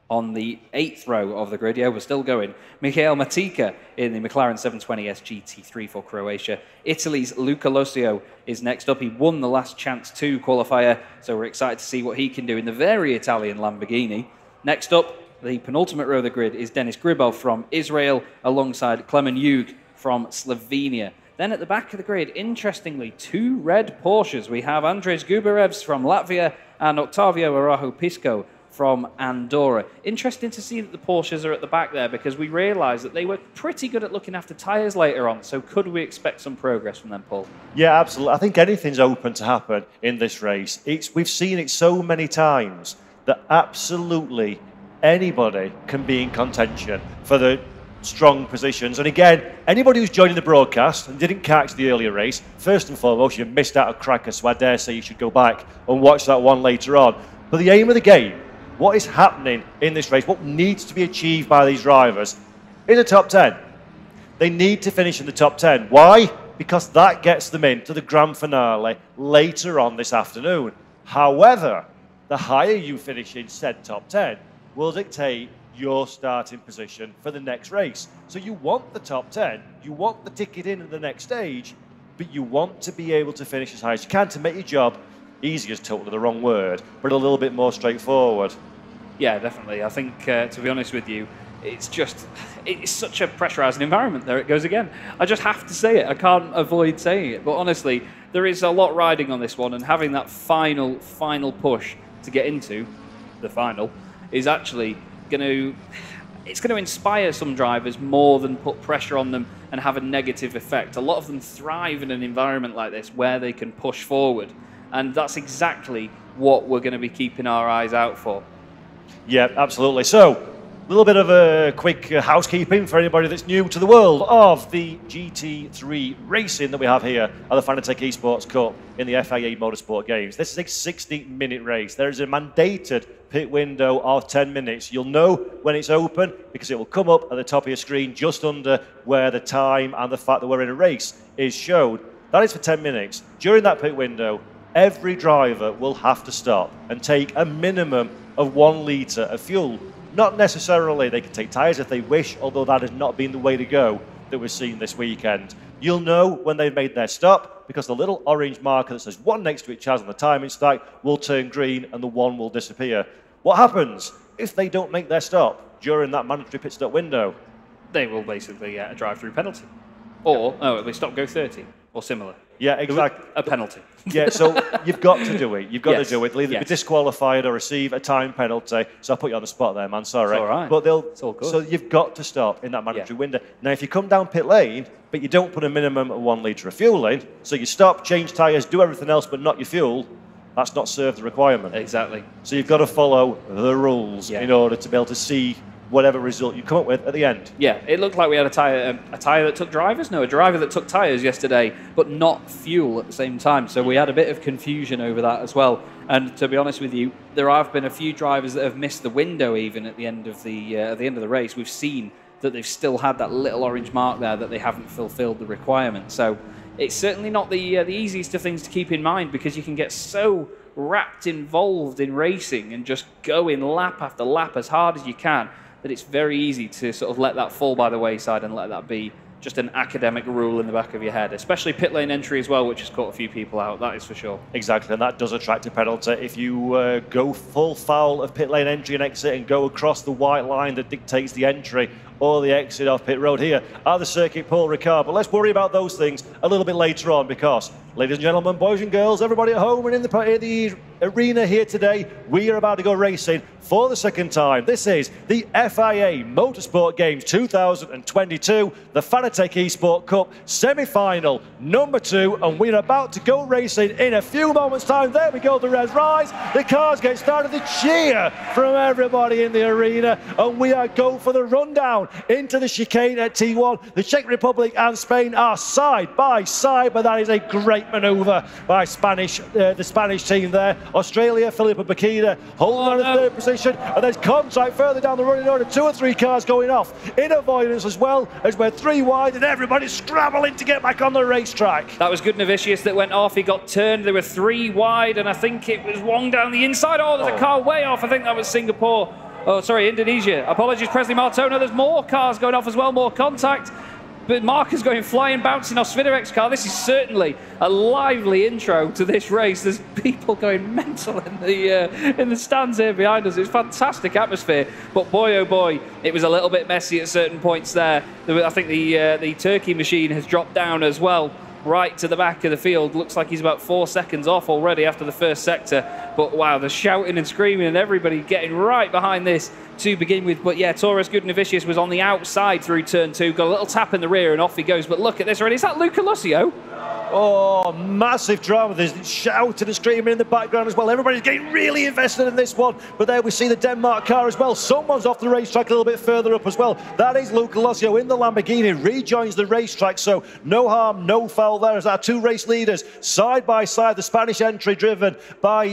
On the 8th row of the grid, we're still going, Michael Matika in the McLaren 720S GT3 for Croatia. Italy's Luca Lozio is next up. He won the last chance 2 qualifier, so we're excited to see what he can do in the very Italian Lamborghini. Next up, the penultimate row of the grid is Denis Gribov from Israel alongside Klemen Hug from Slovenia. Then at the back of the grid, interestingly, 2 red Porsches. We have Andres Gubarevs from Latvia and Octavio Arajo Pisco from Andorra. Interesting to see that the Porsches are at the back there, because we realised that they were pretty good at looking after tyres later on. So could we expect some progress from them, Paul? Yeah, absolutely. I think anything's open to happen in this race. We've seen it so many times that absolutely anybody can be in contention for the strong positions. And again, anybody who's joining the broadcast and didn't catch the earlier race, first and foremost, you missed out a cracker, so I dare say you should go back and watch that one later on. But the aim of the game, what is happening in this race, what needs to be achieved by these drivers, is a top 10. They need to finish in the top 10. Why? Because that gets them into the grand finale later on this afternoon. However, the higher you finish in said top 10 will dictate your starting position for the next race. So you want the top 10, you want the ticket in at the next stage, but you want to be able to finish as high as you can to make your job, easy is totally the wrong word, but a little bit more straightforward. Yeah, definitely. I think, to be honest with you, it's such a pressurising environment. There it goes again. I just have to say it. I can't avoid saying it. But honestly, there is a lot riding on this one, and having that final push to get into the final is actually going to inspire some drivers more than put pressure on them and have a negative effect. A lot of them thrive in an environment like this where they can push forward. And that's exactly what we're going to be keeping our eyes out for. Yeah, absolutely. So, a little bit of a quick housekeeping for anybody that's new to the world of the GT3 racing that we have here at the Fanatec Esports Cup in the FIA Motorsport Games. This is a 60-minute race. There is a mandated pit window of 10 minutes. You'll know when it's open because it will come up at the top of your screen just under where the time and the fact that we're in a race is showed. That is for 10 minutes. During that pit window, every driver will have to stop and take a minimum of 1 litre of fuel. Not necessarily, they can take tyres if they wish, although that has not been the way to go that we've seen this weekend. You'll know when they've made their stop because the little orange marker that says 1 next to it, Chaz, on the timing stack will turn green and the 1 will disappear. What happens if they don't make their stop during that mandatory pit stop window? They will basically get a drive-through penalty. Or, oh, they stop, go 30, or similar. Yeah, exactly. A penalty. Yeah, so you've got to do it. You've got Yes, to do it. They'll either yes. be disqualified or receive a time penalty. So I'll put you on the spot there, man. Sorry. It's all right. But It's all good. So you've got to stop in that mandatory window. Now, if you come down pit lane, but you don't put a minimum of 1 litre of fuel in, so you stop, change tyres, do everything else, but not your fuel, that's not served the requirement. Exactly. So you've got to follow the rules Yeah. in order to be able to see whatever result you come up with at the end. Yeah, it looked like we had a tyre that took drivers. No, a driver that took tyres yesterday, but not fuel at the same time. So we had a bit of confusion over that as well. And to be honest with you, there have been a few drivers that have missed the window even at the end of the race. We've seen that they've still had that little orange mark there that they haven't fulfilled the requirement. So it's certainly not the easiest of things to keep in mind because you can get so wrapped involved in racing and just going lap after lap as hard as you can that it's very easy to sort of let that fall by the wayside and let that be just an academic rule in the back of your head, especially pit lane entry as well, which has caught a few people out, that is for sure. Exactly, and that does attract a penalty. If you go full foul of pit lane entry and exit and go across the white line that dictates the entry or the exit off pit road here at the circuit, Paul Ricard. But let's worry about those things a little bit later on because, ladies and gentlemen, boys and girls, everybody at home and in the arena here today, we are about to go racing for the second time. This is the FIA Motorsport Games 2022, the Fanatec Esports Cup semi-final number 2, and we're about to go racing in a few moments' time. There we go, the red rise, the cars get started, the cheer from everybody in the arena, and we are going for the rundown into the chicane at T1. The Czech Republic and Spain are side by side, but that is a great manoeuvre by the Spanish team there. Australia, Filipe Bakida holding on to third position, and there's contact further down the running order. 2 or 3 cars going off in avoidance as well as we're 3 wide, and everybody's scrabbling to get back on the racetrack. That was Goodnovicius that went off. He got turned. There were 3 wide, and I think it was Wong down the inside. Oh, there's a car way off. I think that was Singapore. Oh, sorry, Indonesia. Apologies, Presley Martona. There's more cars going off as well, more contact. But Marcus going flying, bouncing off Svidovek's car. This is certainly a lively intro to this race. There's people going mental in the stands here behind us. It's fantastic atmosphere. But boy, oh boy, it was a little bit messy at certain points there. I think the Turkey machine has dropped down as well, right to the back of the field. Looks like he's about 4 seconds off already after the first sector. But wow, the shouting and screaming and everybody getting right behind this to begin with. But yeah, Torres Goodnovicius was on the outside through turn 2, got a little tap in the rear and off he goes. But look at this already. Is that Luca Lucio? Oh, massive drama. There's shouting and screaming in the background as well. Everybody's getting really invested in this one. But there we see the Denmark car as well. Someone's off the racetrack a little bit further up as well. That is Luca Lucio in the Lamborghini, rejoins the racetrack. So no harm, no foul there as our 2 race leaders side by side. The Spanish entry driven by,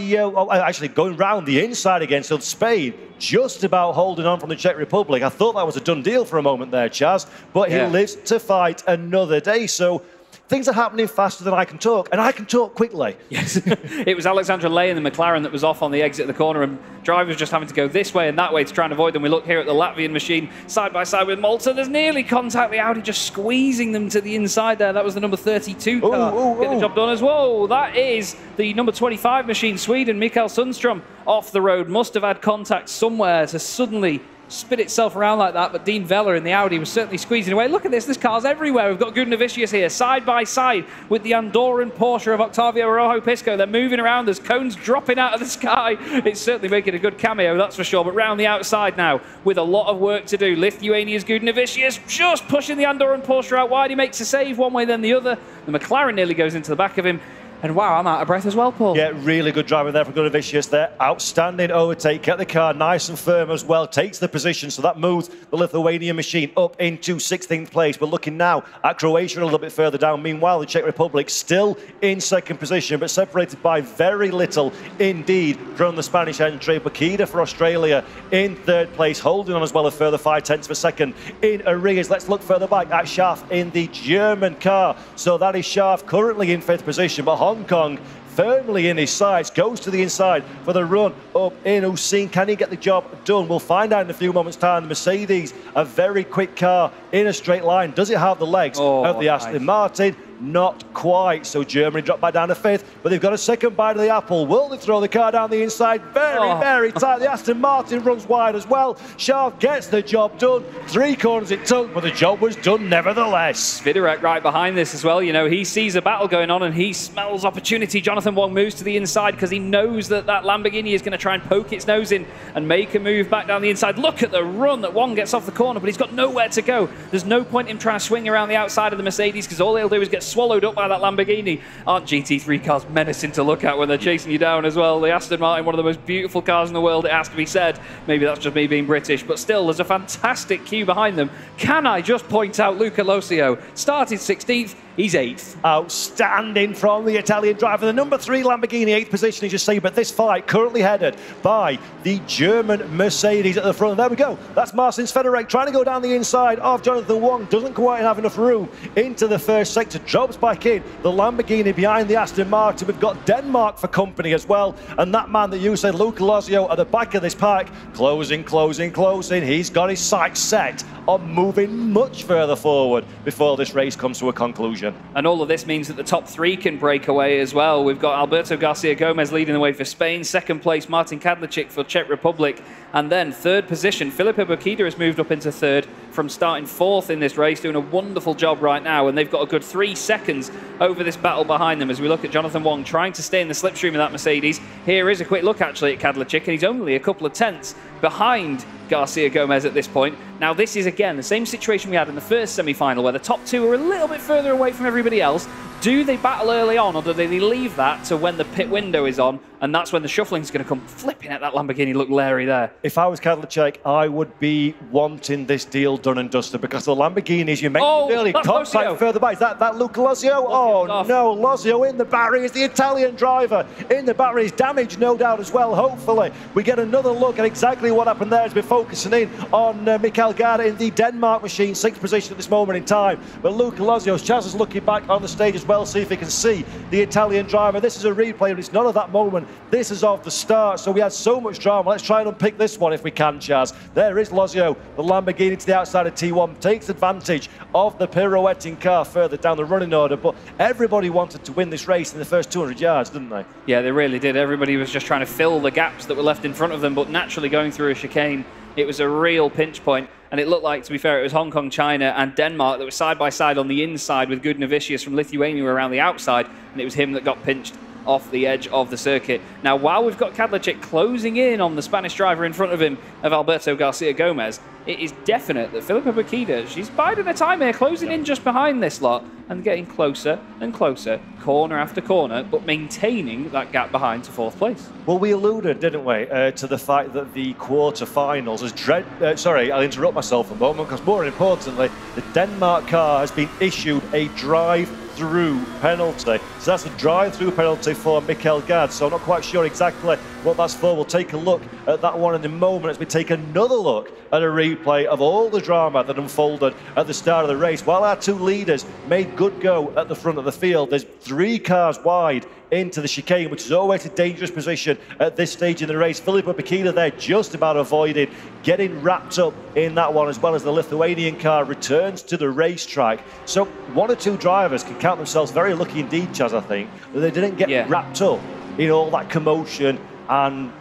actually going round the inside again. So Spain just about holding on from the Czech Republic. I thought that was a done deal for a moment there, Chaz. But he lives to fight another day. So things are happening faster than I can talk, and I can talk quickly. Yes, it was Alexandra Lay in the McLaren that was off on the exit of the corner, and drivers just having to go this way and that way to try and avoid them. We look here at the Latvian machine side by side with Malta. There's nearly contact. The Audi just squeezing them to the inside there. That was the number 32 car. Get the job done as well. That is the number 25 machine, Sweden. Mikael Sundström off the road. Must have had contact somewhere to suddenly spit itself around like that, but Dean Vella in the Audi was certainly squeezing away. Look at this, there's cars everywhere. We've got Goodnovicius here, side by side with the Andorran Porsche of Octavio Rojo Pisco. They're moving around, there's cones dropping out of the sky. It's certainly making a good cameo, that's for sure. But round the outside now, with a lot of work to do. Lithuania's Goodnovicius just pushing the Andorran Porsche out wide. He makes a save one way, then the other. The McLaren nearly goes into the back of him. And wow, I'm out of breath as well, Paul. Yeah, really good driving there from Gunavicius there. Outstanding overtake. Get the car nice and firm as well. Takes the position, so that moves the Lithuanian machine up into 16th place. We're looking now at Croatia a little bit further down. Meanwhile, the Czech Republic still in second position, but separated by very little indeed from the Spanish entry. Bakida for Australia in third place, holding on as well a further 0.5 of a second in arrears. Let's look further back at Schaaf in the German car. So that is Schaaf currently in 5th position, but Hong Kong firmly in his sights, goes to the inside for the run up in Usain. Can he get the job done? We'll find out in a few moments' time. The Mercedes, a very quick car in a straight line. Does it have the legs of the Aston Martin? Not quite. So Germany dropped back down to 5th, but they've got a second bite of the apple. Will they throw the car down the inside? Very tight. The Aston Martin runs wide as well. Schaaf gets the job done. 3 corners it took, but the job was done nevertheless. Viderek right behind this as well. You know, he sees a battle going on and he smells opportunity. Jonathan Wong moves to the inside because he knows that that Lamborghini is going to try and poke its nose in and make a move back down the inside. Look at the run that Wong gets off the corner, but he's got nowhere to go. There's no point in trying to swing around the outside of the Mercedes because all he'll do is get swallowed up by that Lamborghini. Aren't GT3 cars menacing to look at when they're chasing you down as well? The Aston Martin, one of the most beautiful cars in the world, it has to be said. Maybe that's just me being British, but still, there's a fantastic queue behind them. Can I just point out Luca Losio? Started 16th, he's 8th. Outstanding from the Italian driver. The number 3 Lamborghini, 8th position, as you say, but this fight currently headed by the German Mercedes at the front. There we go. That's Marcin Federek trying to go down the inside of Jonathan Wong. Doesn't quite have enough room into the first sector. Drops back in. The Lamborghini behind the Aston Martin. We've got Denmark for company as well. And that man that you said, Luca Losio, at the back of this pack. Closing. He's got his sights set on moving much further forward before this race comes to a conclusion. And all of this means that the top 3 can break away as well. We've got Alberto Garcia Gomez leading the way for Spain. Second place, Martin Kadlecic for Czech Republic. And then third position, Filipe Bakida has moved up into 3rd from starting 4th in this race, doing a wonderful job right now. And they've got a good 3 seconds over this battle behind them as we look at Jonathan Wong trying to stay in the slipstream of that Mercedes. Here is a quick look actually at Kadlecic, and he's only a couple of tenths behind Garcia Gomez at this point. Now this is again the same situation we had in the first semi-final where the top 2 are a little bit further away from everybody else. Do they battle early on, or do they leave that to when the pit window is on, and that's when the shuffling is going to come? Flipping at that Lamborghini, look Larry there. If I was Kadlecic, I would be wanting this deal done and dusted because the Lamborghinis you mentioned earlier, contact further back. Is that Luca Losio? Oh no, Losio in the battery. Is the Italian driver in the battery? Is damaged, no doubt as well. Hopefully we get another look at exactly what happened there as we're focusing in on Mikael Gard in the Denmark machine, 6th position at this moment in time. But Luca Losio, Chaz is looking back on the stage as well, see if he can see the Italian driver. This is a replay, but it's not of that moment. This is of the start. So we had so much drama. Let's try and unpick this one if we can, Chaz. There is Losio, the Lamborghini to the outside of T1, takes advantage of the pirouetting car further down the running order. But everybody wanted to win this race in the first 200 yards, didn't they? Yeah, they really did. Everybody was just trying to fill the gaps that were left in front of them, but naturally going through a chicane, it was a real pinch point. And it looked like, to be fair, it was Hong Kong, China and Denmark that were side by side on the inside with Gudnavicius from Lithuania around the outside. And it was him that got pinched off the edge of the circuit. Now, while we've got Kadlecic closing in on the Spanish driver in front of him, of Alberto Garcia Gomez, it is definite that Filipe Bakida, she's biding her time here, closing in just behind this lot and getting closer and closer, corner after corner, but maintaining that gap behind to 4th place. Well, we alluded, didn't we, to the fact that the quarter-finals has sorry, I'll interrupt myself a moment, because more importantly, the Denmark car has been issued a drive-through penalty. So that's a drive-through penalty for Mikael Gard. So I'm not quite sure exactly what that's for. We'll take a look at that one in a moment as we take another look at a replay of all the drama that unfolded at the start of the race. While our 2 leaders made good go at the front of the field, there's 3 cars wide into the chicane, which is always a dangerous position at this stage in the race. Filipe Bakida there just about avoided getting wrapped up in that one, as well as the Lithuanian car returns to the racetrack. So 1 or 2 drivers can count themselves very lucky indeed, Chaz, I think, that they didn't get wrapped up in all that commotion and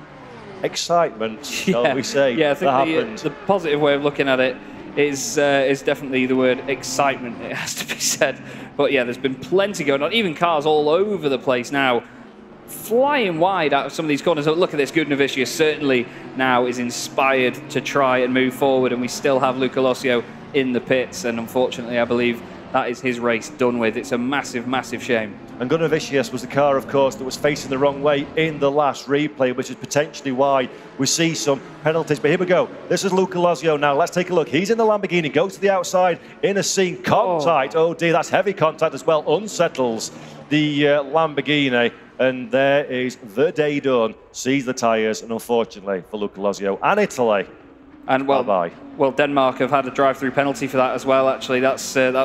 excitement, shall we say, I that think the positive way of looking at it is definitely the word excitement, it has to be said. But yeah, there's been plenty going on, even cars all over the place now, flying wide out of some of these corners. Look at this, Gudnavicius certainly now is inspired to try and move forward, and we still have Luca Losio in the pits, and unfortunately I believe that is his race done with. It's a massive, massive shame. And Gunnar Vicious was the car, of course, that was facing the wrong way in the last replay, which is potentially why we see some penalties. But here we go. This is Luca Lozio now. Let's take a look. He's in the Lamborghini, goes to the outside in a scene. Contact. Oh dear, that's heavy contact as well. Unsettles the Lamborghini. And there is the day done. Sees the tyres, and unfortunately for Luca Lozio and Italy. And well, bye-bye. Well, Denmark have had a drive-through penalty for that as well. Actually, that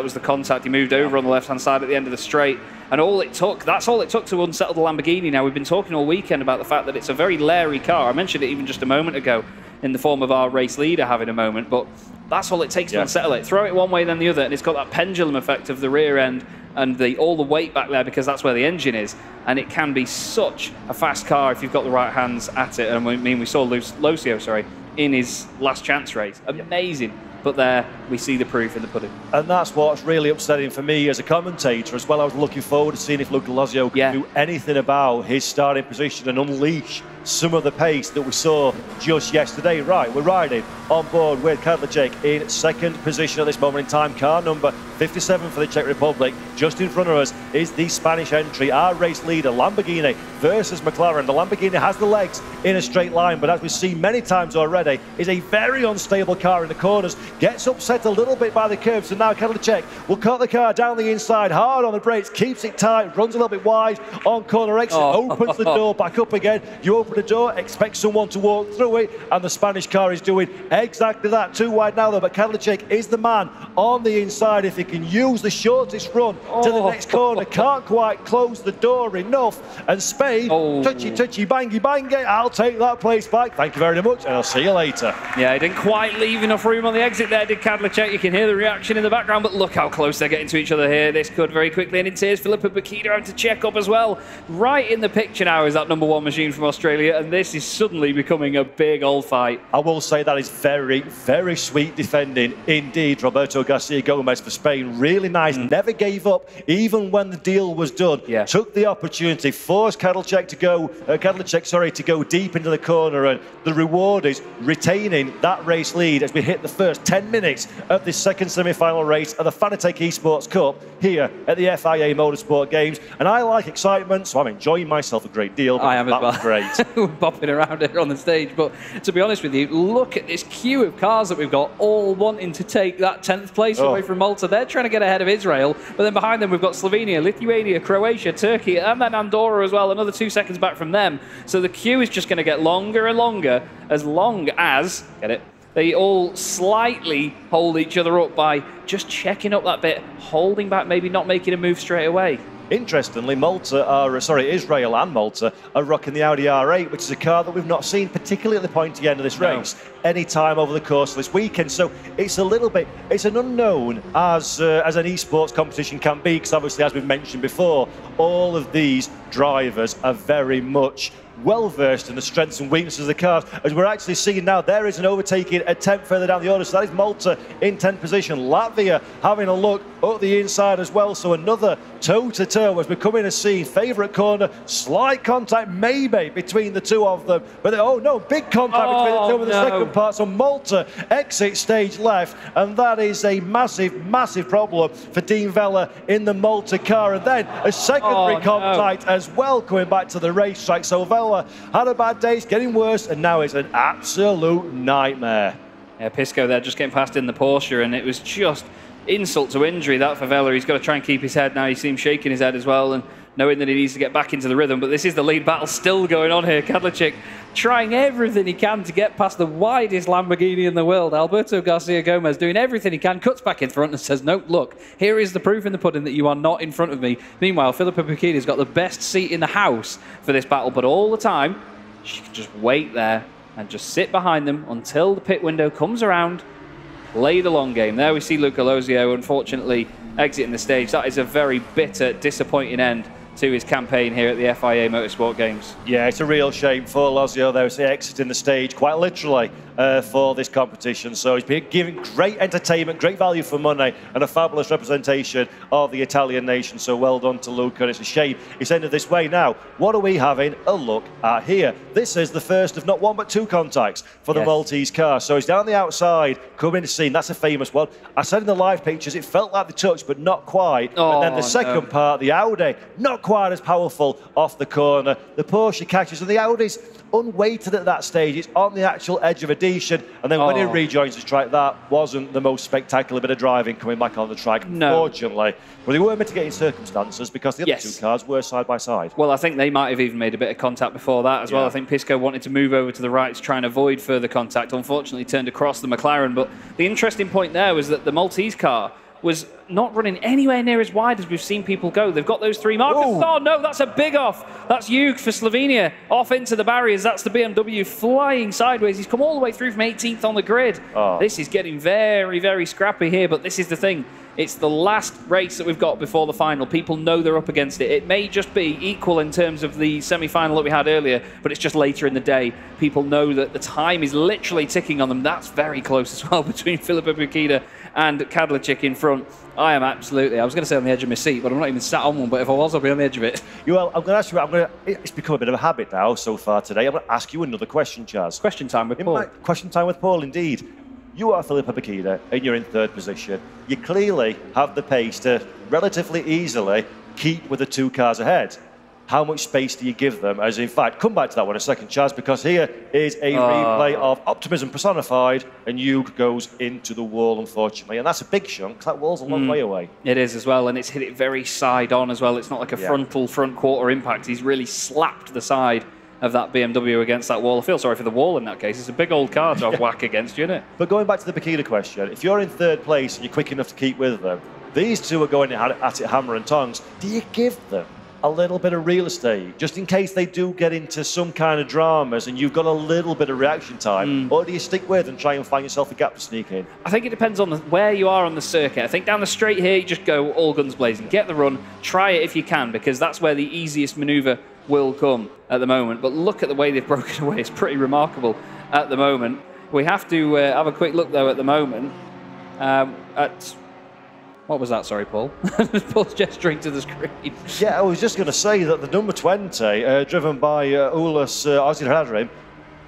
was the contact. He moved over on the left-hand side at the end of the straight, and that's all it took to unsettle the Lamborghini. Now, we've been talking all weekend about the fact that it's a very leery car. I mentioned it even just a moment ago in the form of our race leader having a moment, but that's all it takes to unsettle it. Throw it one way, then the other, and it's got that pendulum effect of the rear end and all the weight back there, because that's where the engine is, and it can be such a fast car if you've got the right hands at it. And I mean, we saw Lozio, in his last chance race. Amazing. But there, we see the proof in the pudding. And that's what's really upsetting for me as a commentator as well. I was looking forward to seeing if Luca Lozio could do anything about his starting position and unleash some of the pace that we saw just yesterday. Right, we're riding on board with Kadlecek in second position at this moment in time. Car number 57 for the Czech Republic. Just in front of us is the Spanish entry, our race leader, Lamborghini versus McLaren. The Lamborghini has the legs in a straight line, but as we've seen many times already, is a very unstable car in the corners. Gets upset a little bit by the curves, so now Kadlecek will cut the car down the inside, hard on the brakes, keeps it tight, runs a little bit wide on corner exit, opens the door back up again. You open the door, expect someone to walk through it, and the Spanish car is doing exactly that. Too wide now though, but Kadlecek is the man on the inside. If he can use the shortest run to the next corner, can't quite close the door enough, and Spain, touchy, bangy, bangy, I'll take that place back. Thank you very much, and I'll see you later. Yeah, he didn't quite leave enough room on the exit there, did Kadlecek. You can hear the reaction in the background, but look how close they're getting to each other here. This could very quickly end in tears. Filippo Bacchida having to check up as well. Right in the picture now is that #1 machine from Australia, and this is suddenly becoming a big old fight. I will say that is very, very sweet defending indeed. Roberto Garcia Gomez for Spain, really nice, never gave up even when the deal was done. Took the opportunity, forced Kadlecek to go deep into the corner, and the reward is retaining that race lead as we hit the first 10 minutes of this second semi-final race of the Fanatec Esports Cup here at the FIA Motorsport Games. And I like excitement, so I'm enjoying myself a great deal. I am as well. That was great. We're bopping around here on the stage, but to be honest with you, look at this queue of cars that we've got, all wanting to take that 10th place away from Malta. They're trying to get ahead of Israel, but then behind them we've got Slovenia, Lithuania, Croatia, Turkey, and then Andorra as well, another 2 seconds back from them. So the queue is just going to get longer and longer, as long as, get it, they all slightly hold each other up by just checking up that bit, holding back, maybe not making a move straight away. Interestingly, Israel and Malta are rocking the Audi R8, which is a car that we've not seen, particularly at the pointy end of this race, any time over the course of this weekend. So it's a little bit, it's an unknown as an esports competition can be, because obviously, as we've mentioned before, all of these drivers are very much well versed in the strengths and weaknesses of the cars. As we're actually seeing now, there is an overtaking attempt further down the order. So that is Malta in 10th position. Latvia having a look up the inside as well. So another toe-to-toe as we come in to see favourite corner. Slight contact maybe between the two of them. But big contact between the two in the second part. So Malta exit stage left. And that is a massive, massive problem for Dean Vella in the Malta car. And then a secondary contact as well coming back to the racetrack. So Vella had a bad day, it's getting worse, and now it's an absolute nightmare. Yeah, Pisco there just getting past in the Porsche, and it was just insult to injury, that for Vella. He's got to try and keep his head now. You see him shaking his head as well, and knowing that he needs to get back into the rhythm. But this is the lead battle still going on here. Kadlecek trying everything he can to get past the widest Lamborghini in the world. Alberto Garcia Gomez doing everything he can, cuts back in front and says, no, look, here is the proof in the pudding that you are not in front of me. Meanwhile, Filippo Bacchina's got the best seat in the house for this battle, but all the time, she can just wait there and just sit behind them until the pit window comes around, play the long game. There we see Luca Lozio, unfortunately, exiting the stage. That is a very bitter, disappointing end to his campaign here at the FIA Motorsport Games. Yeah, it's a real shame for Lazio there as they exiting the stage, quite literally, for this competition. So he's been giving great entertainment, great value for money, and a fabulous representation of the Italian nation. So well done to Luca, and it's a shame it's ended this way. Now, what are we having a look at here? This is the first of not one but two contacts for the Maltese car. So he's down the outside, coming to scene. That's a famous one. I said in the live pictures, it felt like the touch, but not quite. And then the second part, the Audi, not quite as powerful off the corner. The Porsche catches, and the Audi's unweighted at that stage. It's on the actual edge of adhesion, and then when it rejoins the track, that wasn't the most spectacular bit of driving coming back on the track, fortunately. But they were mitigating circumstances because the other two cars were side by side. Well, I think they might have even made a bit of contact before that as well. I think Pisco wanted to move over to the right to try and avoid further contact. Unfortunately, turned across the McLaren. But the interesting point there was that the Maltese car was not running anywhere near as wide as we've seen people go. They've got those three markers. Oh, no, that's a big off. That's Hugh for Slovenia. Off into the barriers. That's the BMW flying sideways. He's come all the way through from 18th on the grid. This is getting very, very scrappy here, but this is the thing. It's the last race that we've got before the final. People know they're up against it. It may just be equal in terms of the semi-final that we had earlier, but it's just later in the day. People know that the time is literally ticking on them. That's very close as well between Filippo Bukida and Kadlacik in front. I was going to say on the edge of my seat, but I'm not even sat on one, but if I was, I'd be on the edge of it. Well, I'm going to ask you, it's become a bit of a habit now so far today. I'm going to ask you another question, Chaz. Question time with Paul. Question time with Paul, indeed. You are Filippo Bukida, and you're in third position. You clearly have the pace to relatively easily keep with the two cars ahead. How much space do you give them? As in fact, come back to that one in a second, Chaz, because here is a replay of optimism personified, and Hugh goes into the wall, unfortunately. And that's a big chunk, because that wall's a long way away. It is as well, and it's hit it very side on as well. It's not like a frontal front quarter impact. He's really slapped the side of that BMW against that wall. I feel sorry for the wall in that case. It's a big old car to whack against you, isn't it? But going back to the Bukida question, if you're in third place and you're quick enough to keep with them, these two are going at it hammer and tongs. Do you give them a little bit of real estate, just in case they do get into some kind of dramas and you've got a little bit of reaction time, or do you stick with and try and find yourself a gap to sneak in? I think it depends on where you are on the circuit. I think down the straight here, you just go all guns blazing. Get the run, try it if you can, because that's where the easiest manoeuvre will come at the moment. But look at the way they've broken away. It's pretty remarkable at the moment. We have to have a quick look, though, at the moment at... What was that? Sorry, Paul. Paul's gesturing to the screen. Yeah, I was just going to say that the number 20, driven by Ulas Ozirhadrim,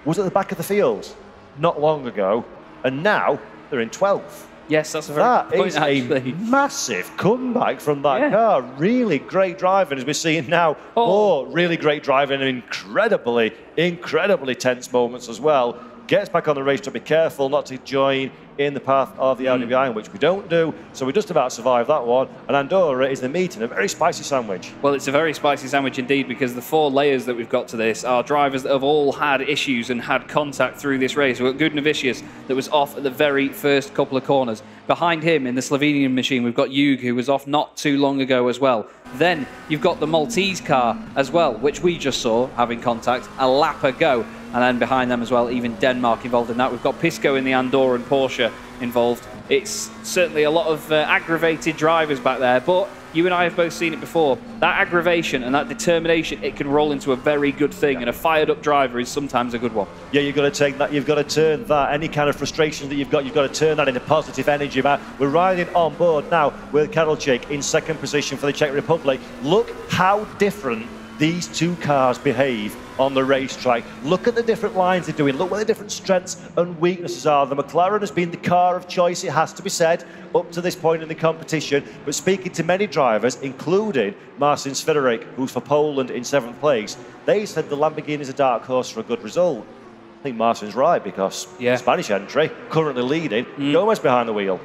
was at the back of the field not long ago, and now they're in 12th. Yes, that's a very good point, actually. A massive comeback from that car. Really great driving, as we're seeing now. Really great driving and incredibly tense moments as well. Gets back on the race to be careful not to join in the path of the Audi behind, which we don't do. So we just about survived that one. And Andorra is the meat in a very spicy sandwich. Well, it's a very spicy sandwich indeed, because the four layers that we've got to this are drivers that have all had issues and had contact through this race. We've got Gudnovicius that was off at the very first couple of corners. Behind him in the Slovenian machine, we've got Hugh, who was off not too long ago as well. Then you've got the Maltese car as well, which we just saw having contact a lap ago. And then behind them as well, even Denmark involved in that. We've got Pisco in the Andorran Porsche involved. It's certainly a lot of aggravated drivers back there, but you and I have both seen it before. That aggravation and that determination, it can roll into a very good thing, and a fired-up driver is sometimes a good one. Yeah, you've got to take that, you've got to turn that, any kind of frustration that you've got to turn that into positive energy. We're riding on board now with Kadlacik in second position for the Czech Republic. Look how different these two cars behave on the racetrack. Look at the different lines they're doing. Look where the different strengths and weaknesses are. The McLaren has been the car of choice, it has to be said, up to this point in the competition. But speaking to many drivers, including Marcin Swiderek, who's for Poland in 7th place, they said the Lamborghini is a dark horse for a good result. I think Marcin's right, because Spanish entry, currently leading, Gomez behind the wheel.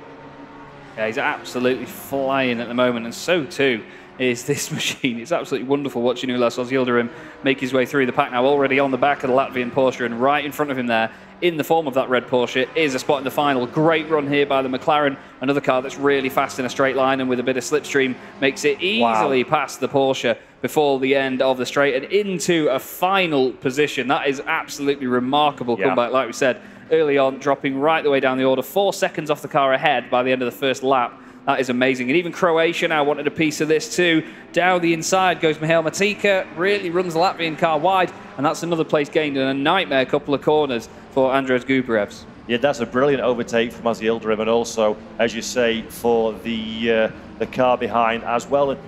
Yeah, he's absolutely flying at the moment, and so too is this machine. It's absolutely wonderful watching Ulas Ozildirim make his way through the pack now, already on the back of the Latvian Porsche, and right in front of him there, in the form of that red Porsche, is a spot in the final. Great run here by the McLaren, another car that's really fast in a straight line and with a bit of slipstream makes it easily past the Porsche before the end of the straight and into a final position. That is absolutely remarkable comeback, like we said early on, dropping right the way down the order, 4 seconds off the car ahead by the end of the first lap. That is amazing. And even Croatia now wanted a piece of this too. Down the inside goes Mihail Matika, really runs the Latvian car wide, and that's another place gained in a nightmare couple of corners for Andres Gubarevs. Yeah, that's a brilliant overtake from Ozzy Yildirim, and also, as you say, for the car behind as well. And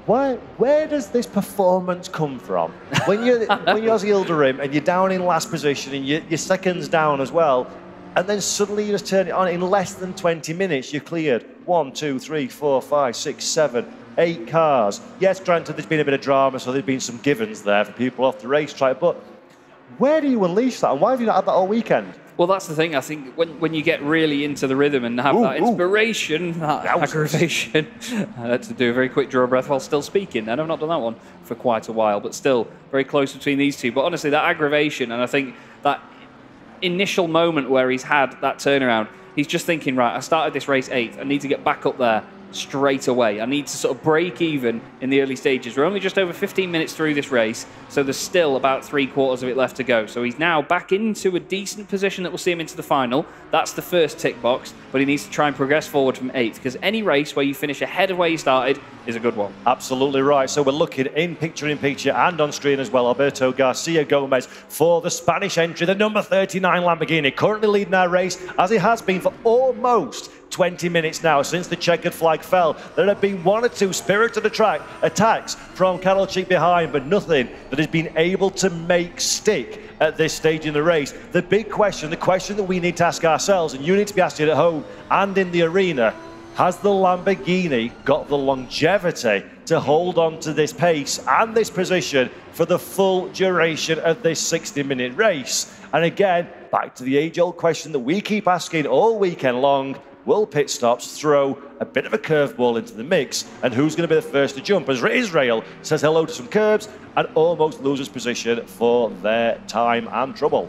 where does this performance come from? When you're Ozzy Yildirim and you're down in last position and you're seconds down as well, and then suddenly you just turn it on in less than 20 minutes, you're cleared 1, 2, 3, 4, 5, 6, 7, 8 cars. Yes, granted, there's been a bit of drama, so there's been some givens there for people off the racetrack, but where do you unleash that, and why have you not had that all weekend? Well, that's the thing. I think when you get really into the rhythm and have that inspiration, that aggravation, I had to do a very quick draw breath while still speaking, and I've not done that one for quite a while, but still very close between these two. But honestly, that aggravation, and I think that initial moment where he's had that turnaround, he's just thinking, right, I started this race 8th, I need to get back up there straight away. I need to sort of break even in the early stages. We're only just over 15 minutes through this race, so there's still about 3/4 of it left to go. So he's now back into a decent position that will see him into the final. That's the first tick box, but he needs to try and progress forward from 8th, because any race where you finish ahead of where you started is a good one. Absolutely right. So we're looking in picture and on screen as well. Alberto Garcia Gomez for the Spanish entry, the number 39 Lamborghini, currently leading our race as it has been for almost 20 minutes now since the checkered flag fell. There have been 1 or 2 spirited attacks from Karolczyk behind, but nothing that has been able to make stick at this stage in the race. The big question, the question that we need to ask ourselves, and you need to be asking at home and in the arena, has the Lamborghini got the longevity to hold on to this pace and this position for the full duration of this 60-minute race? And again, back to the age-old question that we keep asking all weekend long, will pit stops throw a bit of a curveball into the mix, and who's going to be the first to jump? As Israel says hello to some curbs and almost loses position for their time and trouble.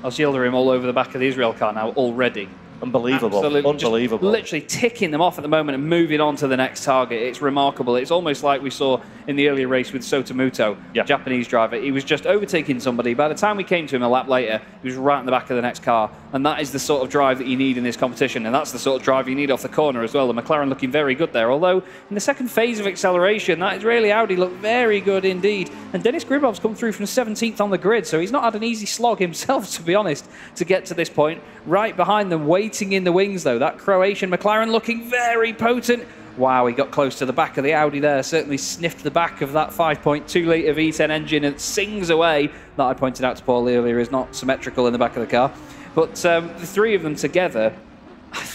Ozzy Yildirim all over the back of the Israel car now already. Unbelievable. Absolutely, unbelievable. Literally ticking them off at the moment and moving on to the next target. It's remarkable. It's almost like we saw in the earlier race with Sotomuto, Japanese driver. He was just overtaking somebody. By the time we came to him a lap later, he was right in the back of the next car. And that is the sort of drive that you need in this competition. And that's the sort of drive you need off the corner as well. The McLaren looking very good there. Although in the second phase of acceleration, that Israeli Audi looked very good indeed. And Denis Gribov's come through from 17th on the grid. So he's not had an easy slog himself, to be honest, to get to this point. Right behind them, waiting in the wings, though, that Croatian McLaren looking very potent. Wow, he got close to the back of the Audi there. Certainly sniffed the back of that 5.2-litre V10 engine and sings away. That I pointed out to Paul earlier is not symmetrical in the back of the car. But the three of them together,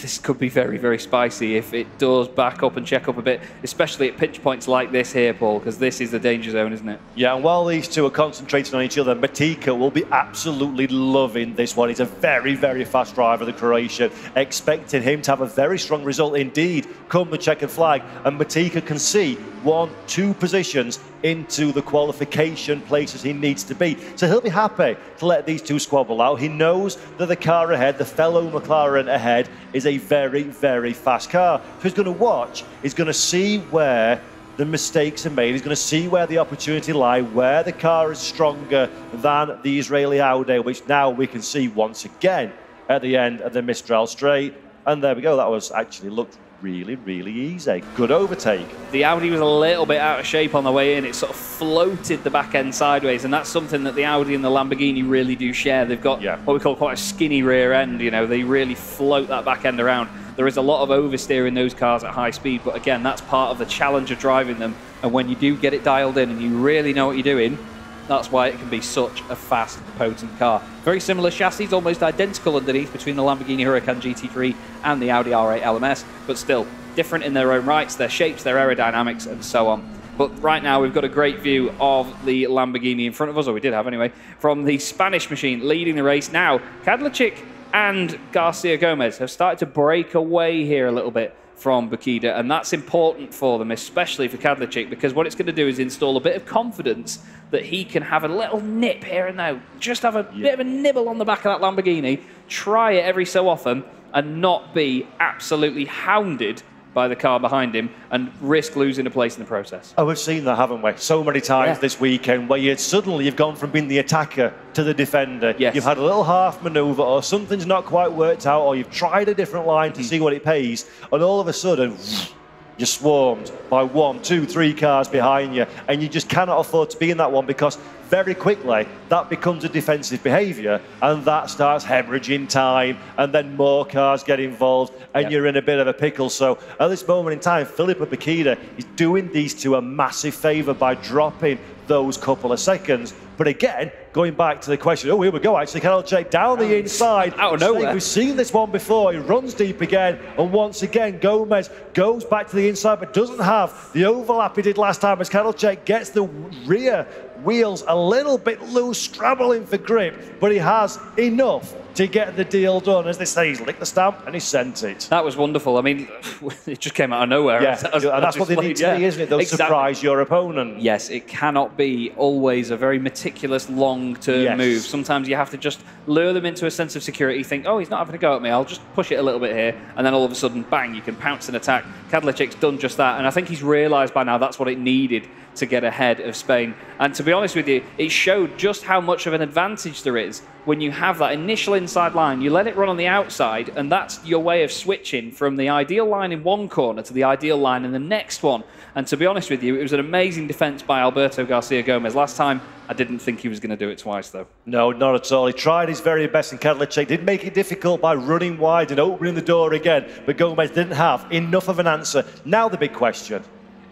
this could be very, very spicy if it does back up and check up a bit, especially at pinch points like this here, Paul, because this is the danger zone, isn't it? Yeah, and while these two are concentrating on each other, Matika will be absolutely loving this one. He's a very, very fast driver, the Croatian, expecting him to have a very strong result indeed come the checkered flag, and Matika can see 1, 2 positions into the qualification places he needs to be. So he'll be happy to let these two squabble out. He knows that the car ahead, the fellow McLaren ahead, is a very, very fast car. So he's going to watch, he's going to see where the mistakes are made, he's going to see where the opportunity lies, where the car is stronger than the Israeli Audi, which now we can see once again at the end of the Mistral Straight. And there we go, that was actually looked really, really easy. Good overtake. The Audi was a little bit out of shape on the way in. It sort of floated the back end sideways, and that's something that the Audi and the Lamborghini really do share. They've got what we call quite a skinny rear end. You know, they really float that back end around. There is a lot of oversteer in those cars at high speed, but again, that's part of the challenge of driving them. And when you do get it dialed in and you really know what you're doing, that's why it can be such a fast, potent car. Very similar chassis, almost identical underneath between the Lamborghini Huracan GT3 and the Audi R8 LMS, but still different in their own rights, their shapes, their aerodynamics, and so on. But right now, we've got a great view of the Lamborghini in front of us, or we did have anyway, from the Spanish machine leading the race. Now, Kadlecic and Garcia Gomez have started to break away here a little bit from Bukida, and that's important for them, especially for Kadlecic, because what it's going to do is install a bit of confidence that he can have a little nip here and now, just have a bit of a nibble on the back of that Lamborghini, try it every so often, and not be absolutely hounded by the car behind him and risk losing a place in the process. Oh, we've seen that, haven't we? So many times this weekend where you've gone from being the attacker to the defender. Yes. You've had a little half manoeuvre or something's not quite worked out or you've tried a different line to see what it pays and all of a sudden you're swarmed by 1, 2, 3 cars behind you and you just cannot afford to be in that one because very quickly that becomes a defensive behaviour and that starts hemorrhaging time and then more cars get involved and you're in a bit of a pickle. So at this moment in time, Filippo Bacchida is doing these two a massive favour by dropping those couple of seconds. But again, going back to the question, oh, here we go, actually, Karolczyk down the inside. Out of nowhere. We've seen this one before. He runs deep again. And once again, Gomez goes back to the inside, but doesn't have the overlap he did last time as Karolczyk gets the rear wheels a little bit loose, scrabbling for grip. But he has enough to get the deal done. As they say, he's licked the stamp and he sent it. That was wonderful. I mean, it just came out of nowhere. Yeah, and that's what they need to be, isn't it? They'll surprise your opponent. Yes, it cannot be always a very meticulous, long-term move. Sometimes you have to just lure them into a sense of security, think, oh, he's not having a go at me, I'll just push it a little bit here, and then all of a sudden, bang, you can pounce and attack. Kadlecik's done just that, and I think he's realised by now that's what it needed to get ahead of Spain. And to be honest with you, it showed just how much of an advantage there is when you have that initial inside line. You let it run on the outside, and that's your way of switching from the ideal line in one corner to the ideal line in the next one. And to be honest with you, it was an amazing defence by Alberto Garcia Gomez. Last time, I didn't think he was going to do it twice, though. No, not at all. He tried his very best, and Kadlecik did make it difficult by running wide and opening the door again, but Gomez didn't have enough of an answer. Now the big question,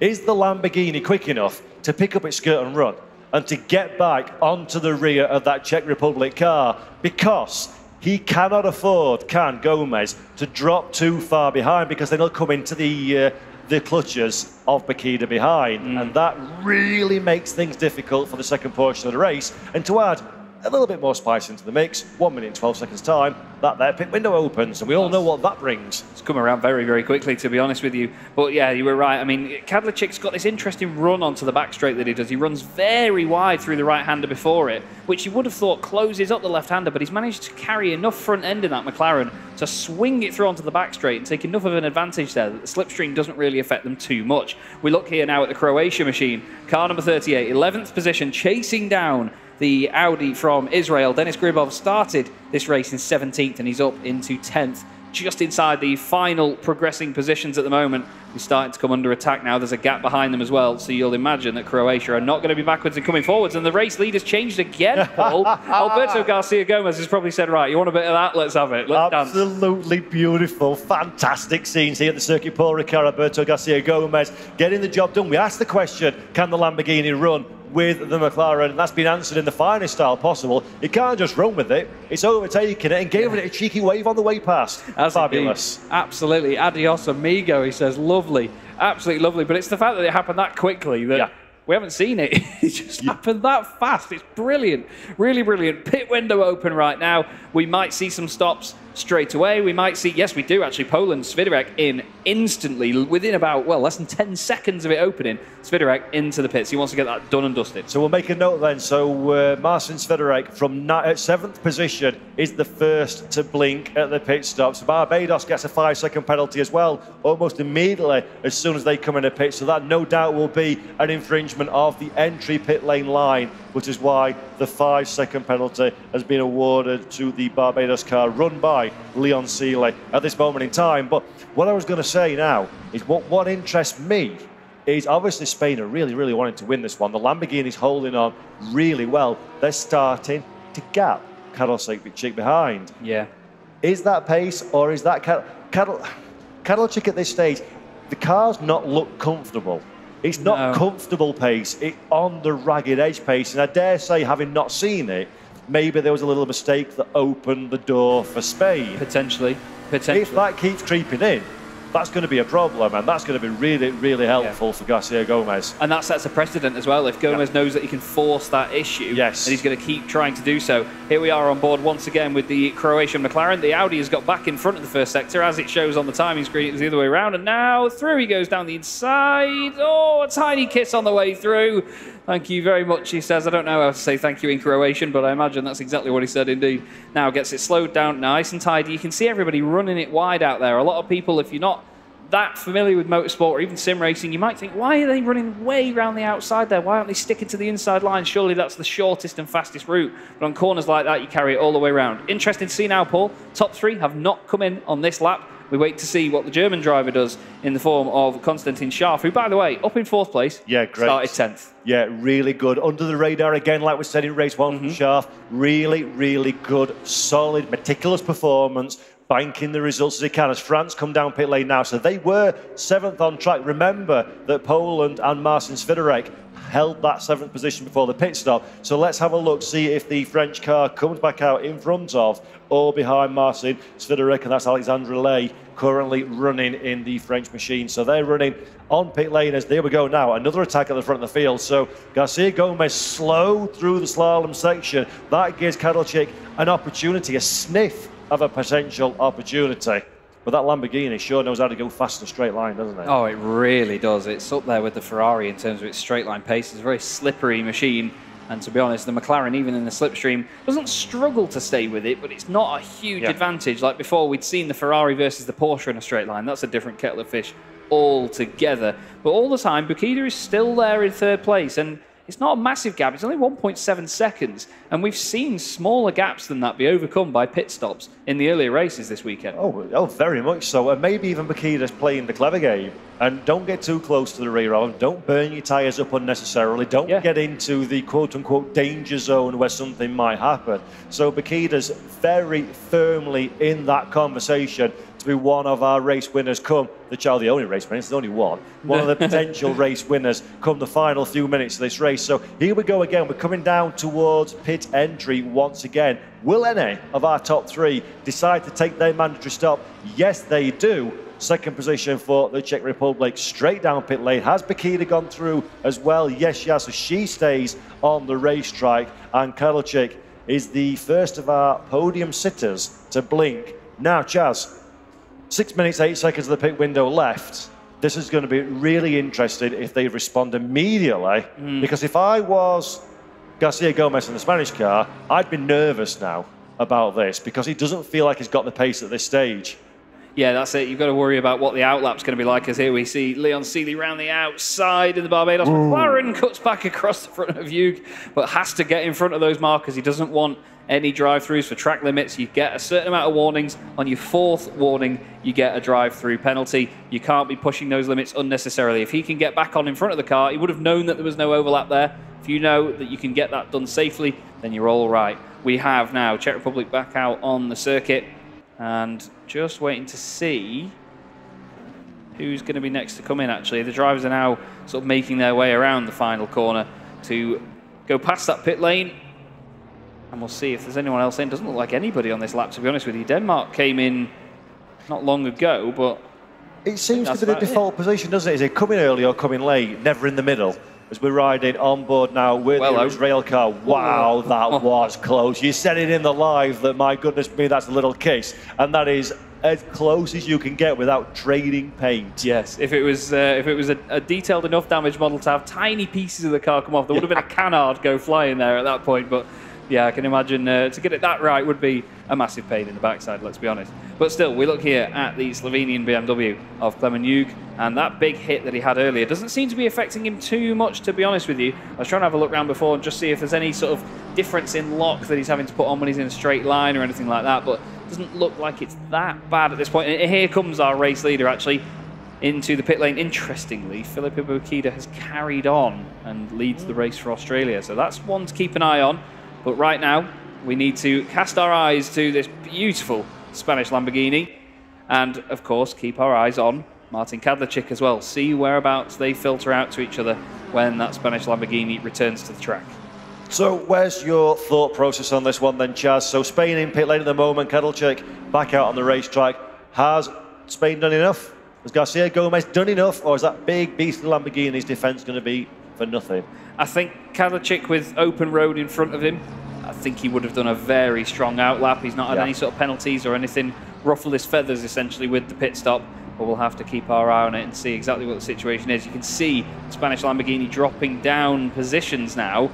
is the Lamborghini quick enough to pick up its skirt and run and to get back onto the rear of that Czech Republic car? Because he cannot afford, can Gomez, to drop too far behind, because then he'll come into the clutches of Bacchida behind, and that really makes things difficult for the second portion of the race. And to add a little bit more spice into the mix, 1 minute and 12 seconds time, that there pit window opens, and we all know what that brings. It's come around very, very quickly, to be honest with you. But yeah, you were right. I mean, Kadlecik's got this interesting run onto the back straight that he does. He runs very wide through the right-hander before it, which you would have thought closes up the left-hander, but he's managed to carry enough front end in that McLaren to swing it through onto the back straight and take enough of an advantage there that the slipstream doesn't really affect them too much. We look here now at the Croatia machine. Car number 38, 11th position, chasing down the Audi from Israel. Denis Gribov started this race in 17th and he's up into 10th, just inside the final progressing positions at the moment. He's starting to come under attack now. There's a gap behind them as well, so you'll imagine that Croatia are not going to be backwards and coming forwards, and the race leader's changed again, Paul. Alberto Garcia Gomez has probably said, right, you want a bit of that? Let's have it. Let's dance. Absolutely beautiful, fantastic scenes here at the circuit. Paul Ricard, Alberto Garcia Gomez getting the job done. We asked the question, can the Lamborghini run with the McLaren? And that's been answered in the finest style possible. You can't just run with it. It's overtaking it and giving it a cheeky wave on the way past. That's fabulous. Indeed. Absolutely. Adios, amigo, he says. Lovely. Absolutely lovely. But it's the fact that it happened that quickly that we haven't seen it. It just happened that fast. It's brilliant. Really brilliant. Pit window open right now. We might see some stops straight away. We might see, yes, we do actually, Poland, Swiderek in instantly, within about, well, less than 10 seconds of it opening, Swiderek into the pits. He wants to get that done and dusted. So we'll make a note then. So Marcin Swiderek from 7th position is the first to blink at the pit stops. Barbados gets a 5-second penalty as well, almost immediately as soon as they come in a pit. So that no doubt will be an infringement of the entry pit lane line, which is why the 5-second penalty has been awarded to the Barbados car run by Leon Seeley at this moment in time. But what I was going to say now is what interests me is obviously Spain are really, really wanting to win this one. The Lamborghini's holding on really well. They're starting to gap Karolczyk behind. Yeah. Is that pace, or is that Karolczyk at this stage? The car's not look comfortable. It's not comfortable pace. It's on the ragged edge pace. And I dare say, having not seen it, maybe there was a little mistake that opened the door for Spain. Potentially. If that keeps creeping in, that's going to be a problem, and that's going to be really, really helpful for Garcia Gomez. And that sets a precedent as well. If Gomez knows that he can force that issue, and he's going to keep trying to do so. Here we are on board once again with the Croatian McLaren. The Audi has got back in front of the first sector, as it shows on the timing screen. It was the other way around, and now through he goes down the inside. Oh, a tiny kiss on the way through. Thank you very much, he says. I don't know how to say thank you in Croatian, but I imagine that's exactly what he said indeed. Now gets it slowed down nice and tidy. You can see everybody running it wide out there. A lot of people, if you're not that familiar with motorsport or even sim racing, you might think, why are they running way around the outside there? Why aren't they sticking to the inside line? Surely that's the shortest and fastest route. But on corners like that, you carry it all the way around. Interesting to see now, Paul. Top 3 have not come in on this lap. We wait to see what the German driver does in the form of Konstantin Scharf, who, by the way, up in 4th place, yeah, great. Started 10th. Yeah, really good. Under the radar again, like we said in race 1 from Scharf. Really, really good, solid, meticulous performance. Banking the results as he can as France come down pit lane now. So they were 7th on track. Remember that Poland and Marcin Swiderek held that 7th position before the pit stop. So let's have a look, see if the French car comes back out in front of or behind Marcin Swiderek, and that's Alexandre Lay currently running in the French machine. So they're running on pit lane as there we go now. Another attack at the front of the field. So Garcia Gomez slow through the slalom section. That gives Kadalchik an opportunity, a sniff of a potential opportunity. But that Lamborghini sure knows how to go fast in a straight line, doesn't it? Oh, it really does. It's up there with the Ferrari in terms of its straight line pace. It's a very slippery machine. And to be honest, the McLaren, even in the slipstream, doesn't struggle to stay with it, but it's not a huge advantage. Like before, we'd seen the Ferrari versus the Porsche in a straight line. That's a different kettle of fish altogether. But all the time, Bukida is still there in 3rd place. And it's not a massive gap. It's only 1.7 seconds. And we've seen smaller gaps than that be overcome by pit stops in the earlier races this weekend. Oh, very much so. And maybe even Bukida's playing the clever game. And don't get too close to the rear of them. Don't burn your tyres up unnecessarily. Don't get into the quote-unquote danger zone where something might happen. So Bukida's very firmly in that conversation to be one of our race winners come the only race winners, there's only one of the potential race winners come the final few minutes of this race. So here we go again. We're coming down towards pit entry once again. Will any of our top 3 decide to take their mandatory stop? Yes, they do. 2nd position for the Czech Republic, straight down pit lane. Has Bukida gone through as well? Yes, she has. So she stays on the racetrack. And Kadalchik is the first of our podium sitters to blink. Now, Chaz, 6 minutes, 8 seconds of the pit window left. This is going to be really interesting if they respond immediately. Because if I was Garcia Gomez in the Spanish car, I'd be nervous now about this because he doesn't feel like he's got the pace at this stage. Yeah, that's it. You've got to worry about what the outlap's going to be like, as here we see Leon Seeley round the outside in the Barbados. McLaren cuts back across the front of Hugh, but has to get in front of those markers. He doesn't want any drive-throughs for track limits. You get a certain amount of warnings. On your 4th warning, you get a drive-through penalty. You can't be pushing those limits unnecessarily. If he can get back on in front of the car, he would have known that there was no overlap there. If you know that you can get that done safely, then you're all right. We have now Czech Republic back out on the circuit. And just waiting to see who's going to be next to come in, actually. The drivers are now sort of making their way around the final corner to go past that pit lane. And we'll see if there's anyone else in. Doesn't look like anybody on this lap, to be honest with you. Denmark came in not long ago, but it seems to be the default position, doesn't it? Is it coming early or coming late? Never in the middle. As we're riding on board now with the Israel car. Wow, that was close. You said it in the live that, my goodness me, that's a little kiss. And that is as close as you can get without trading paint. Yes, if it was a detailed enough damage model to have tiny pieces of the car come off, there would have been a canard go flying there at that point. But yeah, I can imagine to get it that right would be a massive pain in the backside, let's be honest. But still, we look here at the Slovenian BMW of Klemen Hugh, and that big hit that he had earlier doesn't seem to be affecting him too much, to be honest with you. I was trying to have a look around before and just see if there's any sort of difference in lock that he's having to put on when he's in a straight line or anything like that, but it doesn't look like it's that bad at this point. And here comes our race leader, actually, into the pit lane. Interestingly, Filipe Bukida has carried on and leads the race for Australia, so that's one to keep an eye on. But right now, we need to cast our eyes to this beautiful Spanish Lamborghini and, of course, keep our eyes on Martin Kadlečík as well. See whereabouts they filter out to each other when that Spanish Lamborghini returns to the track. So where's your thought process on this one then, Chaz? So Spain in pit lane at the moment, Kadlečík back out on the racetrack. Has Spain done enough? Has Garcia Gomez done enough? Or is that big beast of Lamborghini's defence going to be for nothing? I think Kadlečík with open road in front of him, I think he would have done a very strong outlap. He's not had any sort of penalties or anything ruffle his feathers essentially with the pit stop, but we'll have to keep our eye on it and see exactly what the situation is. You can see Spanish Lamborghini dropping down positions now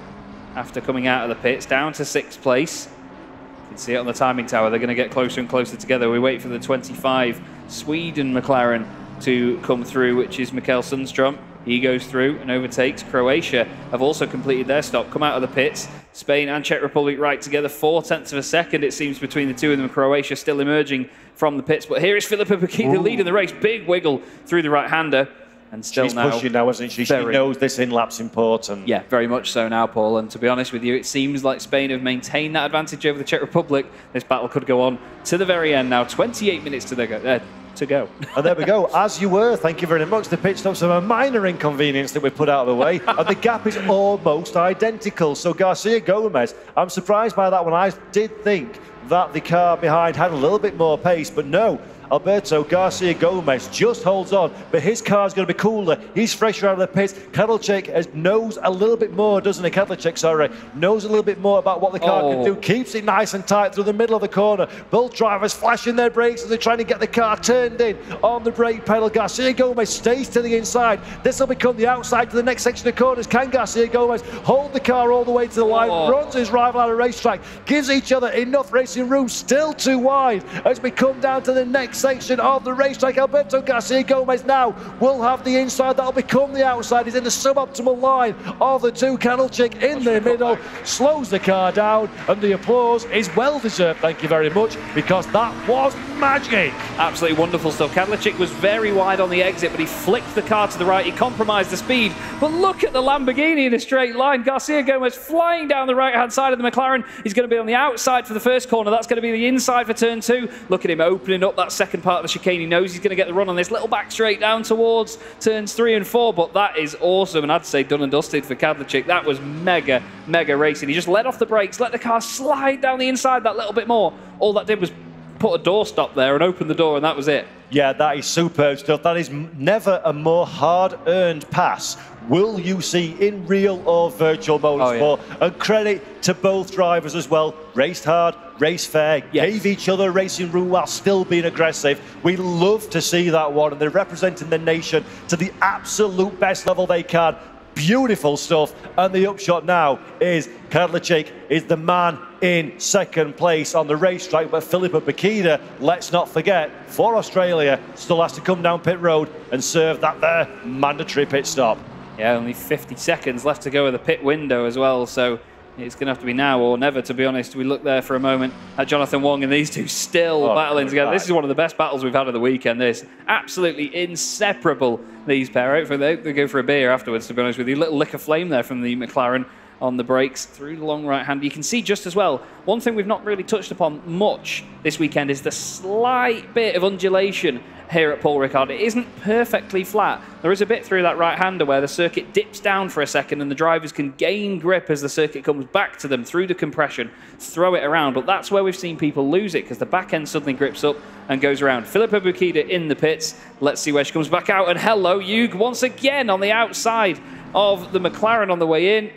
after coming out of the pits, down to 6th place. You can see it on the timing tower. They're going to get closer and closer together. We wait for the 25 Sweden McLaren to come through, which is Mikael Sundström. He goes through and overtakes. Croatia have also completed their stop, come out of the pits. Spain and Czech Republic right together, 0.4 of a second, it seems, between the two of them. Croatia still emerging from the pits. But here is Filipa Bukida leading the race. Big wiggle through the right-hander. And still She's pushing now, isn't she? She knows this in-lap's important. Yeah, very much so now, Paul. And to be honest with you, it seems like Spain have maintained that advantage over the Czech Republic. This battle could go on to the very end now. 28 minutes to go. And there we go. As you were, thank you very much. The pit stops are a minor inconvenience that we put out of the way. And the gap is almost identical. So Garcia Gomez, I'm surprised by that one. I did think that the car behind had a little bit more pace, but no. Alberto Garcia Gomez just holds on, but his car's going to be cooler. He's fresher out of the pits. Kadlec knows a little bit more, doesn't he? Kadlec, sorry, knows a little bit more about what the car can do. Keeps it nice and tight through the middle of the corner. Both drivers flashing their brakes as they're trying to get the car turned in on the brake pedal. Garcia Gomez stays to the inside. This will become the outside to the next section of corners. Can Garcia Gomez hold the car all the way to the line? Runs his rival out of racetrack. Gives each other enough racing room. Still too wide as we come down to the next section of the racetrack. Alberto Garcia Gomez now will have the inside. That'll become the outside. He's in the suboptimal line of the two. Kadlec in the middle, slows the car down, and the applause is well deserved. Thank you very much, because that was magic. Absolutely wonderful stuff. Kadlec was very wide on the exit, but he flicked the car to the right. He compromised the speed. But look at the Lamborghini in a straight line. Garcia Gomez flying down the right-hand side of the McLaren. He's going to be on the outside for the first corner. That's going to be the inside for turn 2. Look at him opening up that second part of the chicane. He knows he's going to get the run on this little back straight down towards turns 3 and 4, but that is awesome, and I'd say done and dusted for Kadlec. That was mega racing. He just let off the brakes, let the car slide down the inside that little bit more. All that did was put a doorstop there and open the door, and that was it. Yeah, that is superb stuff. That is never a more hard-earned pass will you see in real or virtual motorsport. And credit to both drivers as well. Raced hard, raced fair, gave each other racing room while still being aggressive. We love to see that one, and they're representing the nation to the absolute best level they can. Beautiful stuff. And the upshot now is Kadlec is the man in second place on the racetrack, but Filipa Bukida, let's not forget, for Australia, still has to come down pit road and serve that there mandatory pit stop. Yeah, only 50 seconds left to go with the pit window as well, so it's going to have to be now or never, to be honest. We look there for a moment at Jonathan Wong, and these two still battling together. This is one of the best battles we've had of the weekend, this. Absolutely inseparable, these pair. Hopefully they go for a beer afterwards, to be honest with you. Little lick of flame there from the McLaren on the brakes through the long right hand. You can see just as well, one thing we've not really touched upon much this weekend is the slight bit of undulation here at Paul Ricard. It isn't perfectly flat. There is a bit through that right-hander where the circuit dips down for a second and the drivers can gain grip as the circuit comes back to them through the compression, throw it around. But that's where we've seen people lose it, because the back end suddenly grips up and goes around. Filipa Bukida in the pits. Let's see where she comes back out. And hello, Hugh, once again on the outside of the McLaren on the way in.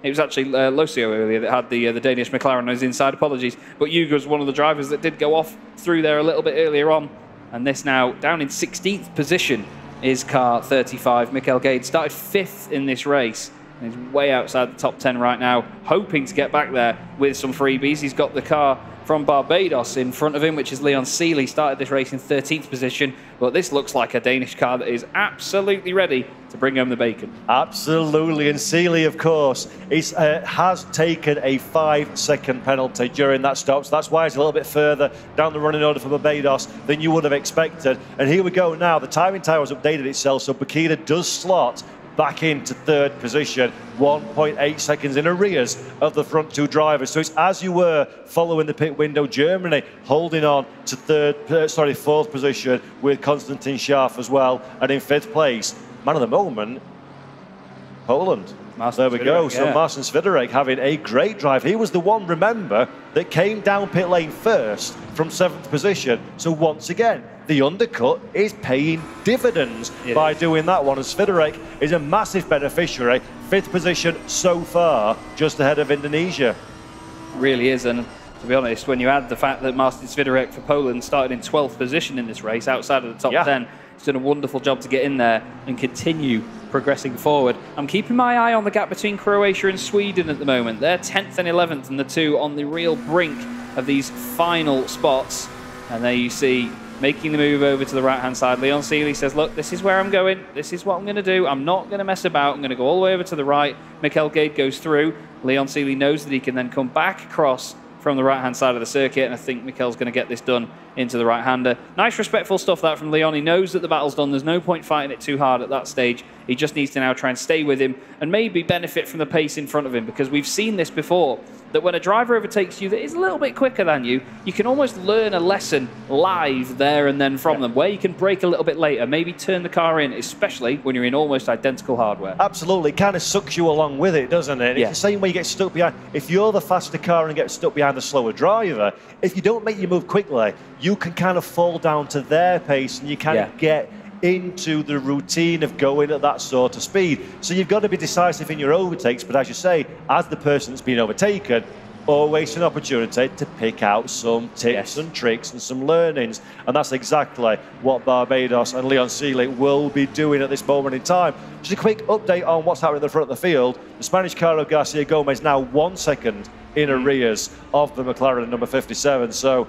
It was actually Locio earlier that had the Danish McLaren on his inside, apologies. But Hugo was one of the drivers that did go off through there a little bit earlier on. And this now, down in 16th position, is car 35. Mikael Gade started 5th in this race. And he's way outside the top 10 right now, hoping to get back there with some freebies. He's got the car from Barbados in front of him, which is Leon Seeley. Started this race in 13th position, but this looks like a Danish car that is absolutely ready to bring home the bacon. Absolutely, and Seeley, of course, has taken a 5-second penalty during that stop, so that's why it's a little bit further down the running order for Barbados than you would have expected. And here we go now. The timing tower has updated itself, so Bukida does slot back into 3rd position, 1.8 seconds in arrears of the front two drivers. So it's as you were following the pit window. Germany holding on to 4th position with Konstantin Scharf as well. And in 5th place, man of the moment, Poland. There we go. So Marcin Swiderek having a great drive. He was the one, remember, that came down pit lane first from 7th position. So once again, the undercut is paying dividends by doing that one. And Swiderek is a massive beneficiary. 5th position so far, just ahead of Indonesia. Really is, and to be honest, when you add the fact that Marcin Swiderek for Poland started in 12th position in this race, outside of the top 10, he's done a wonderful job to get in there and continue progressing forward. I'm keeping my eye on the gap between Croatia and Sweden at the moment. They're 10th and 11th, and the two on the real brink of these final spots. And there you see making the move over to the right-hand side. Leon Seeley says, look, this is where I'm going. This is what I'm going to do. I'm not going to mess about. I'm going to go all the way over to the right. Mikkel Gade goes through. Leon Seeley knows that he can then come back across from the right-hand side of the circuit, and I think Mikkel's going to get this done into the right-hander. Nice, respectful stuff that from Leon. He knows that the battle's done. There's no point fighting it too hard at that stage. He just needs to now try and stay with him and maybe benefit from the pace in front of him, because we've seen this before, that when a driver overtakes you that is a little bit quicker than you, you can almost learn a lesson live there and then from them, where you can brake a little bit later, maybe turn the car in, especially when you're in almost identical hardware. Absolutely, it kind of sucks you along with it, doesn't it? Yeah. It's the same way you get stuck behind. If you're the faster car and get stuck behind the slower driver, if you don't make your move quickly, you can kind of fall down to their pace, and you kind of get into the routine of going at that sort of speed. So you've got to be decisive in your overtakes, but as you say, as the person that's been overtaken, always an opportunity to pick out some tips and tricks and some learnings. And that's exactly what Barbados and Leon Seeley will be doing at this moment in time. Just a quick update on what's happening at the front of the field. The Spanish Carlos Garcia Gomez now 1 second in arrears of the McLaren number 57. So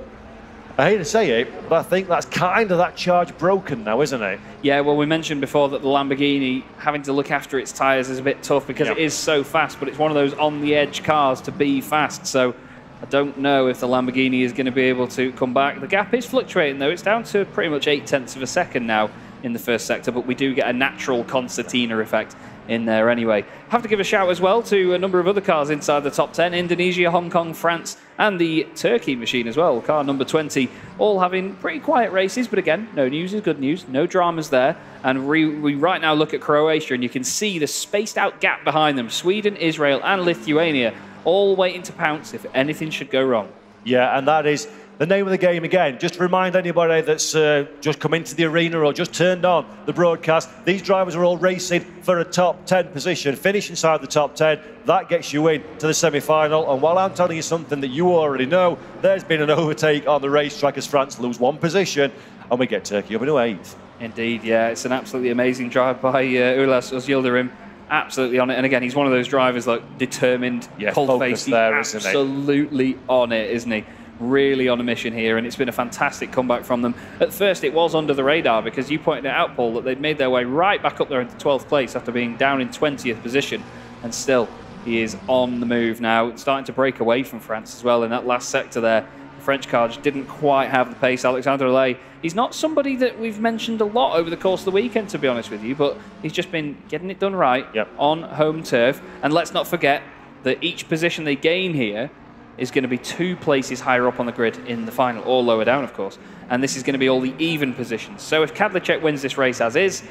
I hate to say it, but I think that's kind of that charge broken now, isn't it? Yeah, well, we mentioned before that the Lamborghini having to look after its tyres is a bit tough because it is so fast, but it's one of those on-the-edge cars to be fast. So I don't know if the Lamborghini is going to be able to come back. The gap is fluctuating, though. It's down to pretty much 0.8 of a second now in the first sector, but we do get a natural concertina effect in there anyway. Have to give a shout as well to a number of other cars inside the top 10. Indonesia, Hong Kong, France, and the Turkey machine as well. Car number 20, all having pretty quiet races, but again, no news is good news. No dramas there. And we right now look at Croatia, and you can see the spaced out gap behind them. Sweden, Israel, and Lithuania all waiting to pounce if anything should go wrong. Yeah, and that is the name of the game again. Just to remind anybody that's just come into the arena or just turned on the broadcast, these drivers are all racing for a top 10 position. Finish inside the top 10, that gets you in to the semi-final. And while I'm telling you something that you already know, there's been an overtake on the racetrack as France lose 1 position, and we get Turkey up into 8th. Indeed, yeah, it's an absolutely amazing drive by Ulas Özildirim. Absolutely on it, and again, he's one of those drivers like determined, cold-faced, there, absolutely on it, isn't he? Really on a mission here, and it's been a fantastic comeback from them. At first, it was under the radar because you pointed it out, Paul, that they'd made their way right back up there into 12th place after being down in 20th position, and still, he is on the move now, starting to break away from France as well in that last sector there. The French car just didn't quite have the pace. Alexandre Lay, he's not somebody that we've mentioned a lot over the course of the weekend, to be honest with you, but he's just been getting it done right on home turf. And let's not forget that each position they gain here is going to be 2 places higher up on the grid in the final, or lower down, of course. And this is going to be all the even positions. So if Kadlecek wins this race as is,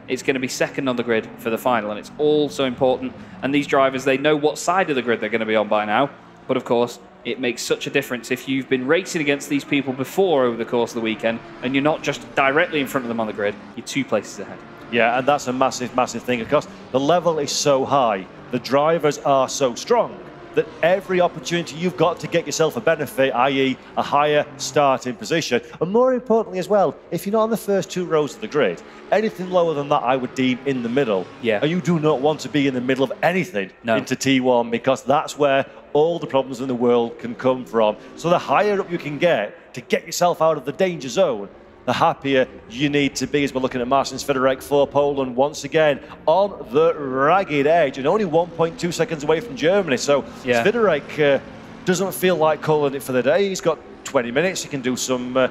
it's going to be second on the grid for the final, and it's all so important. And these drivers, they know what side of the grid they're going to be on by now. But of course, it makes such a difference if you've been racing against these people before over the course of the weekend, and you're not just directly in front of them on the grid, you're 2 places ahead. Yeah, and that's a massive, massive thing. Of course, the level is so high, the drivers are so strong, that every opportunity you've got to get yourself a benefit, i.e. a higher starting position. And more importantly as well, if you're not on the first 2 rows of the grid, anything lower than that I would deem in the middle. Yeah. And you do not want to be in the middle of anything into T1, because that's where all the problems in the world can come from. So the higher up you can get to get yourself out of the danger zone, the happier you need to be, as we're looking at Marcin Swiderek for Poland once again on the ragged edge, and only 1.2 seconds away from Germany. So Swiderek doesn't feel like calling it for the day. He's got 20 minutes. He can do some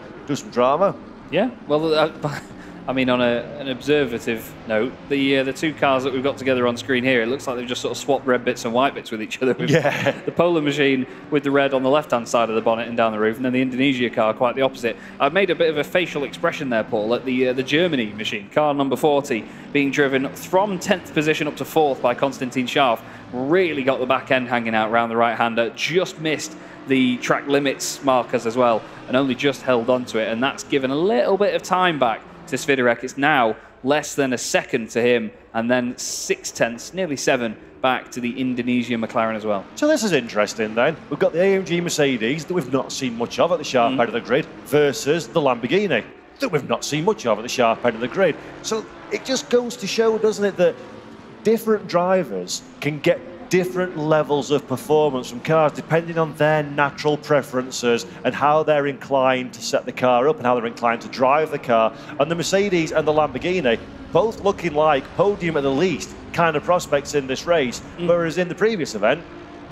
drama. Yeah, well, I mean, on an observative note, the 2 cars that we've got together on screen here, it looks like they've just sort of swapped red bits and white bits with each other. The Poland machine with the red on the left-hand side of the bonnet and down the roof, and then the Indonesia car quite the opposite. I've made a bit of a facial expression there, Paul, at the Germany machine, car number 40, being driven from 10th position up to 4th by Konstantin Scharf. Really got the back end hanging out around the right-hander, just missed the track limits markers as well, and only just held on to it, and that's given a little bit of time back to Swiderek. It's now less than a second to him, and then 0.6, nearly 7, back to the Indonesian McLaren as well. So this is interesting then. We've got the AMG Mercedes that we've not seen much of at the sharp end of the grid versus the Lamborghini that we've not seen much of at the sharp end of the grid. So it just goes to show, doesn't it, that different drivers can get different levels of performance from cars depending on their natural preferences and how they're inclined to set the car up and how they're inclined to drive the car. And the Mercedes and the Lamborghini both looking like podium at the least kind of prospects in this race, whereas in the previous event,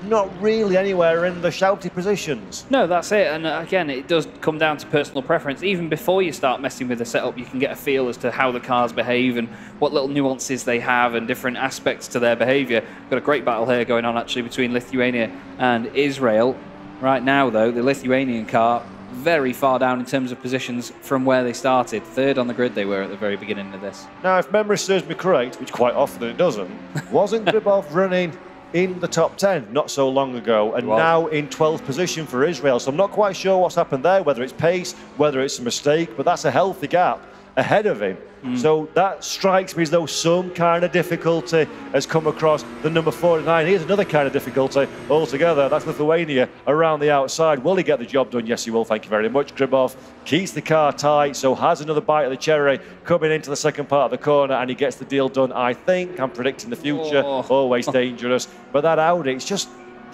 not really anywhere in the shouty positions. No, that's it. And again, it does come down to personal preference. Even before you start messing with the setup, you can get a feel as to how the cars behave and what little nuances they have and different aspects to their behaviour. Got a great battle here going on actually between Lithuania and Israel. Right now, though, the Lithuanian car very far down in terms of positions from where they started. Third on the grid they were at the very beginning of this. Now, if memory serves me correct, which quite often it doesn't, wasn't Gribov running in the top 10 not so long ago, and now in 12th position for Israel? So I'm not quite sure what's happened there, whether it's pace, whether it's a mistake, but that's a healthy gap ahead of him. So that strikes me as though some kind of difficulty has come across the number 49. Here's another kind of difficulty altogether. That's Lithuania around the outside. Will he get the job done? Yes, he will. Thank you very much. Gribov keeps the car tight, so has another bite of the cherry coming into the second part of the corner, and he gets the deal done, I think. I'm predicting the future. Always dangerous. But that Audi, it's just,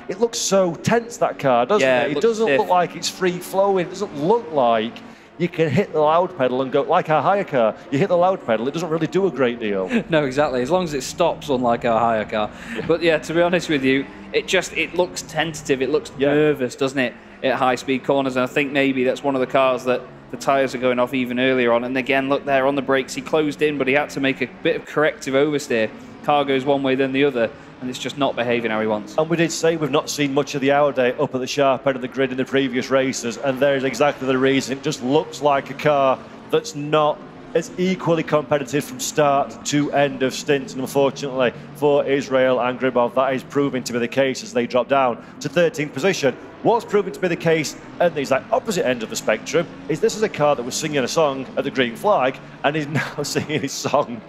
it looks so tense, that car, doesn't it? It doesn't look like it's free-flowing. It doesn't look like you can hit the loud pedal and go, like our higher car, you hit the loud pedal, it doesn't really do a great deal. No, exactly, as long as it stops, unlike our higher car. But yeah, to be honest with you, it looks tentative, it looks nervous, doesn't it, at high-speed corners, and I think maybe that's one of the cars that the tyres are going off even earlier on. And again, look there on the brakes, he closed in, but he had to make a bit of corrective oversteer. Car goes one way, then the other, and it's just not behaving how he wants. And we did say we've not seen much of the Audi up at the sharp end of the grid in the previous races, and there's exactly the reason. It just looks like a car that's not as equally competitive from start to end of stint, and unfortunately for Israel and Gribov, that is proving to be the case as they drop down to 13th position. What's proving to be the case at the opposite end of the spectrum is this is a car that was singing a song at the green flag and is now singing his song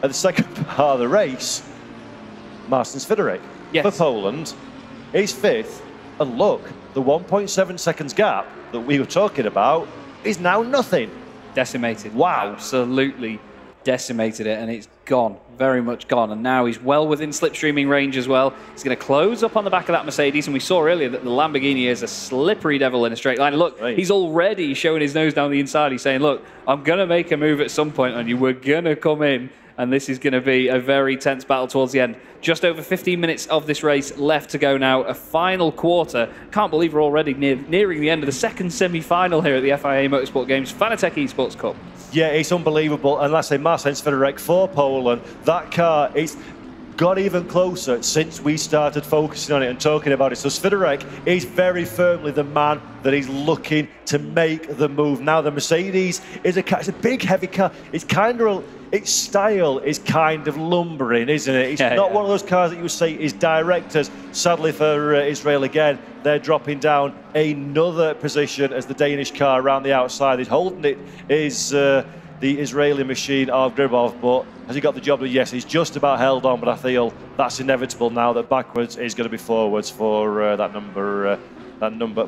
at the second part of the race. Marcin Swiderek for Poland is 5th, and look, the 1.7 seconds gap that we were talking about is now nothing. Decimated. Wow. Absolutely decimated it, and it's gone, very much gone. And now he's well within slipstreaming range as well. He's going to close up on the back of that Mercedes, and we saw earlier that the Lamborghini is a slippery devil in a straight line. Look, he's already showing his nose down the inside. He's saying, look, I'm going to make a move at some point on you. We're going to come in. And this is going to be a very tense battle towards the end. Just over 15 minutes of this race left to go now. A final quarter. Can't believe we're already nearing the end of the second semi-final here at the FIA Motorsport Games Fanatec Esports Cup. Yeah, it's unbelievable. And let's say Marcin Swiderek for Poland. That car is got even closer since we started focusing on it and talking about it. So Swiderek is very firmly the man that is looking to make the move. Now the Mercedes is it's a big, heavy car. It's kind of its style is kind of lumbering, isn't it? It's not one of those cars that you would say is directors. Sadly for Israel again, they're dropping down another position as the Danish car around the outside is holding it. Is the Israeli machine of Gribov, but has he got the job? Yes, he's just about held on, but I feel that's inevitable now that backwards is going to be forwards for that number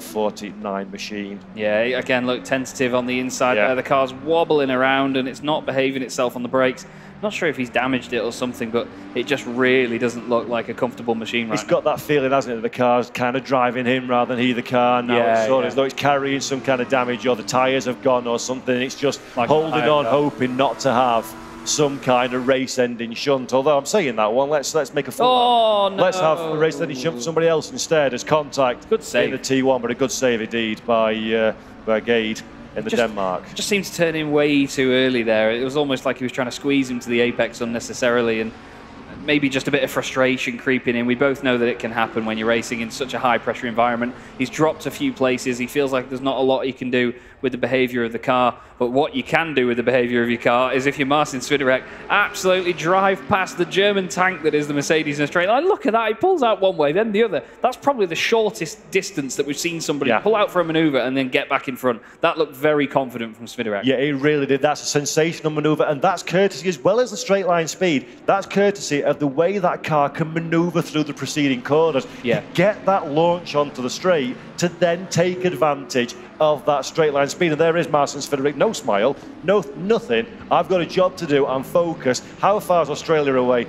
49 machine. Yeah, again, look, tentative on the inside there. The car's wobbling around and it's not behaving itself on the brakes. Not sure if he's damaged it or something, but it just really doesn't look like a comfortable machine right now. He's got that feeling, hasn't it, that the car's kind of driving him rather than he the car. Now it's sort of as though it's carrying some kind of damage or the tyres have gone or something. It's just like holding on, hoping not to have some kind of race-ending shunt. Although I'm saying that one, let's make a full Let's have a race-ending shunt for somebody else instead as contact. Good save. In the T1, but a good save indeed by Gade in the Denmark. Just seemed to turn in way too early there. It was almost like he was trying to squeeze him to the apex unnecessarily, and maybe just a bit of frustration creeping in. We both know that it can happen when you're racing in such a high-pressure environment. He's dropped a few places. He feels like there's not a lot he can do with the behaviour of the car. But what you can do with the behaviour of your car is if you're Marcin Swiderek, absolutely drive past the German tank that is the Mercedes in a straight line. Look at that. He pulls out one way, then the other. That's probably the shortest distance that we've seen somebody pull out for a manoeuvre and then get back in front. That looked very confident from Swiderek. Yeah, he really did. That's a sensational manoeuvre, and that's courtesy, as well as the straight line speed, that's courtesy of the way that car can manoeuvre through the preceding corners. Get that launch onto the straight to then take advantage of that straight line speed. And there is Marcin Swiderek, no smile, nothing. I've got a job to do, I'm focused. How far is Australia away?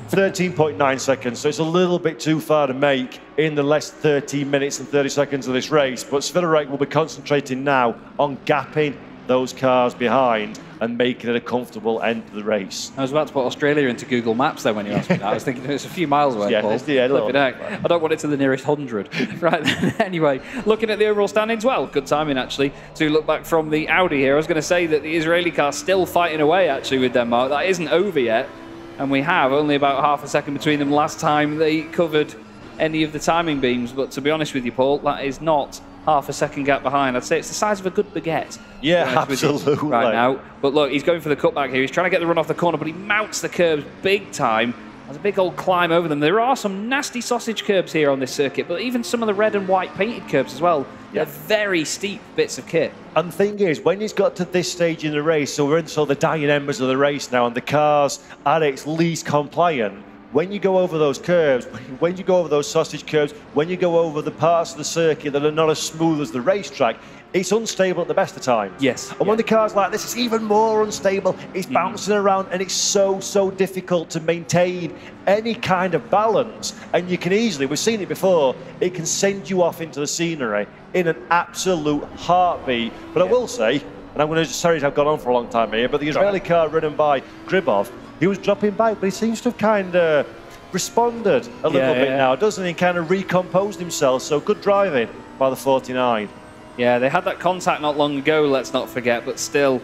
13.9 seconds, so it's a little bit too far to make in the last 13 minutes and 30 seconds of this race. But Swiderek will be concentrating now on gapping those cars behind and making it a comfortable end to the race. I was about to put Australia into Google Maps then when you asked me that. I was thinking it's a few miles away, Paul. I don't want it to the nearest 100. Right, anyway, looking at the overall standings, well, good timing actually to look back from the Audi here. I was going to say that the Israeli car's still fighting away actually with Denmark. That isn't over yet, and we have only about half a second between them last time they covered any of the timing beams. But to be honest with you, Paul, that is not half a second gap behind. I'd say it's the size of a good baguette. Yeah, absolutely. Right now. But look, he's going for the cutback here. He's trying to get the run off the corner, but he mounts the curbs big time. There's a big old climb over them. There are some nasty sausage curbs here on this circuit, but even some of the red and white painted curbs as well. They're very steep bits of kit. And the thing is, when he's got to this stage in the race, so we're in the dying embers of the race now, and the car's at its least compliant, when you go over those curves, when you go over those sausage curves, when you go over the parts of the circuit that are not as smooth as the racetrack, it's unstable at the best of times. Yes. And when the car's like this, it's even more unstable. It's bouncing around, and it's so difficult to maintain any kind of balance. And you can easily, we've seen it before, it can send you off into the scenery in an absolute heartbeat. But I will say, and I'm going to, sorry I've gone on for a long time here, but the Israeli car ridden by Gribov, he was dropping back, but he seems to have kind of responded a little bit now, doesn't he? Kind of recomposed himself, so good driving by the 49. Yeah, they had that contact not long ago, let's not forget, but still,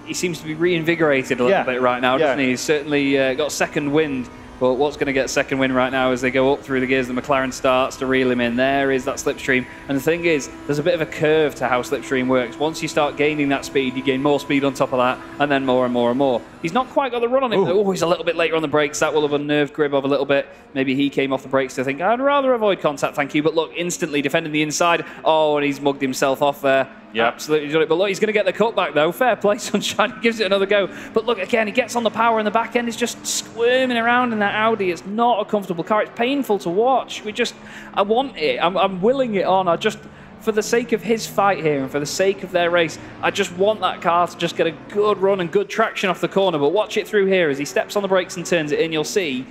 he seems to be reinvigorated a little bit right now, doesn't he? He's certainly got second wind, but what's going to get second wind right now as they go up through the gears, the McLaren starts to reel him in. There is that slipstream, and the thing is, there's a bit of a curve to how slipstream works. Once you start gaining that speed, you gain more speed on top of that, and then more and more and more. He's not quite got the run on him. Oh, he's a little bit later on the brakes. That will have unnerved Gribov a little bit. Maybe he came off the brakes to think, I'd rather avoid contact, thank you. But look, instantly defending the inside. Oh, and he's mugged himself off there. Yeah, absolutely done it. But look, he's going to get the cutback though. Fair play, Sunshine. He gives it another go. But look, again, he gets on the power, and the back end is just squirming around in that Audi. It's not a comfortable car. It's painful to watch. I want it. I'm willing it on. For the sake of his fight here and for the sake of their race, I just want that car to just get a good run and good traction off the corner. But watch it through here as he steps on the brakes and turns it in. You'll see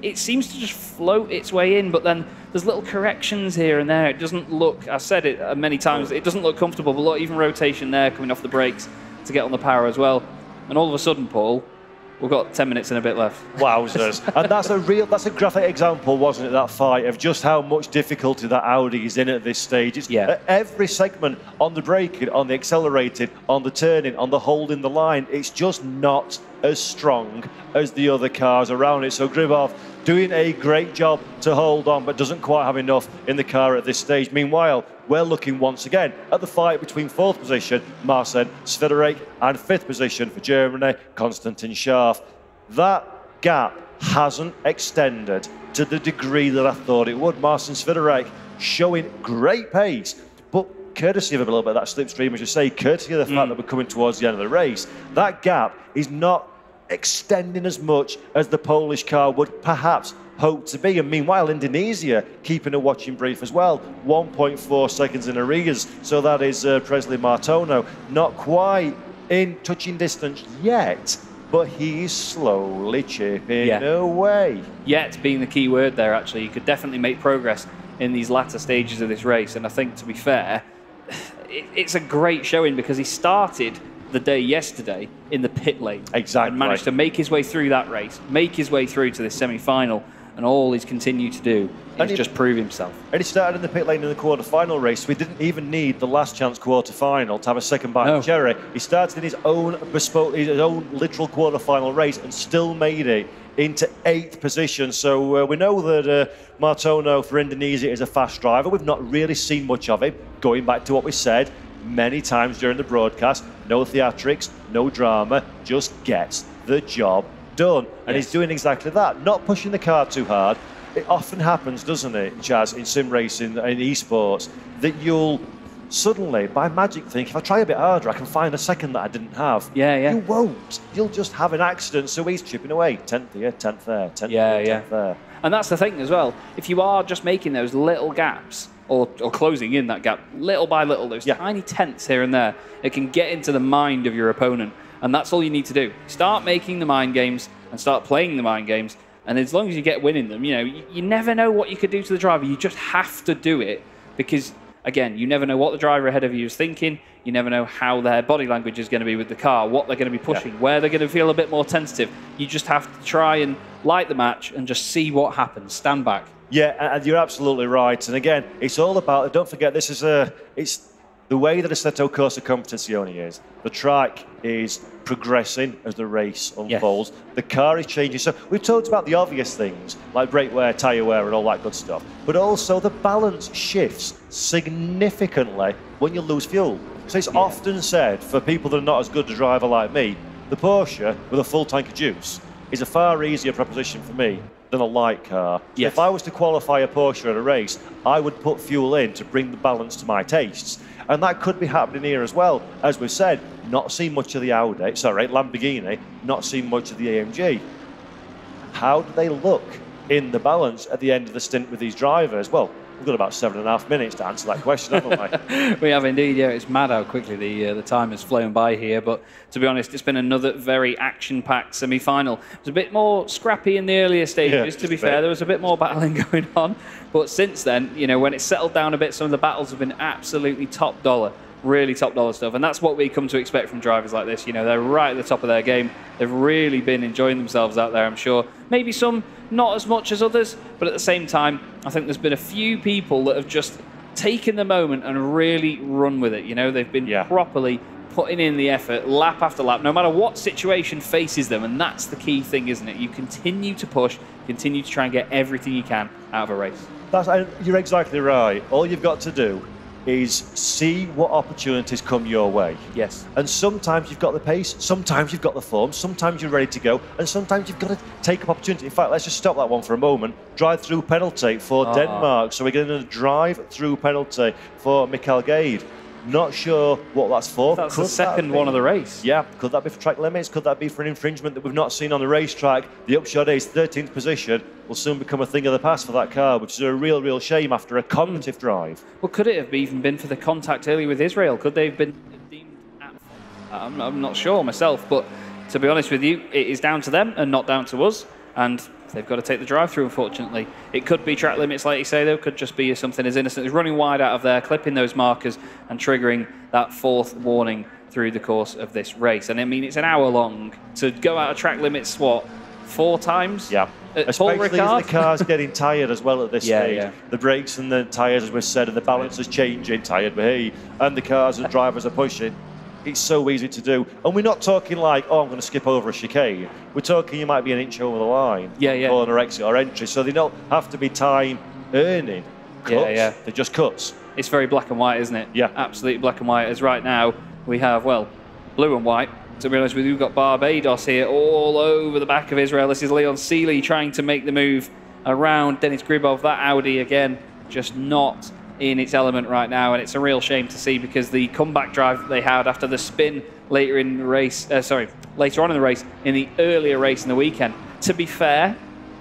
it seems to just float its way in, but then there's little corrections here and there. It doesn't look, I've said it many times, it doesn't look comfortable, but look, even rotation there coming off the brakes to get on the power as well. And all of a sudden, Paul, we've got 10 minutes and a bit left. Wowzers. And that's a graphic example, wasn't it, that fight, of just how much difficulty that Audi is in at this stage. It's at every segment, on the braking, on the accelerated, on the turning, on the holding the line, it's just not as strong as the other cars around it. So Gribov doing a great job to hold on, but doesn't quite have enough in the car at this stage. Meanwhile, we're looking once again at the fight between 4th position, Marcin Swiderek, and 5th position for Germany, Konstantin Scharf. That gap hasn't extended to the degree that I thought it would. Marcin Swiderek showing great pace, but courtesy of a little bit of that slipstream, as you say, courtesy of the fact that we're coming towards the end of the race, that gap is not extending as much as the Polish car would perhaps hope to be. And meanwhile, Indonesia keeping a watching brief as well, 1.4 seconds in arrears. So that is Presley Martono, not quite in touching distance yet, but he's slowly chipping away. Yet being the key word there, actually. You could definitely make progress in these latter stages of this race. And I think, to be fair, it's a great showing because he started the day yesterday in the pit lane. Exactly. And managed to make his way through that race, make his way through to this semi-final, and all he's continued to do is just prove himself. And he started in the pit lane in the quarter-final race. We didn't even need the last chance quarter-final to have a second bite of cherry. He started in his own bespoke, his own literal quarter-final race and still made it into 8th position. So we know that Martono for Indonesia is a fast driver. We've not really seen much of him, going back to what we said many times during the broadcast. No theatrics, no drama, just gets the job done. And he's doing exactly that, not pushing the car too hard. It often happens, doesn't it, Chaz, in sim racing, in esports, that you'll suddenly, by magic, think, if I try a bit harder, I can find a second that I didn't have. You won't. You'll just have an accident, so he's chipping away. 10th here, 10th there, 10th here, 10th there. And that's the thing as well. If you are just making those little gaps, or closing in that gap, little by little, those tiny tenths here and there, it can get into the mind of your opponent. And that's all you need to do. Start making the mind games, and start playing the mind games. And as long as you get winning them, you know, you never know what you could do to the driver. You just have to do it because, again, you never know what the driver ahead of you is thinking. You never know how their body language is going to be with the car, what they're going to be pushing, where they're going to feel a bit more tentative. You just have to try and light the match and just see what happens. Stand back. Yeah, and you're absolutely right. And again, it's all about, don't forget, this is it's the way that Assetto Corsa Competizione is. The track is progressing as the race unfolds. Yes. The car is changing. So we've talked about the obvious things, like brake wear, tyre wear, and all that good stuff. But also the balance shifts significantly when you lose fuel. So it's often said, for people that are not as good a driver like me, the Porsche with a full tank of juice is a far easier proposition for me than a light car. Yes. If I was to qualify a Porsche at a race, I would put fuel in to bring the balance to my tastes. And that could be happening here as well. As we've said, not seen much of the Lamborghini, not seen much of the AMG. How do they look in the balance at the end of the stint with these drivers? Well, we've got about 7.5 minutes to answer that question, haven't we? We have indeed, yeah. It's mad how quickly the time has flown by here. But to be honest, it's been another very action-packed semi-final. It was a bit more scrappy in the earlier stages, to be fair. There was a bit more battling going on. But since then, you know, when it's settled down a bit, some of the battles have been absolutely top dollar. Really top dollar stuff. And that's what we come to expect from drivers like this. You know, they're right at the top of their game. They've really been enjoying themselves out there, I'm sure. Maybe some not as much as others, but at the same time, I think there's been a few people that have just taken the moment and really run with it. You know, they've been properly putting in the effort lap after lap, no matter what situation faces them. And that's the key thing, isn't it? You continue to push, continue to try and get everything you can out of a race. You're exactly right. All you've got to do is see what opportunities come your way. Yes. And sometimes you've got the pace, sometimes you've got the form, sometimes you're ready to go, and sometimes you've got to take up opportunity. In fact, let's just stop that one for a moment. Drive-through penalty for Denmark. So we're getting a drive-through penalty for Mikael Gade. Not sure what that's for. That's the second one of the race. Yeah, could that be for track limits? Could that be for an infringement that we've not seen on the racetrack? The upshot is 13th position will soon become a thing of the past for that car, which is a real shame after a cognitive drive. Well, could it have even been for the contact earlier with Israel? Could they have been deemed at fault? I'm not sure myself, but to be honest with you, it is down to them and not down to us. And they've got to take the drive-through, unfortunately. It could be track limits, like you say, though. It could just be something as innocent as running wide out of there, clipping those markers, and triggering that fourth warning through the course of this race. And I mean, it's an hour long. To go out of track limits, what, 4 times? Yeah. Especially as the car's getting tired as well at this stage. Yeah. The brakes and the tyres, as we've said, and the balance is changing, tired but and the cars and drivers are pushing. It's so easy to do. And we're not talking like, oh, I'm going to skip over a chicane. We're talking you might be an inch over the line. Corner exit or entry. So they don't have to be time earning cuts. They're just cuts. It's very black and white, isn't it? Yeah. Absolutely black and white. As right now, we have, well, blue and white. To be honest with you, we've got Barbados here all over the back of Israel. This is Leon Seeley trying to make the move around Denis Gribov. That Audi, again, just not in its element right now, and it's a real shame to see because the comeback drive they had after the spin later in the race, later on in the race, in the earlier race in the weekend. To be fair,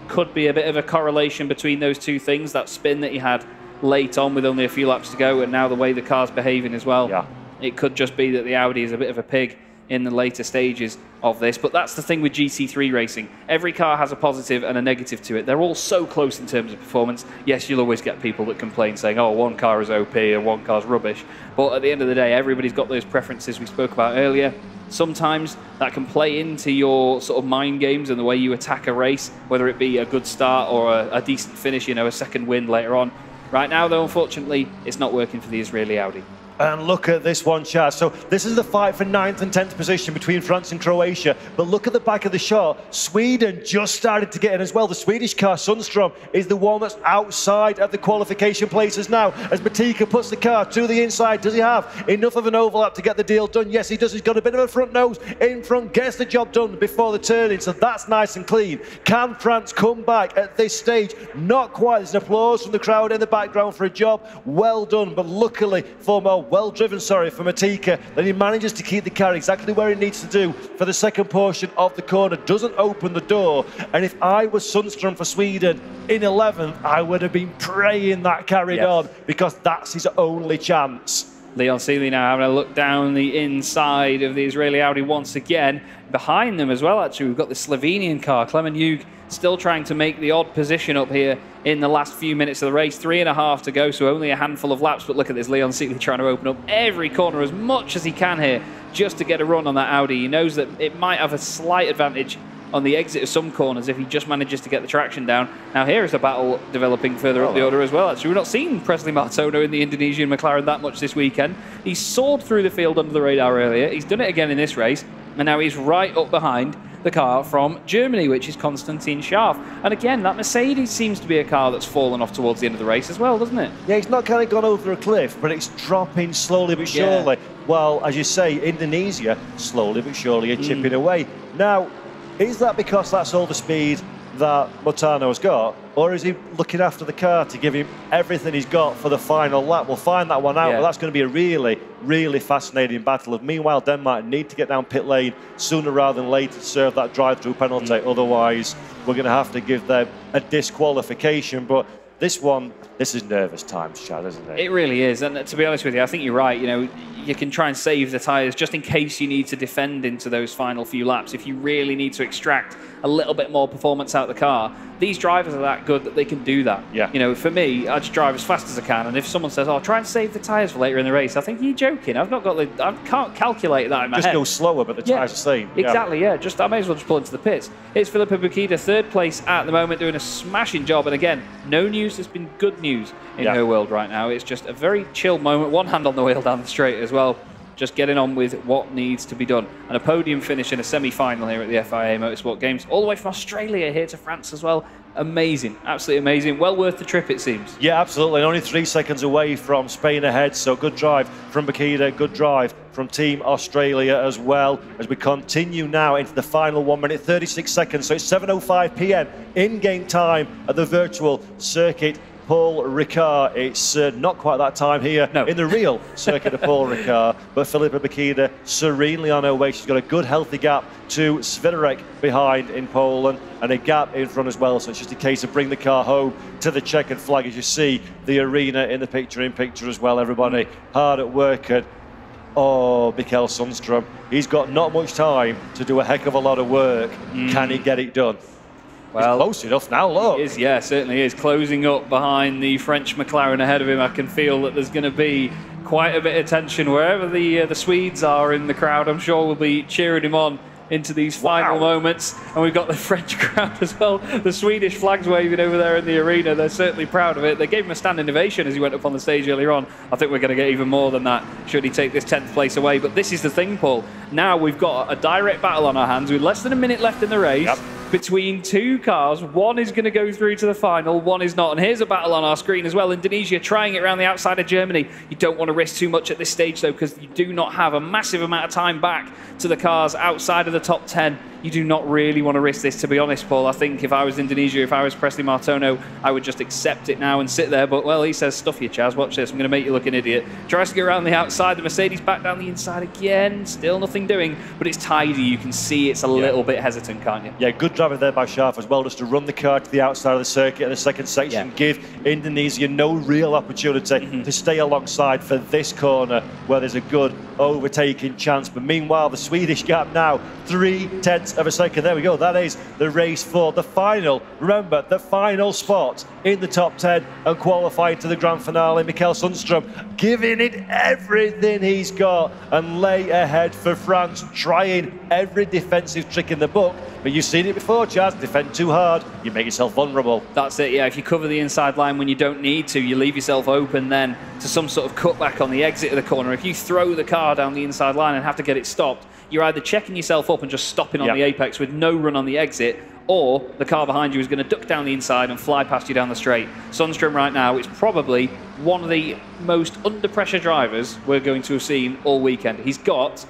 could be a bit of a correlation between those two things, that spin that you had late on with only a few laps to go, and now the way the car's behaving as well. Yeah. It could just be that the Audi is a bit of a pig in the later stages of this. But that's the thing with GT3 racing. Every car has a positive and a negative to it. They're all so close in terms of performance. Yes, you'll always get people that complain saying, oh, one car is OP and one car's rubbish. But at the end of the day, everybody's got those preferences we spoke about earlier. Sometimes that can play into your sort of mind games and the way you attack a race, whether it be a good start or a decent finish, you know, a second win later on. Right now, though, unfortunately, it's not working for the Israeli Audi. And look at this one, Chaz. So this is the fight for 9th and 10th position between France and Croatia. But look at the back of the shot. Sweden just started to get in as well. The Swedish car, Sundström, is the one that's outside of the qualification places now. As Matika puts the car to the inside, does he have enough of an overlap to get the deal done? Yes, he does. He's got a bit of a front nose in front, gets the job done before the turn-in. So that's nice and clean. Can France come back at this stage? Not quite. There's an applause from the crowd in the background for a job well done. But luckily for for Matika, that he manages to keep the car exactly where he needs to do for the second portion of the corner. Doesn't open the door. And if I was Sundström for Sweden in 11th, I would have been praying that carried on, because that's his only chance Leon Seeley now having a look down the inside of the Israeli Audi once again. Behind them as well, actually, we've got the Slovenian car, Clement Hugh, still trying to make the odd position up here in the last few minutes of the race. 3.5 to go, so only a handful of laps. But look at this, Leon Seeley trying to open up every corner as much as he can here just to get a run on that Audi. He knows that it might have a slight advantage on the exit of some corners if he just manages to get the traction down. Now here is a battle developing further up the order as well. Actually, we've not seen Presley Martono in the Indonesian McLaren that much this weekend. He soared through the field under the radar earlier. He's done it again in this race, and now he's right up behind the car from Germany, which is Konstantin Scharf. And again, that Mercedes seems to be a car that's fallen off towards the end of the race as well, doesn't it? Yeah, it's not kind of gone over a cliff, but it's dropping slowly but surely. Well, as you say, Indonesia, slowly but surely, are chipping away. Now, is that because that's all the speed that Martano's got, or is he looking after the car to give him everything he's got for the final lap? We'll find that one out, but that's going to be a really, really fascinating battle. Meanwhile, Denmark need to get down pit lane sooner rather than later to serve that drive-through penalty. Otherwise, we're going to have to give them a disqualification. But this one, this is nervous times, Chad, isn't it? It really is. And to be honest with you, I think you're right. You know, you can try and save the tyres just in case you need to defend into those final few laps. If you really need to extract a little bit more performance out of the car, these drivers are that good that they can do that. Yeah. You know, for me, I just drive as fast as I can. And if someone says, "Oh, try and save the tyres for later in the race," I think, you're joking. I can't calculate that in my head. Just go slower, but the tyres are the same. Exactly, yeah. I may as well just pull into the pits. It's Filippo Bukida, third place at the moment, doing a smashing job. And again, no news has been good news in her world right now. It's just a very chill moment. One hand on the wheel down the straight as well. Just getting on with what needs to be done. And a podium finish in a semi-final here at the FIA Motorsport Games. All the way from Australia here to France as well. Amazing, absolutely amazing. Well worth the trip, it seems. Yeah, absolutely. And only 3 seconds away from Spain ahead. So good drive from Bukida, good drive from Team Australia as well. As we continue now into the final 1 minute 36 seconds. So it's 7:05 p.m. in-game time at the virtual circuit. Paul Ricard. It's not quite that time here in the real circuit of Paul Ricard, but Filippo Bukida serenely on her way. She's got a good healthy gap to Swiderek behind in Poland and a gap in front as well, so it's just a case of bring the car home to the checkered flag. As you see the arena in the picture as well, everybody hard at work. And Mikael Sundström, he's got not much time to do a heck of a lot of work. Can he get it done? Well, he's close enough now, look. He is, yeah, certainly is. Closing up behind the French McLaren ahead of him. I can feel that there's going to be quite a bit of tension wherever the Swedes are in the crowd. I'm sure we'll be cheering him on into these final moments. And we've got the French crowd as well. The Swedish flags waving over there in the arena. They're certainly proud of it. They gave him a standing ovation as he went up on the stage earlier on. I think we're going to get even more than that should he take this 10th place away. But this is the thing, Paul. Now we've got a direct battle on our hands with less than a minute left in the race. Between two cars. One is going to go through to the final, one is not. And here's a battle on our screen as well. Indonesia trying it around the outside of Germany. You don't want to risk too much at this stage, though, because you do not have a massive amount of time back to the cars outside of the top 10. You do not really want to risk this, to be honest, Paul. I think if I was Indonesia, if I was Presley Martono, I would just accept it now and sit there. But, well, he says, stuff you, Chaz. Watch this. I'm going to make you look an idiot. Tries to get around the outside. The Mercedes back down the inside again. Still nothing doing. But it's tidy. You can see it's a little bit hesitant, can't you? Yeah, good driving there by Scharf as well, just to run the car to the outside of the circuit in the second section. Give Indonesia no real opportunity to stay alongside for this corner where there's a good overtaking chance. But meanwhile, the Swedish gap now 0.3 of a second. There we go. That is the race for the final. Remember, the final spot in the top 10 and qualifying to the grand finale. Mikael Sundström giving it everything he's got and lay ahead for France, trying every defensive trick in the book. But you've seen it before, Chaz. Defend too hard, you make yourself vulnerable. That's it, yeah. If you cover the inside line when you don't need to, you leave yourself open then to some sort of cutback on the exit of the corner. If you throw the car down the inside line and have to get it stopped, you're either checking yourself up and just stopping on the apex with no run on the exit, or the car behind you is going to duck down the inside and fly past you down the straight. Sundström right now is probably one of the most under pressure drivers we're going to have seen all weekend. He's got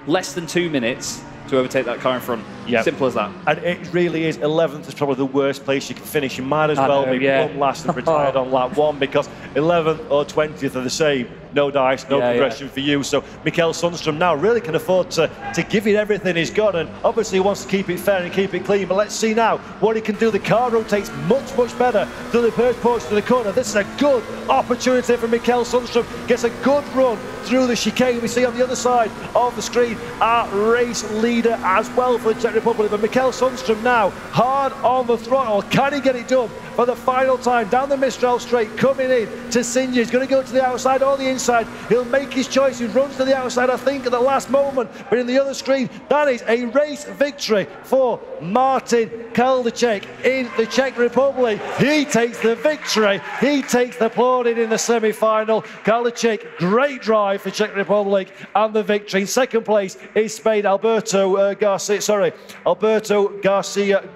less than 2 minutes to overtake that car in front. Yep. Simple as that. And it really is. 11th is probably the worst place you can finish. You might as well be one last and retired on lap 1, because 11th or 20th are the same. No dice, no progression for you. So Mikael Sundström now really can afford to give it everything he's got, and obviously he wants to keep it fair and keep it clean. But let's see now what he can do. The car rotates much, much better through the first porch to the corner. This is a good opportunity for Mikael Sundström. Gets a good run through the chicane. We see on the other side of the screen our race leader as well for the Czech Republic. But Mikael Sundström now hard on the throttle. Can he get it done for the final time? Down the Mistral straight, coming in to Sinja. He's going to go to the outside or the inside. He'll make his choice. He runs to the outside, I think, at the last moment. But in the other screen, that is a race victory for Martin Kaldacek in the Czech Republic. He takes the victory. He takes the plaudit in the semi-final. Kaldacek, great drive for Czech Republic and the victory. In second place is Spain, Alberto Garcia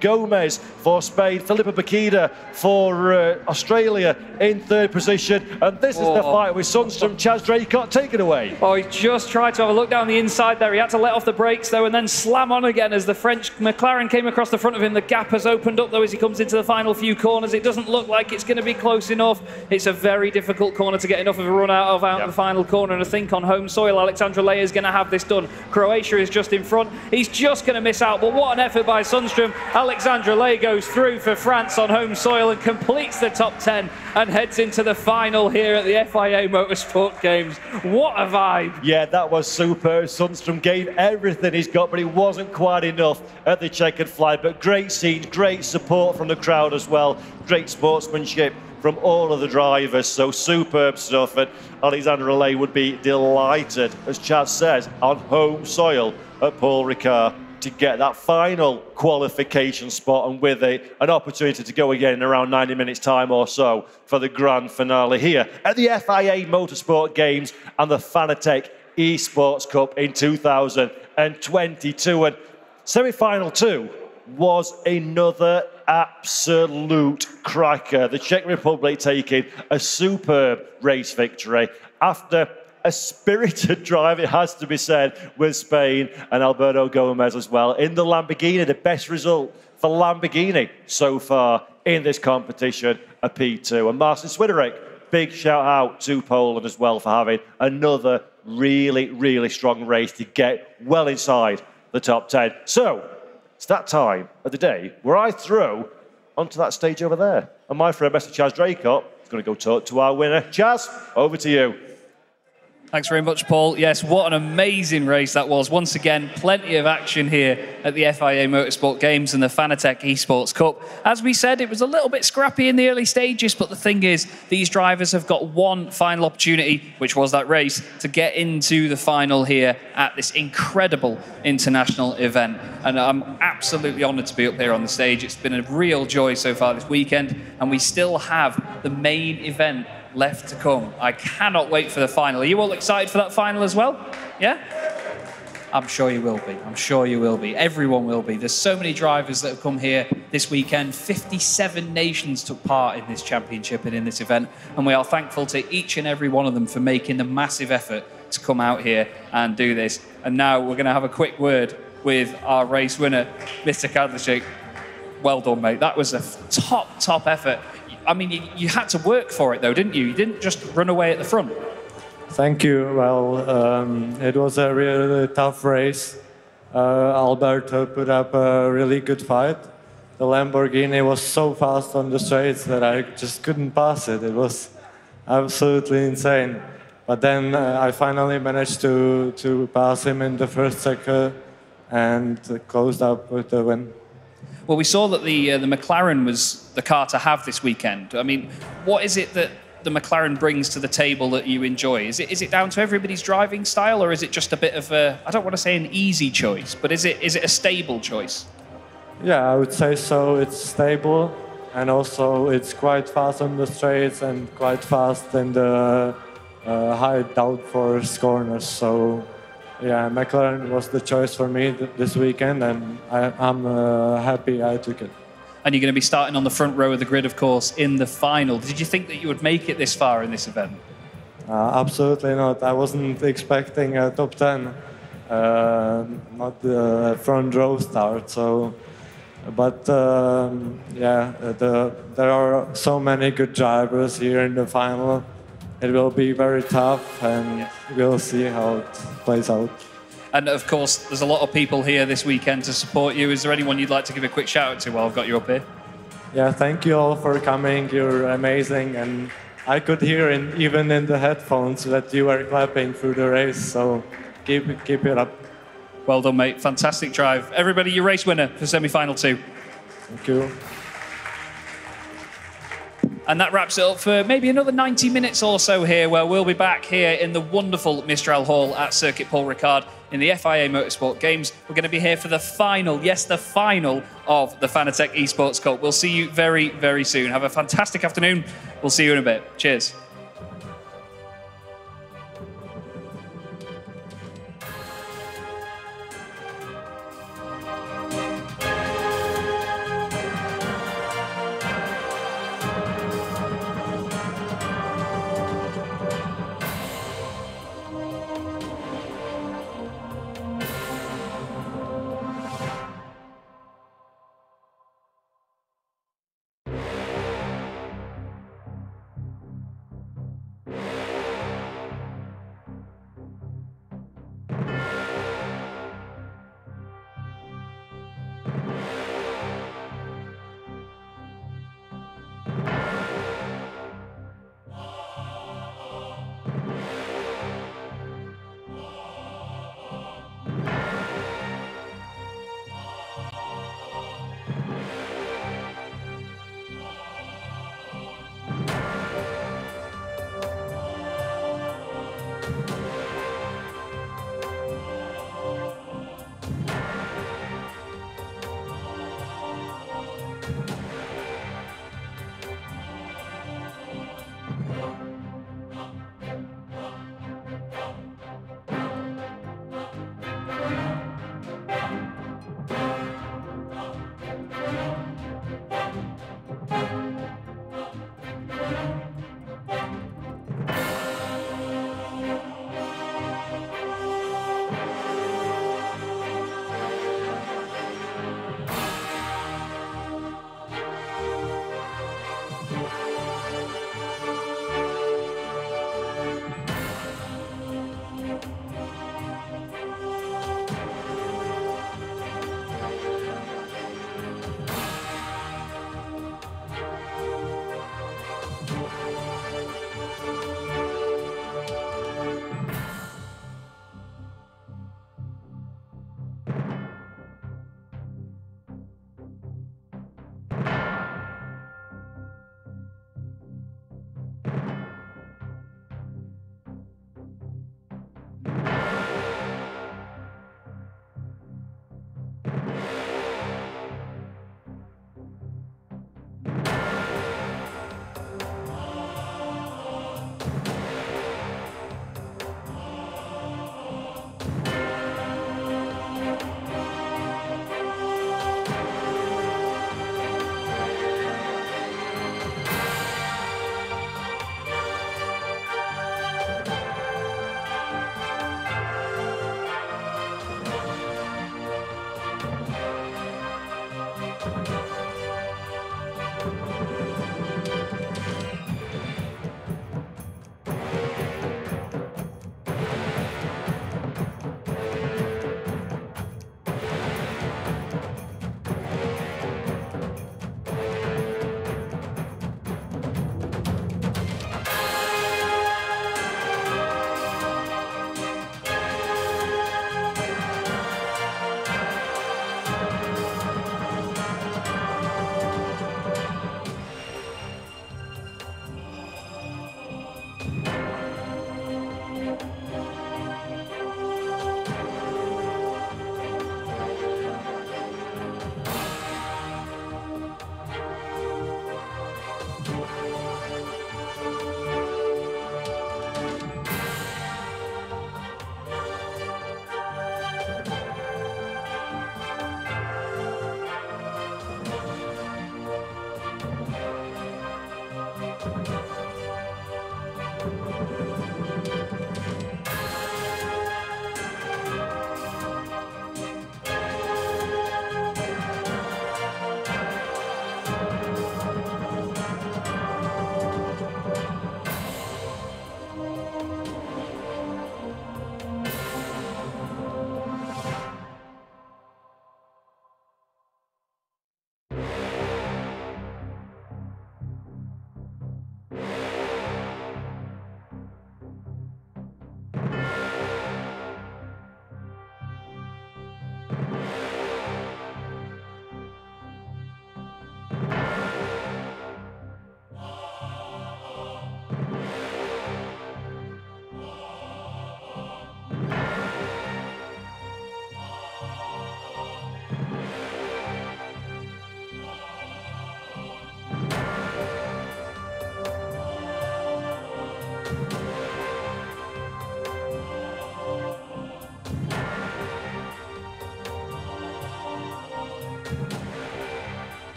Gomez for Spain. Felipe Bakida for Australia in third position. And this is the fight with Sundström. Chaz Draycott, take it away. Oh, he just tried to have a look down the inside there. He had to let off the brakes, though, and then slam on again as the French McLaren came across the front of him. The gap has opened up, though, as he comes into the final few corners. It doesn't look like it's going to be close enough. It's a very difficult corner to get enough of a run out of the final corner. And I think on home soil, Alexandra Lea is going to have this done. Croatia is just in front. He's just going to miss out. But what an effort by Sundström. Alexandra Lea goes through for France on home soil and completes the top 10 and heads into the final here at the FIA Motorsport Games. What a vibe. Yeah, that was super. Sundström gave everything he's got, but it wasn't quite enough at the checkered flag. But great scenes, great support from the crowd as well. Great sportsmanship from all of the drivers. So superb stuff. And Alexandra Lea would be delighted, as Chad says, on home soil at Paul Ricard to get that final qualification spot, and with it, an opportunity to go again in around 90 minutes time or so for the grand finale here at the FIA Motorsport Games and the Fanatec Esports Cup in 2022. And semi-final 2 was another absolute cracker. The Czech Republic taking a superb race victory after a spirited drive, it has to be said, with Spain and Alberto Gomez as well. In the Lamborghini, the best result for Lamborghini so far in this competition, a P2. And Marcin Swiderek, big shout out to Poland as well for having another really, really strong race to get well inside the top 10. So, it's that time of the day where I throw onto that stage over there. And my friend, Mr. Chaz Draycott, is going to go talk to our winner. Chaz, over to you. Thanks very much, Paul. Yes, what an amazing race that was. Once again, plenty of action here at the FIA Motorsport Games and the Fanatec Esports Cup. As we said, it was a little bit scrappy in the early stages, but the thing is, these drivers have got one final opportunity, which was that race, to get into the final here at this incredible international event. And I'm absolutely honoured to be up here on the stage. It's been a real joy so far this weekend, and we still have the main event left to come. I cannot wait for the final. Are you all excited for that final as well? Yeah? I'm sure you will be. I'm sure you will be. Everyone will be. There's so many drivers that have come here this weekend. 57 nations took part in this championship and in this event, and we are thankful to each and every one of them for making the massive effort to come out here and do this. And now we're going to have a quick word with our race winner, Mr. Kaldacek. Well done, mate. That was a top effort. I mean, you had to work for it, though, didn't you? You didn't just run away at the front. Thank you. Well, it was a really tough race. Alberto put up a really good fight. The Lamborghini was so fast on the straights that I just couldn't pass it. It was absolutely insane. But then I finally managed to pass him in the first sector and closed up with the win. Well, we saw that the McLaren was the car to have this weekend. I mean, what is it that the McLaren brings to the table that you enjoy? Is it down to everybody's driving style, or is it just a bit of a, I don't want to say an easy choice, but is it a stable choice? Yeah, I would say so. It's stable, and also it's quite fast on the straights and quite fast in the high downforce corners. So yeah, McLaren was the choice for me this weekend, and I'm happy I took it. And you're going to be starting on the front row of the grid, of course, in the final. Did you think that you would make it this far in this event? Absolutely not. I wasn't expecting a top 10. not the front row start. So, but yeah, there are so many good drivers here in the final. It will be very tough, and we'll see how it plays out. And of course, there's a lot of people here this weekend to support you. Is there anyone you'd like to give a quick shout out to while I've got you up here? Yeah, thank you all for coming. You're amazing, and I could hear even in the headphones that you were clapping through the race. So keep it up. Well done, mate. Fantastic drive. Everybody, your race winner for semi-final 2. Thank you. And that wraps it up for maybe another 90 minutes or so here, where we'll be back here in the wonderful Mistral Hall at Circuit Paul Ricard in the FIA Motorsport Games. We're going to be here for the final, yes, the final of the Fanatec Esports Cup. We'll see you very, very soon. Have a fantastic afternoon. We'll see you in a bit. Cheers.